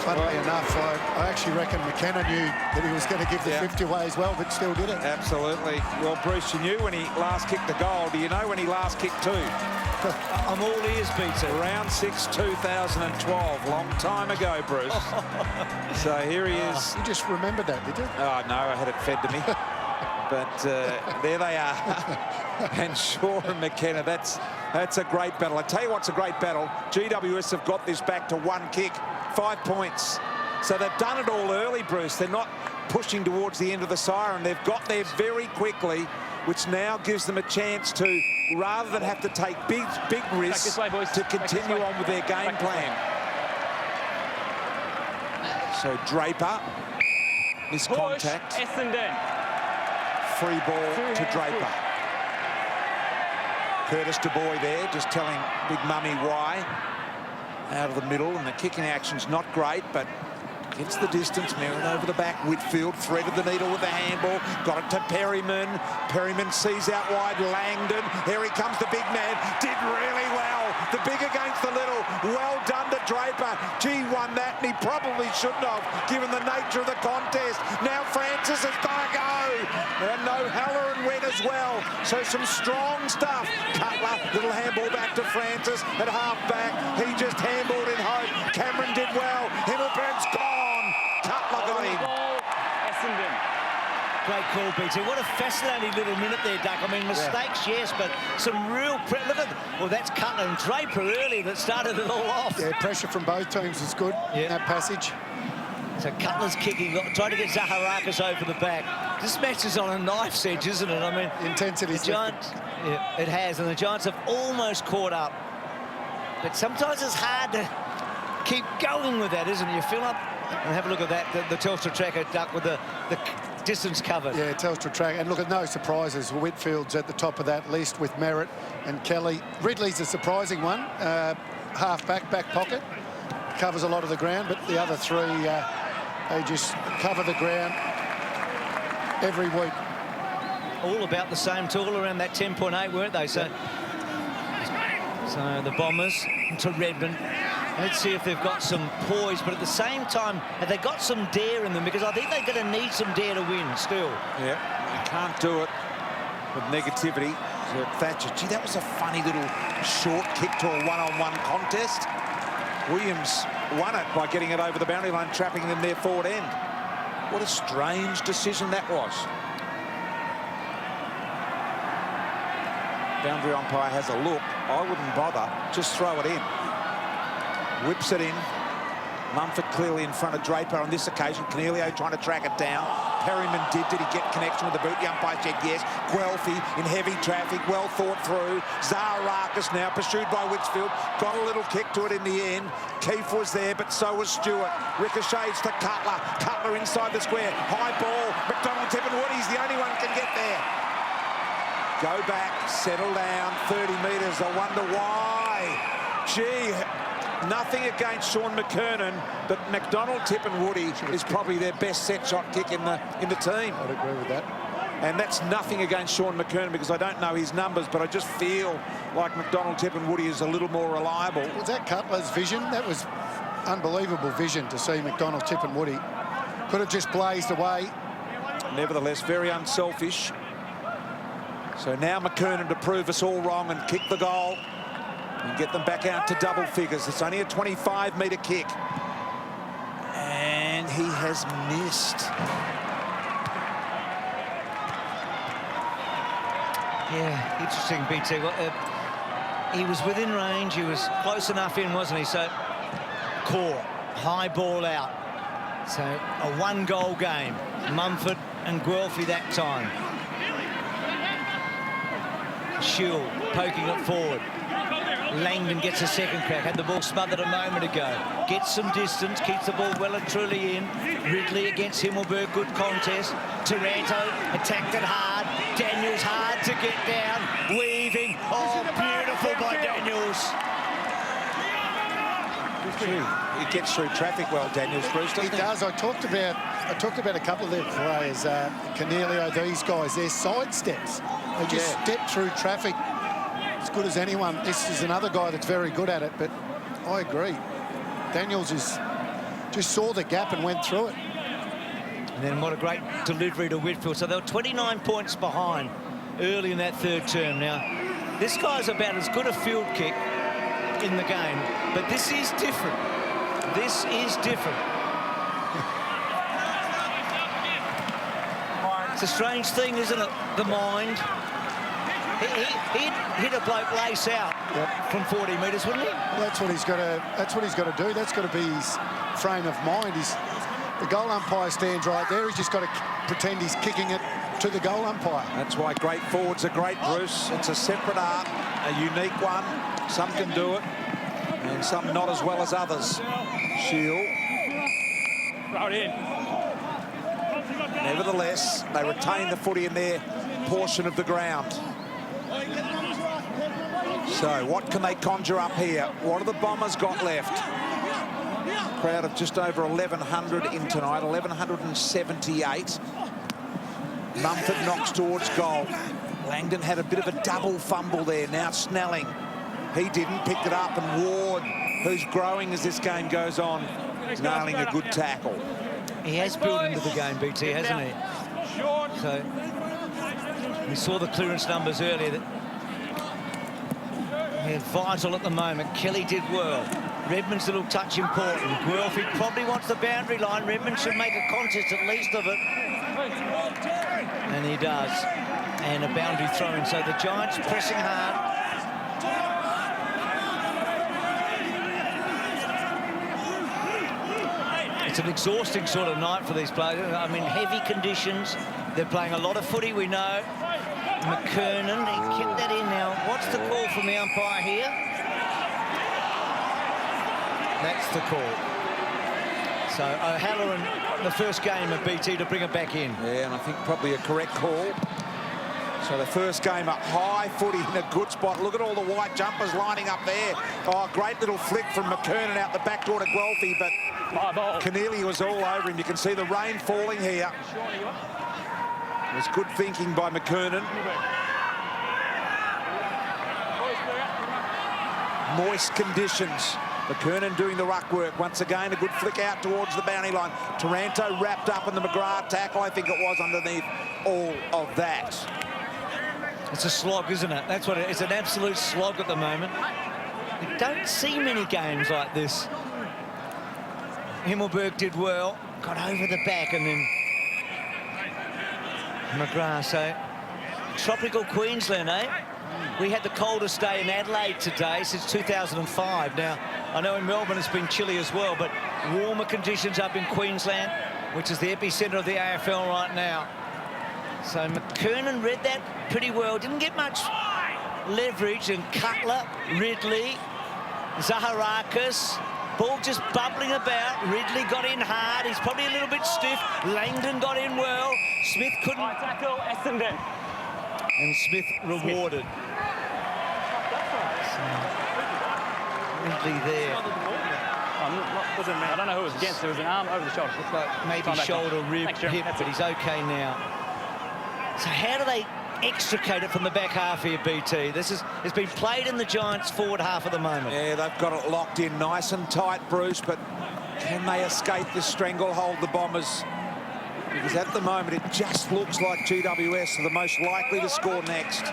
Funnily enough, I actually reckon McKenna knew that he was going to give the 50 away as well, but still did it. Absolutely. Well, Bruce, you knew when he last kicked the goal. Do you know when he last kicked two? I'm all ears, Peter. Round 6, 2012. Long time ago, Bruce. So here he is. You just remembered that, did you? Oh, no, I had it fed to me. But there they are. And Shaw and McKenna, that's a great battle. I tell you what's a great battle. GWS have got this back to one kick. 5 points. So they've done it all early, Bruce. They're not pushing towards the end of the siren. They've got there very quickly, which now gives them a chance to, rather than have to take big risks, to continue on with their game plan. So Draper, missed contact. Essendon. Free ball to Draper. Curtis Du Bois there, just telling Big Mummy why. Out of the middle, and the kicking action's not great, but gets the distance. Merritt over the back. Whitfield threaded the needle with the handball. Got it to Perryman. Perryman sees out wide. Langdon. Here he comes, the big man. Did really well. The big against the little. Well done to Draper. Gee, won that, and he probably shouldn't have, given the nature of the contest. Now Francis has got to go. And no Halloran win as well. So some strong stuff. Cutler, little handball back to Francis at half-back. He just handballed in hope. Cameron did well. Himmelberg's gone. Cutler got him. Essendon. Great call, BT. What a fascinating little minute there, Duck. I mean, mistakes, yes, but some real... Look at... Well, that's Cutler and Draper early that started it all off. Yeah, pressure from both teams is good in that passage. So Cutler's kicking, trying to get Zaharakis over the back. This match is on a knife's edge, isn't it? I mean... Intensity. The Giants... Yeah, it has, and the Giants have almost caught up. But sometimes it's hard to keep going with that, isn't it? You fill up... And have a look at that, the Telstra tracker, Duck, with the distance covered. Yeah, Telstra track. And look, at no surprises. Whitfield's at the top of that list with Merritt and Kelly. Ridley's a surprising one. Half-back, back pocket. Covers a lot of the ground, but the other three, they just cover the ground every week. All about the same tool, around that 10.8, weren't they? So, so the Bombers to Redmond. Let's see if they've got some poise, but at the same time, have they got some dare in them? Because I think they're going to need some dare to win still. Yeah, You can't do it with negativity. So Thatcher, gee, that was a funny little short kick to a one-on-one contest. Williams won it by getting it over the boundary line, trapping them their forward end. What a strange decision that was. Boundary umpire has a look. I wouldn't bother. Just throw it in. Whips it in. Mumford clearly in front of Draper on this occasion. Cornelio trying to track it down. Perryman did he get connection with the boot? The umpire said yes. Guelphy in heavy traffic, well thought through. Zaharakis now pursued by Whitfield. Got a little kick to it in the end. Keefe was there, but so was Stewart. Ricochets to Cutler. Cutler inside the square. High ball. McDonald Tippin Woody's the only one can get there. Go back, settle down, 30 metres. I wonder why. Gee, nothing against Sean McKernan, but McDonald Tippin Woody is probably their best set shot kick in the team. I'd agree with that. And that's nothing against Sean McKernan because I don't know his numbers, but I just feel like McDonald Tippin Woody is a little more reliable. Was that Cutler's vision? That was unbelievable vision to see McDonald Tippin Woody. Could have just blazed away. Nevertheless, very unselfish. So now McKernan to prove us all wrong and kick the goal and get them back out to double figures. It's only a 25-metre kick. And he has missed. Yeah, interesting, BT. He was within range. He was close enough in, wasn't he? So, core, high ball out. So, a one-goal game. Mumford and Guelphy that time. Shield poking it forward. Langdon gets a second crack. Had the ball smothered a moment ago. Gets some distance, keeps the ball well and truly in. Ridley against Himmelberg, good contest. Taranto attacked it hard. Daniels hard to get down. Weaving. Oh, beautiful by Daniels. He gets through traffic well, Daniels, Bruce, doesn't he? He does. I talked about a couple of their players, Cornelio, these guys, their side steps. They just step through traffic as good as anyone. This is another guy that's very good at it, but I agree. Daniels just saw the gap and went through it. And then what a great delivery to Whitfield. So they were 29 points behind early in that third term. Now, this guy's about as good a field kick in the game, but this is different. This is different. It's a strange thing, isn't it? The mind. He'd hit a bloke lace out from 40 metres, wouldn't he? Well, that's what he's got to do. That's got to be his frame of mind. The goal umpire stands right there. He's just got to pretend he's kicking it to the goal umpire. That's why great forwards are great, Bruce. It's a separate art, a unique one. Some can do it, and some not as well as others. Shield. Nevertheless, they retain the footy in their portion of the ground. So what can they conjure up here? What have the Bombers got left? Crowd of just over 1,100 in tonight, 1,178. Mumford knocks towards goal. Langdon had a bit of a double fumble there. Now Snelling. He didn't, picked it up, and Ward, who's growing as this game goes on, nailing a good tackle. He has built into the game, BT, hasn't he? So we saw the clearance numbers earlier. They're vital at the moment. Kelly did well. Redmond's little touch important. Guelphy probably wants the boundary line. Redmond should make a contest at least of it. And he does. And a boundary throw-in. So the Giants pressing hard. It's an exhausting sort of night for these players. I mean, heavy conditions. They're playing a lot of footy, we know. McKernan, he kicked that in now. What's the call from the umpire here? That's the call. So O'Halloran, the first game of BT to bring it back in. Yeah, and I think probably a correct call. So the first game up, high footy in a good spot. Look at all the white jumpers lining up there. Oh, great little flick from McKernan out the back door to Guelphy, but Cornelia was all over him. You can see the rain falling here. It was good thinking by McKernan. Moist conditions. McKernan doing the ruck work. Once again, a good flick out towards the boundary line. Taranto wrapped up in the McGrath tackle. I think it was underneath all of that. It's a slog, isn't it? That's what it is. It's an absolute slog at the moment. You don't see many games like this. Himmelberg did well, got over the back, and then McGrath. So tropical Queensland, eh? We had the coldest day in Adelaide today since 2005. Now, I know in Melbourne it's been chilly as well, but warmer conditions up in Queensland, which is the epicentre of the AFL right now. So McKernan read that pretty well. Didn't get much leverage, and Cutler, Ridley, Zaharakis, ball just bubbling about. Ridley got in hard. He's probably a little bit stiff. Langdon got in well. Smith couldn't. Tackle Essendon. And Smith rewarded. So, Ridley there. I don't know who it was against. There was an arm over the shoulder. Looked like maybe shoulder, rib, hip, but he's okay now. So how do they extricate it from the back half here, BT? It's been played in the Giants' forward half at the moment. Yeah, they've got it locked in nice and tight, Bruce, but can they escape this stranglehold, the Bombers? Because at the moment, it just looks like GWS are the most likely to score next.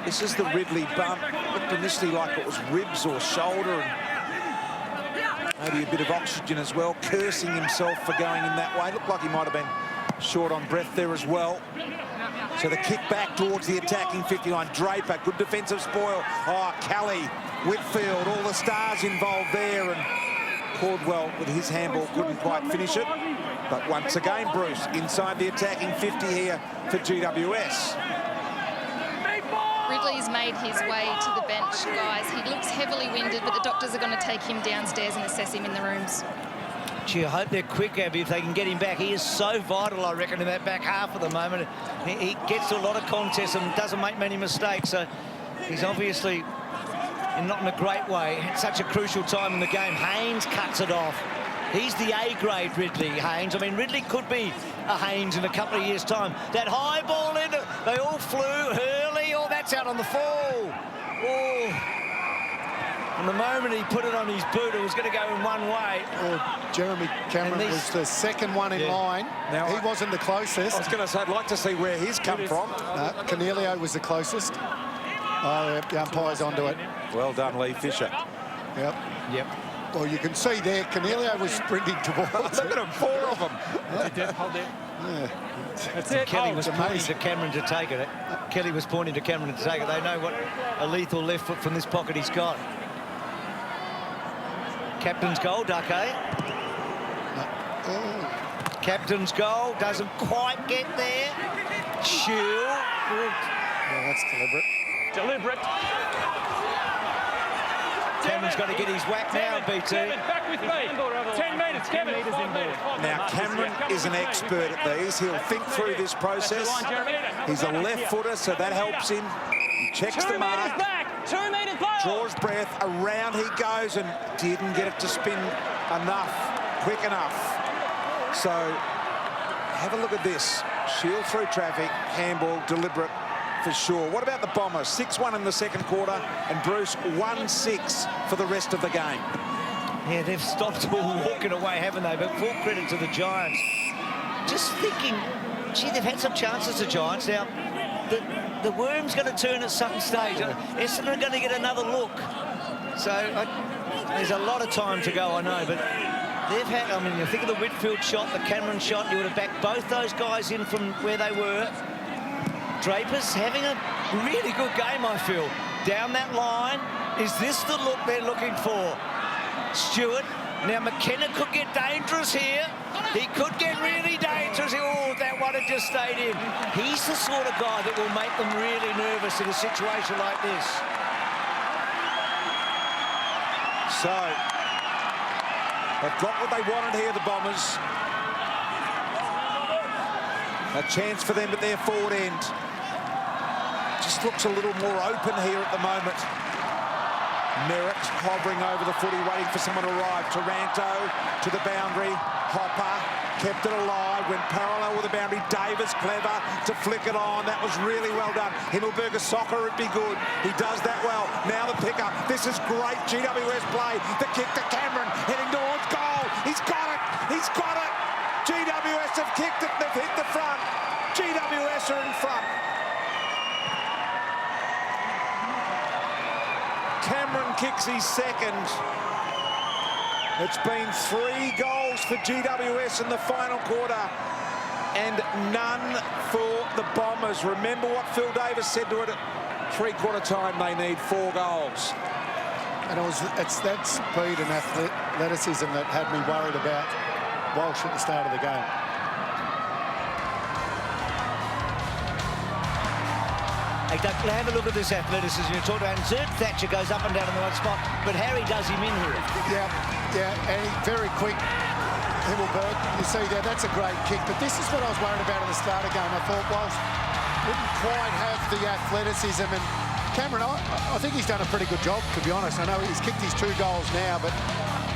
This is the Ridley bump. Looked initially like it was ribs or shoulder, and maybe a bit of oxygen as well, cursing himself for going in that way. Looked like he might have been short on breath there as well. So the kick back towards the attacking 59. Draper, good defensive spoil. Oh, Kelly, Whitfield, all the stars involved there, and Caldwell with his handball couldn't quite finish it. But once again, Bruce, inside the attacking 50 here for GWS. Ridley's made his way to the bench, guys. He looks heavily winded, but the doctors are going to take him downstairs and assess him in the rooms. Gee, I hope they're quick, Abby, if they can get him back. He is so vital, I reckon, in that back half at the moment. He gets to a lot of contests and doesn't make many mistakes, so he's obviously not in a great way. At such a crucial time in the game. Haynes cuts it off. He's the A-grade Ridley, Haynes. I mean, Ridley could be a Haynes in a couple of years' time. That high ball in, they all flew. Hurley, oh, that's out on the fall. Oh. And the moment he put it on his boot, it was going to go in one way. Well, Jeremy Cameron was the second one in line. Now, he wasn't the closest. I was going to say, I'd like to see where he's come from. Cornelio was the closest. Oh, the umpire's onto it. Well done, Lee Fisher. Yep. Yep. Well, you can see there, Cornelio was sprinting towards Look at him, four of them. Hold there. Yeah. That's it. Kelly was pointing to Cameron to take it. Kelly was pointing to Cameron to take it. They know what a lethal left foot from this pocket he's got. Captain's goal, Duck, eh? Captain's goal, doesn't quite get there. Shield. Yeah, that's deliberate. Deliberate. Cameron's got to get his whack now, BT. Kevin, back with me. 10 metres, Kevin. 10 metres inboard. Now, Cameron is an expert at these. He'll think through this process. He's a left footer, so that helps him. He checks the mark. 2 metres lower. Draws breath, around he goes, and didn't get it to spin quick enough. So, have a look at this. Shield through traffic, handball, deliberate for sure. What about the Bombers? 6-1 in the second quarter, and Bruce 1-6 for the rest of the game. Yeah, they've stopped all walking away, haven't they? But full credit to the Giants. Just thinking, gee, they've had some chances, the Giants. Now, the worm's going to turn at some stage. Essendon are going to get another look. So there's a lot of time to go, I know, but they've had, I mean, you think of the Whitfield shot, the Cameron shot, you would have backed both those guys in from where they were. Draper's having a really good game, I feel. Down that line, is this the look they're looking for? Stewart, now McKenna could get dangerous here. He could get really dangerous. Oh, that one had just stayed in. He's the sort of guy that will make them really nervous in a situation like this. So, they've got what they wanted here, the Bombers. A chance for them at their forward end. Just looks a little more open here at the moment. Merritt hovering over the footy, waiting for someone to arrive. Taranto to the boundary. Hopper kept it alive, went parallel with the boundary. Davis clever to flick it on. That was really well done. Himmelberger's soccer would be good. He does that well. Now the pickup. This is great GWS play. The kick to Cameron, heading towards goal. He's got it. He's got it. GWS have kicked it. They've hit the front. GWS are in front. Cameron kicks his second. It's been 3 goals for GWS in the final quarter and none for the Bombers. Remember what Phil Davis said to it at three-quarter time, they need 4 goals. And it's that speed and athleticism that had me worried about Walsh at the start of the game. Hey, Doug, have a look at this athleticism you talked about. And Zert Thatcher goes up and down in the right spot, but Harry does him in here. Yeah, and he's very quick. Himmelberg, you see there, that's a great kick. But this is what I was worried about at the start of the game. I thought Walsh wouldn't quite have the athleticism. And Cameron, I think he's done a pretty good job, to be honest. I know he's kicked his 2 goals now, but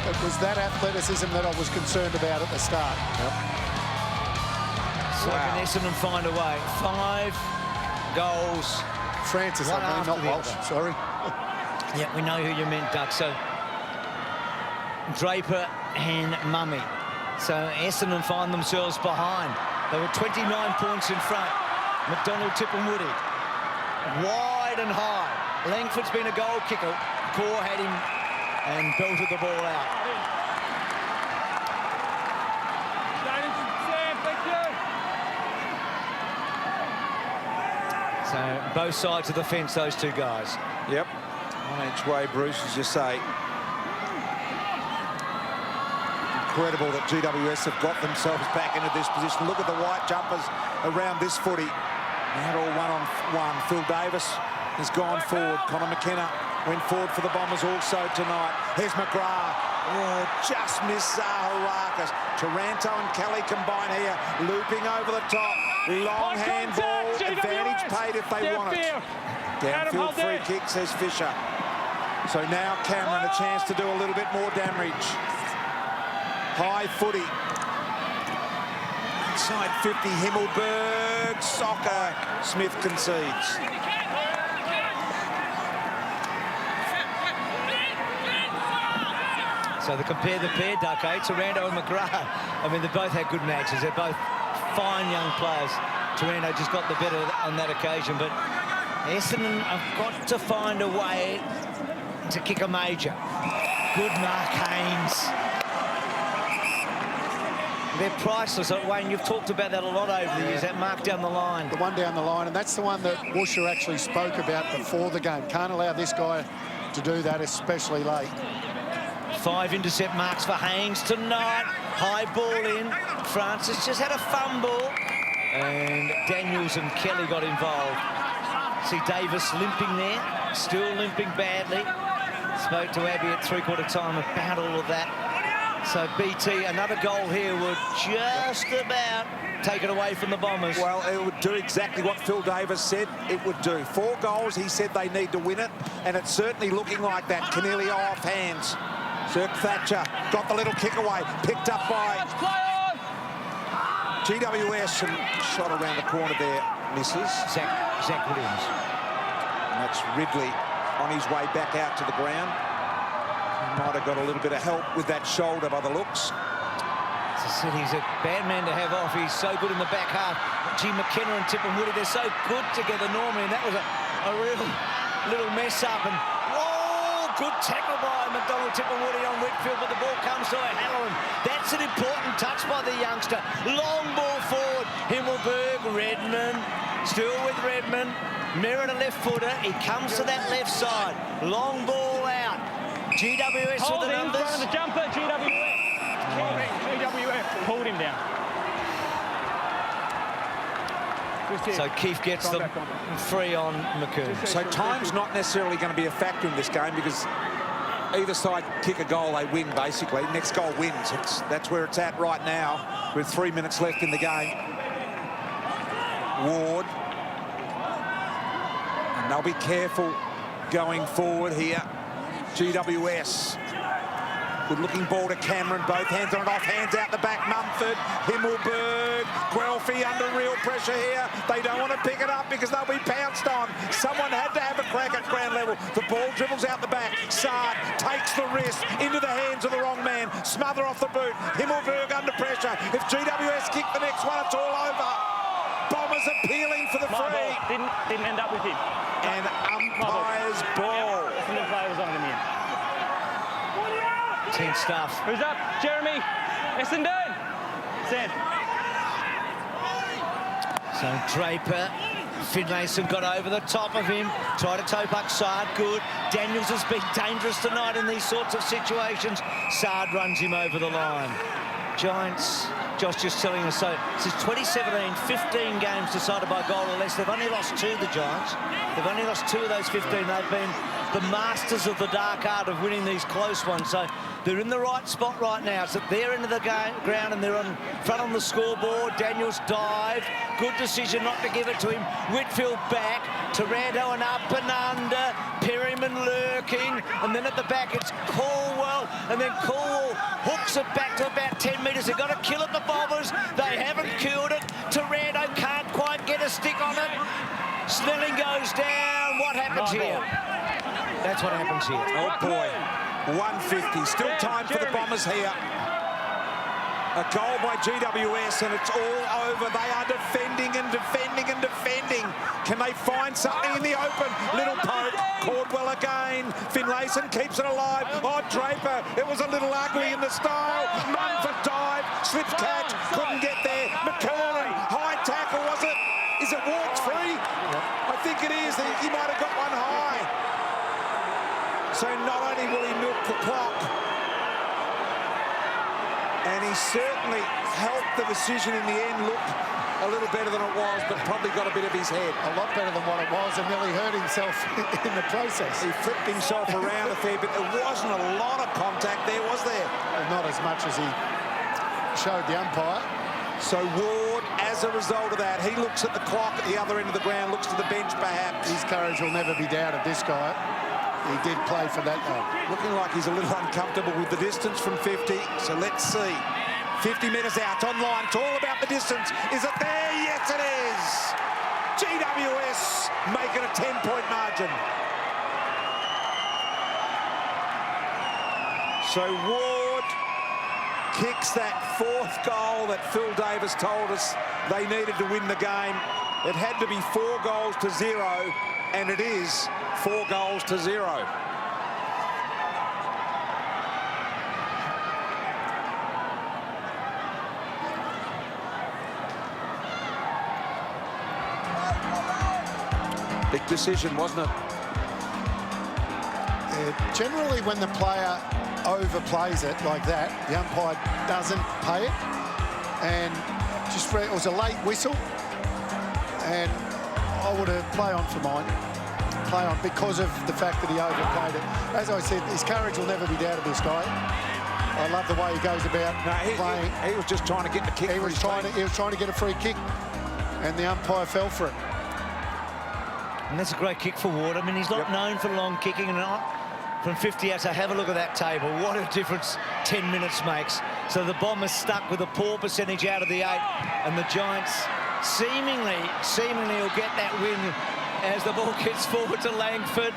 it was that athleticism that I was concerned about at the start. Yep. So can Essendon find a way? 5 goals. Francis, I mean, not Walsh, sorry. Yeah, we know who you meant, Doug. So Draper and Mummy. So Essendon find themselves behind. They were 29 points in front. McDonald, Tip and Woody. Wide and high. Langford's been a goal kicker. Core had him and belted the ball out. So both sides of the fence, those 2 guys. Yep. 1-inch way, Bruce, as you say. Incredible that GWS have got themselves back into this position. Look at the white jumpers around this footy. Now all 1-on-1. Phil Davis has gone forward. Connor McKenna went forward for the Bombers also tonight. Here's McGrath. Oh, just missed Zaharakis. Taranto and Kelly combine here. Looping over the top. Long handball. Advantage paid if they want it. Downfield free kick, says Fisher. So now Cameron a chance to do a little bit more damage. High footy. Inside 50, Himmelberg. Soccer. Smith concedes. So they compare the pair, Duck, eh? Taranto and McGrath. I mean, they both had good matches. They're both fine young players. Taranto just got the better on that occasion, but Essendon have got to find a way to kick a major. Good Mark Haynes. They're priceless. Wayne, you've talked about that a lot over the years, that mark down the line. The one down the line, and that's the one that Woosher actually spoke about before the game. Can't allow this guy to do that, especially late. 5 intercept marks for Haynes tonight. High ball in. Francis just had a fumble. And Daniels and Kelly got involved. See Davis limping there. Still limping badly. Spoke to Abby at three-quarter time about all of that. So BT, another goal here would just about take it away from the Bombers. Well, it would do exactly what Phil Davis said it would do. 4 goals, he said they need to win it. And it's certainly looking like that. Canelio off hands. Zert Thatcher got the little kick away, picked up by GWS and shot around the corner there, misses. Zach Williams. And that's Ridley on his way back out to the ground. He might have got a little bit of help with that shoulder by the looks. As I said, he's a bad man to have off. He's so good in the back half. G. McKenna and Tip and Woody, they're so good together normally, and that was a real little mess up. And good tackle by McDonald, Tip and Woody on Whitfield, but the ball comes to O'Halloran. That's an important touch by the youngster. Long ball forward. Himmelberg, Redmond, still with Redmond. Merritt a left footer. He comes to that left side. Long ball out. GWS with the numbers. In front of the jumper, GWS. GWS pulled him down. So Keefe gets them free on McCoon. So time's not necessarily going to be a factor in this game because either side kick a goal, they win basically. Next goal wins. That's where it's at right now with 3 minutes left in the game. Ward. And they'll be careful going forward here. GWS. Good-looking ball to Cameron, both hands on it, off hands out the back, Mumford, Himmelberg, Guelphy under real pressure here. They don't want to pick it up because they'll be pounced on. Someone had to have a crack at ground level. The ball dribbles out the back. Sard takes the wrist into the hands of the wrong man. Smother off the boot. Himmelberg under pressure. If GWS kick the next one, it's all over. Bombers appealing for the free. Didn't end up with him. And umpire's ball. The player was on him here. Tense stuff. Who's up? Jeremy. Essendon. Send. So Draper, Finlayson got over the top of him, tried to toe puck Sard, good. Daniels has been dangerous tonight in these sorts of situations. Sard runs him over the line. Giants, Josh just telling us, so since 2017, 15 games decided by goal or less. They've only lost 2, the Giants. They've only lost 2 of those 15. They've been the masters of the dark art of winning these close ones. So they're in the right spot right now. It's at their end of the ground and they're on front on the scoreboard. Daniels dive. Good decision not to give it to him. Whitfield back. Taranto and up and under. Perryman lurking. And then at the back it's Caldwell. And then Caldwell hooks it back to about 10 metres. They've got to kill it, the Bombers. They haven't killed it. Taranto can't quite get a stick on it. Snelling goes down. What happens here? That's what happens here. Oh, boy. 150. Still time for the Bombers here. A goal by GWS, and it's all over. They are defending and defending and defending. Can they find something in the open? Little poke. Caldwell again. Finlayson keeps it alive. Oh, Draper. It was a little ugly in the style. Mumford dive. Slips catch. Couldn't get there. McCurlin. High tackle, was it? Is it Ward's free? I think it is. He might have got one high. So not only will he milk the clock, and he certainly helped the decision in the end look a little better than it was, but probably got a bit of his head. A lot better than what it was, and nearly hurt himself in the process. He flipped himself around a fair bit. There wasn't a lot of contact there, was there? Well, not as much as he showed the umpire. So Ward, as a result of that, he looks at the clock at the other end of the ground, looks to the bench perhaps. His courage will never be doubted, this guy. He did play for that goal. Looking like he's a little uncomfortable with the distance from 50, so let's see. 50 metres out, online, it's all about the distance. Is it there? Yes, it is! GWS making a 10-point margin. So Ward kicks that 4th goal that Phil Davis told us they needed to win the game. It had to be 4 goals to 0, and it is 4 goals to 0. Big decision, wasn't it? Generally, when the player overplays it like that, the umpire doesn't pay it. And just it was a late whistle, and I would have play on for mine. Play on because of the fact that he overplayed it. As I said, his courage will never be doubted, this guy. I love the way he goes about playing. He was just trying to get the kick. He was trying to get a free kick, and the umpire fell for it. And that's a great kick for Ward. I mean, he's not known for long kicking, and from 50 out, so have a look at that table. What a difference 10 minutes makes. So the Bombers stuck with a poor percentage out of the 8, and the Giants seemingly will get that win as the ball gets forward to Langford.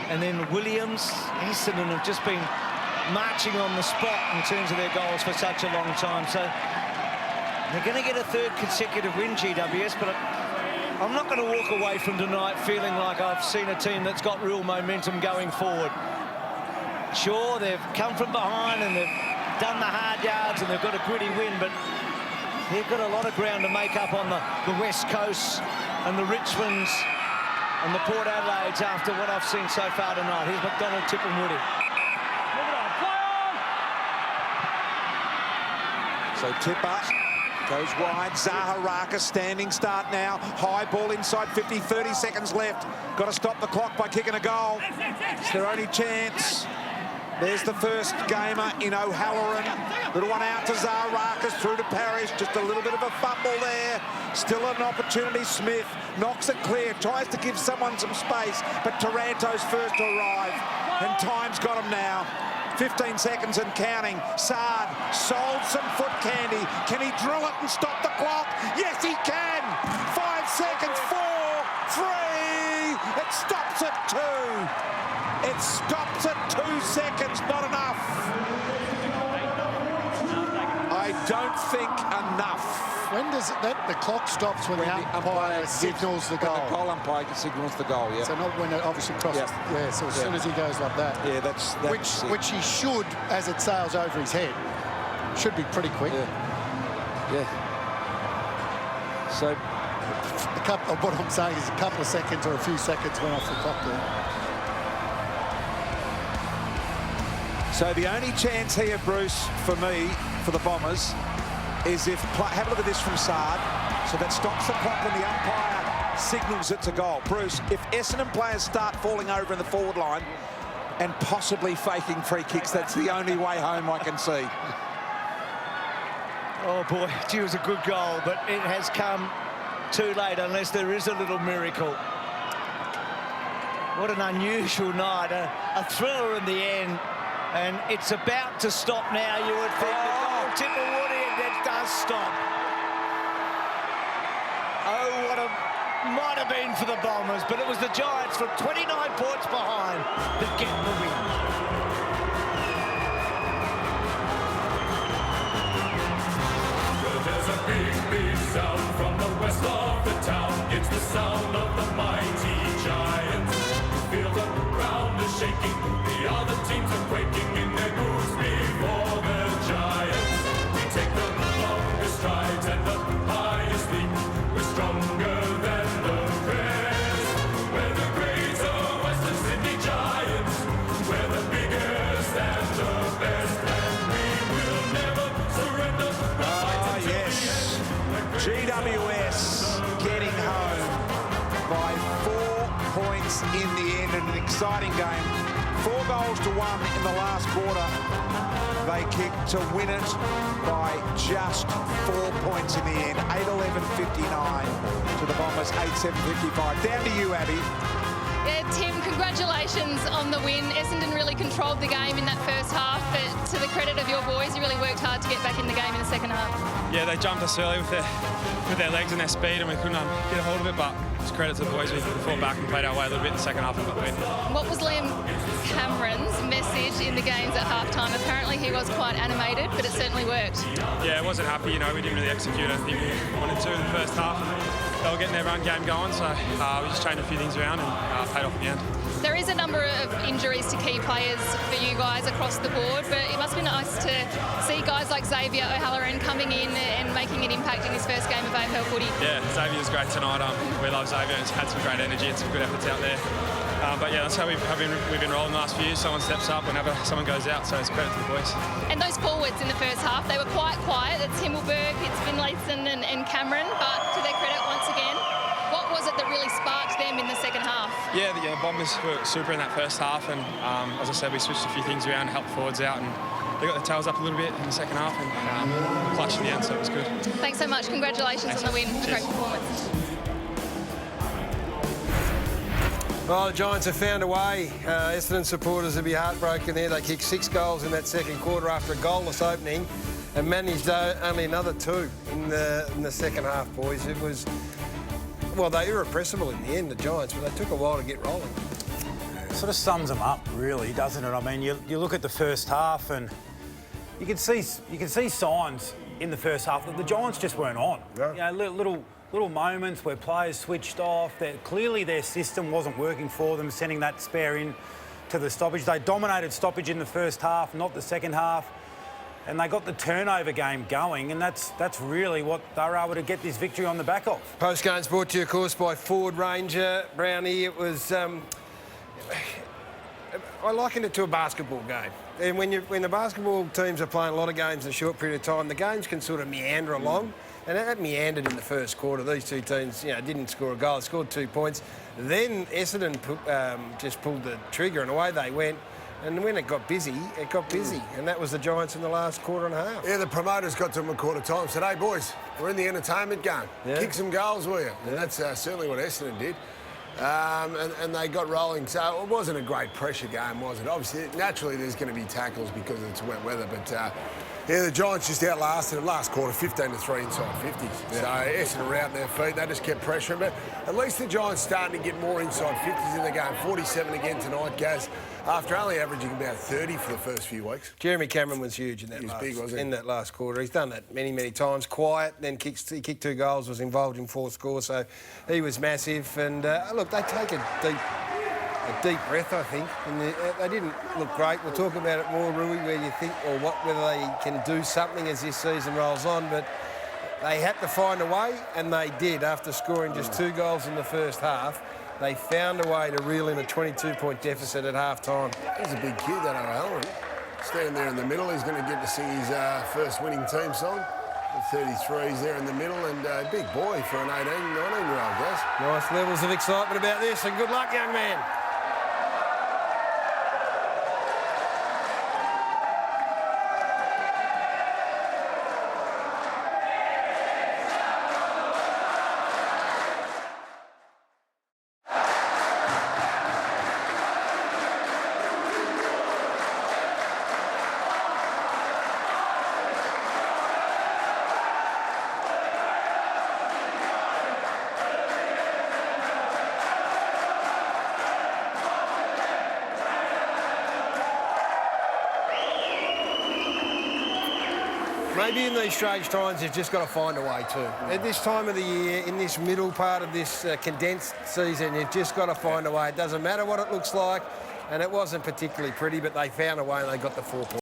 And then Williams, Essendon have just been marching on the spot in terms of their goals for such a long time. So they're going to get a 3rd consecutive win, GWS, but I'm not going to walk away from tonight feeling like I've seen a team that's got real momentum going forward. Sure, they've come from behind and they've done the hard yards and they've got a gritty win, but they've got a lot of ground to make up on the West Coast and the Richmonds and the Port Adelaides after what I've seen so far tonight. Here's McDonald, Tip and Woody. So Tipper goes wide. Zaharaka standing start now. High ball inside 50, 30 seconds left. Got to stop the clock by kicking a goal. It's their only chance. There's the first gamer in O'Halloran. Little one out to Zaharakis, through to Parrish. Just a little bit of a fumble there. Still an opportunity. Smith knocks it clear, tries to give someone some space, but Taranto's first to arrive. and time's got him now. 15 seconds and counting. Saad sold some foot candy. Can he drill it and stop the clock? Yes, he can. 5 seconds, 4, 3. It stops at 2. It stops at 2 seconds, not enough. I don't think enough. When does the clock stops when the umpire signals the goal? When the goal umpire signals the goal, yeah. So not when it obviously crosses. Yeah, so as soon as he goes like that. Yeah, that's which he should, as it sails over his head, should be pretty quick. Yeah. So what I'm saying is a couple of seconds or a few seconds went off the clock there. So the only chance here, Bruce, for me, for the Bombers, is if, have a look at this from Saad. So that stops the clock and the umpire signals it's a goal. Bruce, if Essendon players start falling over in the forward line and possibly faking free kicks, that's the only way home I can see. Oh boy, gee, it was a good goal, but it has come too late unless there is a little miracle. What an unusual night, a thriller in the end, and it's about to stop now, you would think. The goal tipper would end, it does stop. Oh, what a might have been for the Bombers, but it was the Giants from 29 points behind that get the win. There's a big, big sound from the west of the town. It's the sound of the mighty Giants. Feel the ground is shaking. The other teams are quaking in their boots before the Giants. We take the longest strides and the highest leap. We're stronger than the rest. We're the greater Western Sydney Giants. We're the biggest and the best. And we will never surrender. Yes, GWS getting home by 4 points in the end in an exciting game. 4 goals to 1 in the last quarter. They kicked to win it by just 4 points in the end. 8-11-59 to the Bombers, 8-7-55. Down to you, Abby. Yeah, Tim, congratulations on the win. Essendon really controlled the game in that first half, but to the credit of your boys, you really worked hard to get back in the game in the second half. Yeah, they jumped us early with their legs and their speed, and we couldn't get a hold of it, but it's credit to the boys. We fought back and played our way a little bit in the second half and got the win. What was Liam Cameron's message in the games at halftime? Apparently he was quite animated, but it certainly worked. Yeah, I wasn't happy. You know, we didn't really execute. I think we wanted to in the first half. They were getting their run game going, so we just changed a few things around and paid off in the end. There is a number of injuries to key players for you guys across the board, but it must be nice to see guys like Xavier O'Halloran coming in and making an impact in his first game of AFL footy. Yeah, Xavier's great tonight. We love Xavier. He's had some great energy and some good efforts out there. But yeah, that's how we've been rolling the last few years. Someone steps up whenever someone goes out, so it's credit to the boys. And those forwards in the first half, they were quite quiet. It's Himmelberg, it's Finlayson and Cameron, but to their credit once again, what was it that really sparked them in the second half? Yeah, the Bombers were super in that first half, and as I said, we switched a few things around to help the forwards out, and they got their tails up a little bit in the second half and clutched in the end, so it was good. Thanks so much. Congratulations on the win. Cheers. Great performance. Well, the Giants have found a way. Essendon supporters will be heartbroken there. They kicked 6 goals in that second quarter after a goalless opening and managed only another 2 in the second half, boys. It was, well, they were irrepressible in the end, the Giants, but they took a while to get rolling. It sort of sums them up, really, doesn't it? I mean, you look at the first half and you can see signs in the first half that the Giants just weren't on. Yeah. You know, little moments where players switched off. Clearly their system wasn't working for them, sending that spare in to the stoppage. They dominated stoppage in the first half, not the second half. And they got the turnover game going, and that's really what they were able to get this victory on the back of. Postgame's brought to you, of course, by Ford Ranger. Brownie, it was... I likened it to a basketball game. And when the basketball teams are playing a lot of games in a short period of time, the games can sort of meander along. And that meandered in the first quarter. These two teams, didn't score a goal. They scored 2 points. Then Essendon just pulled the trigger and away they went. And when it got busy, it got busy. And that was the Giants in the last quarter and a half. Yeah, the promoters got to them a quarter time. Said, hey, boys, we're in the entertainment game. Yeah. Kick some goals, will you? Yeah. And that's certainly what Essendon did. and they got rolling. So it wasn't a great pressure game, was it? Obviously, naturally, there's going to be tackles because it's wet weather, but yeah, the Giants just outlasted them last quarter, 15-3 inside 50s. Yeah. So Essendon around their feet, they just kept pressuring. But at least the Giants starting to get more inside 50s in the game. 47 again tonight, Gaz, after only averaging about 30 for the first few weeks. Jeremy Cameron was huge in that that last quarter. He's done that many times. Quiet, then he kicked 2 goals, was involved in 4 scores, so he was massive. And look, they take a deep breath, I think. And they didn't look great. We'll talk about it more, Rui, where you think, or whether they can do something as this season rolls on. But they had to find a way, and they did. After scoring just 2 goals in the first half, they found a way to reel in a 22-point deficit at half-time. He's a big kid, that O'Halloran. Standing there in the middle, he's going to get to sing his first winning team song. The 33's there in the middle, and a big boy for an 18, 19-year-old, Gaz. Nice levels of excitement about this, and good luck, young man. Maybe in these strange times, you've just got to find a way too. At this time of the year, in this middle part of this condensed season, you've just got to find a way. It doesn't matter what it looks like, and it wasn't particularly pretty, but they found a way and they got the 4 points.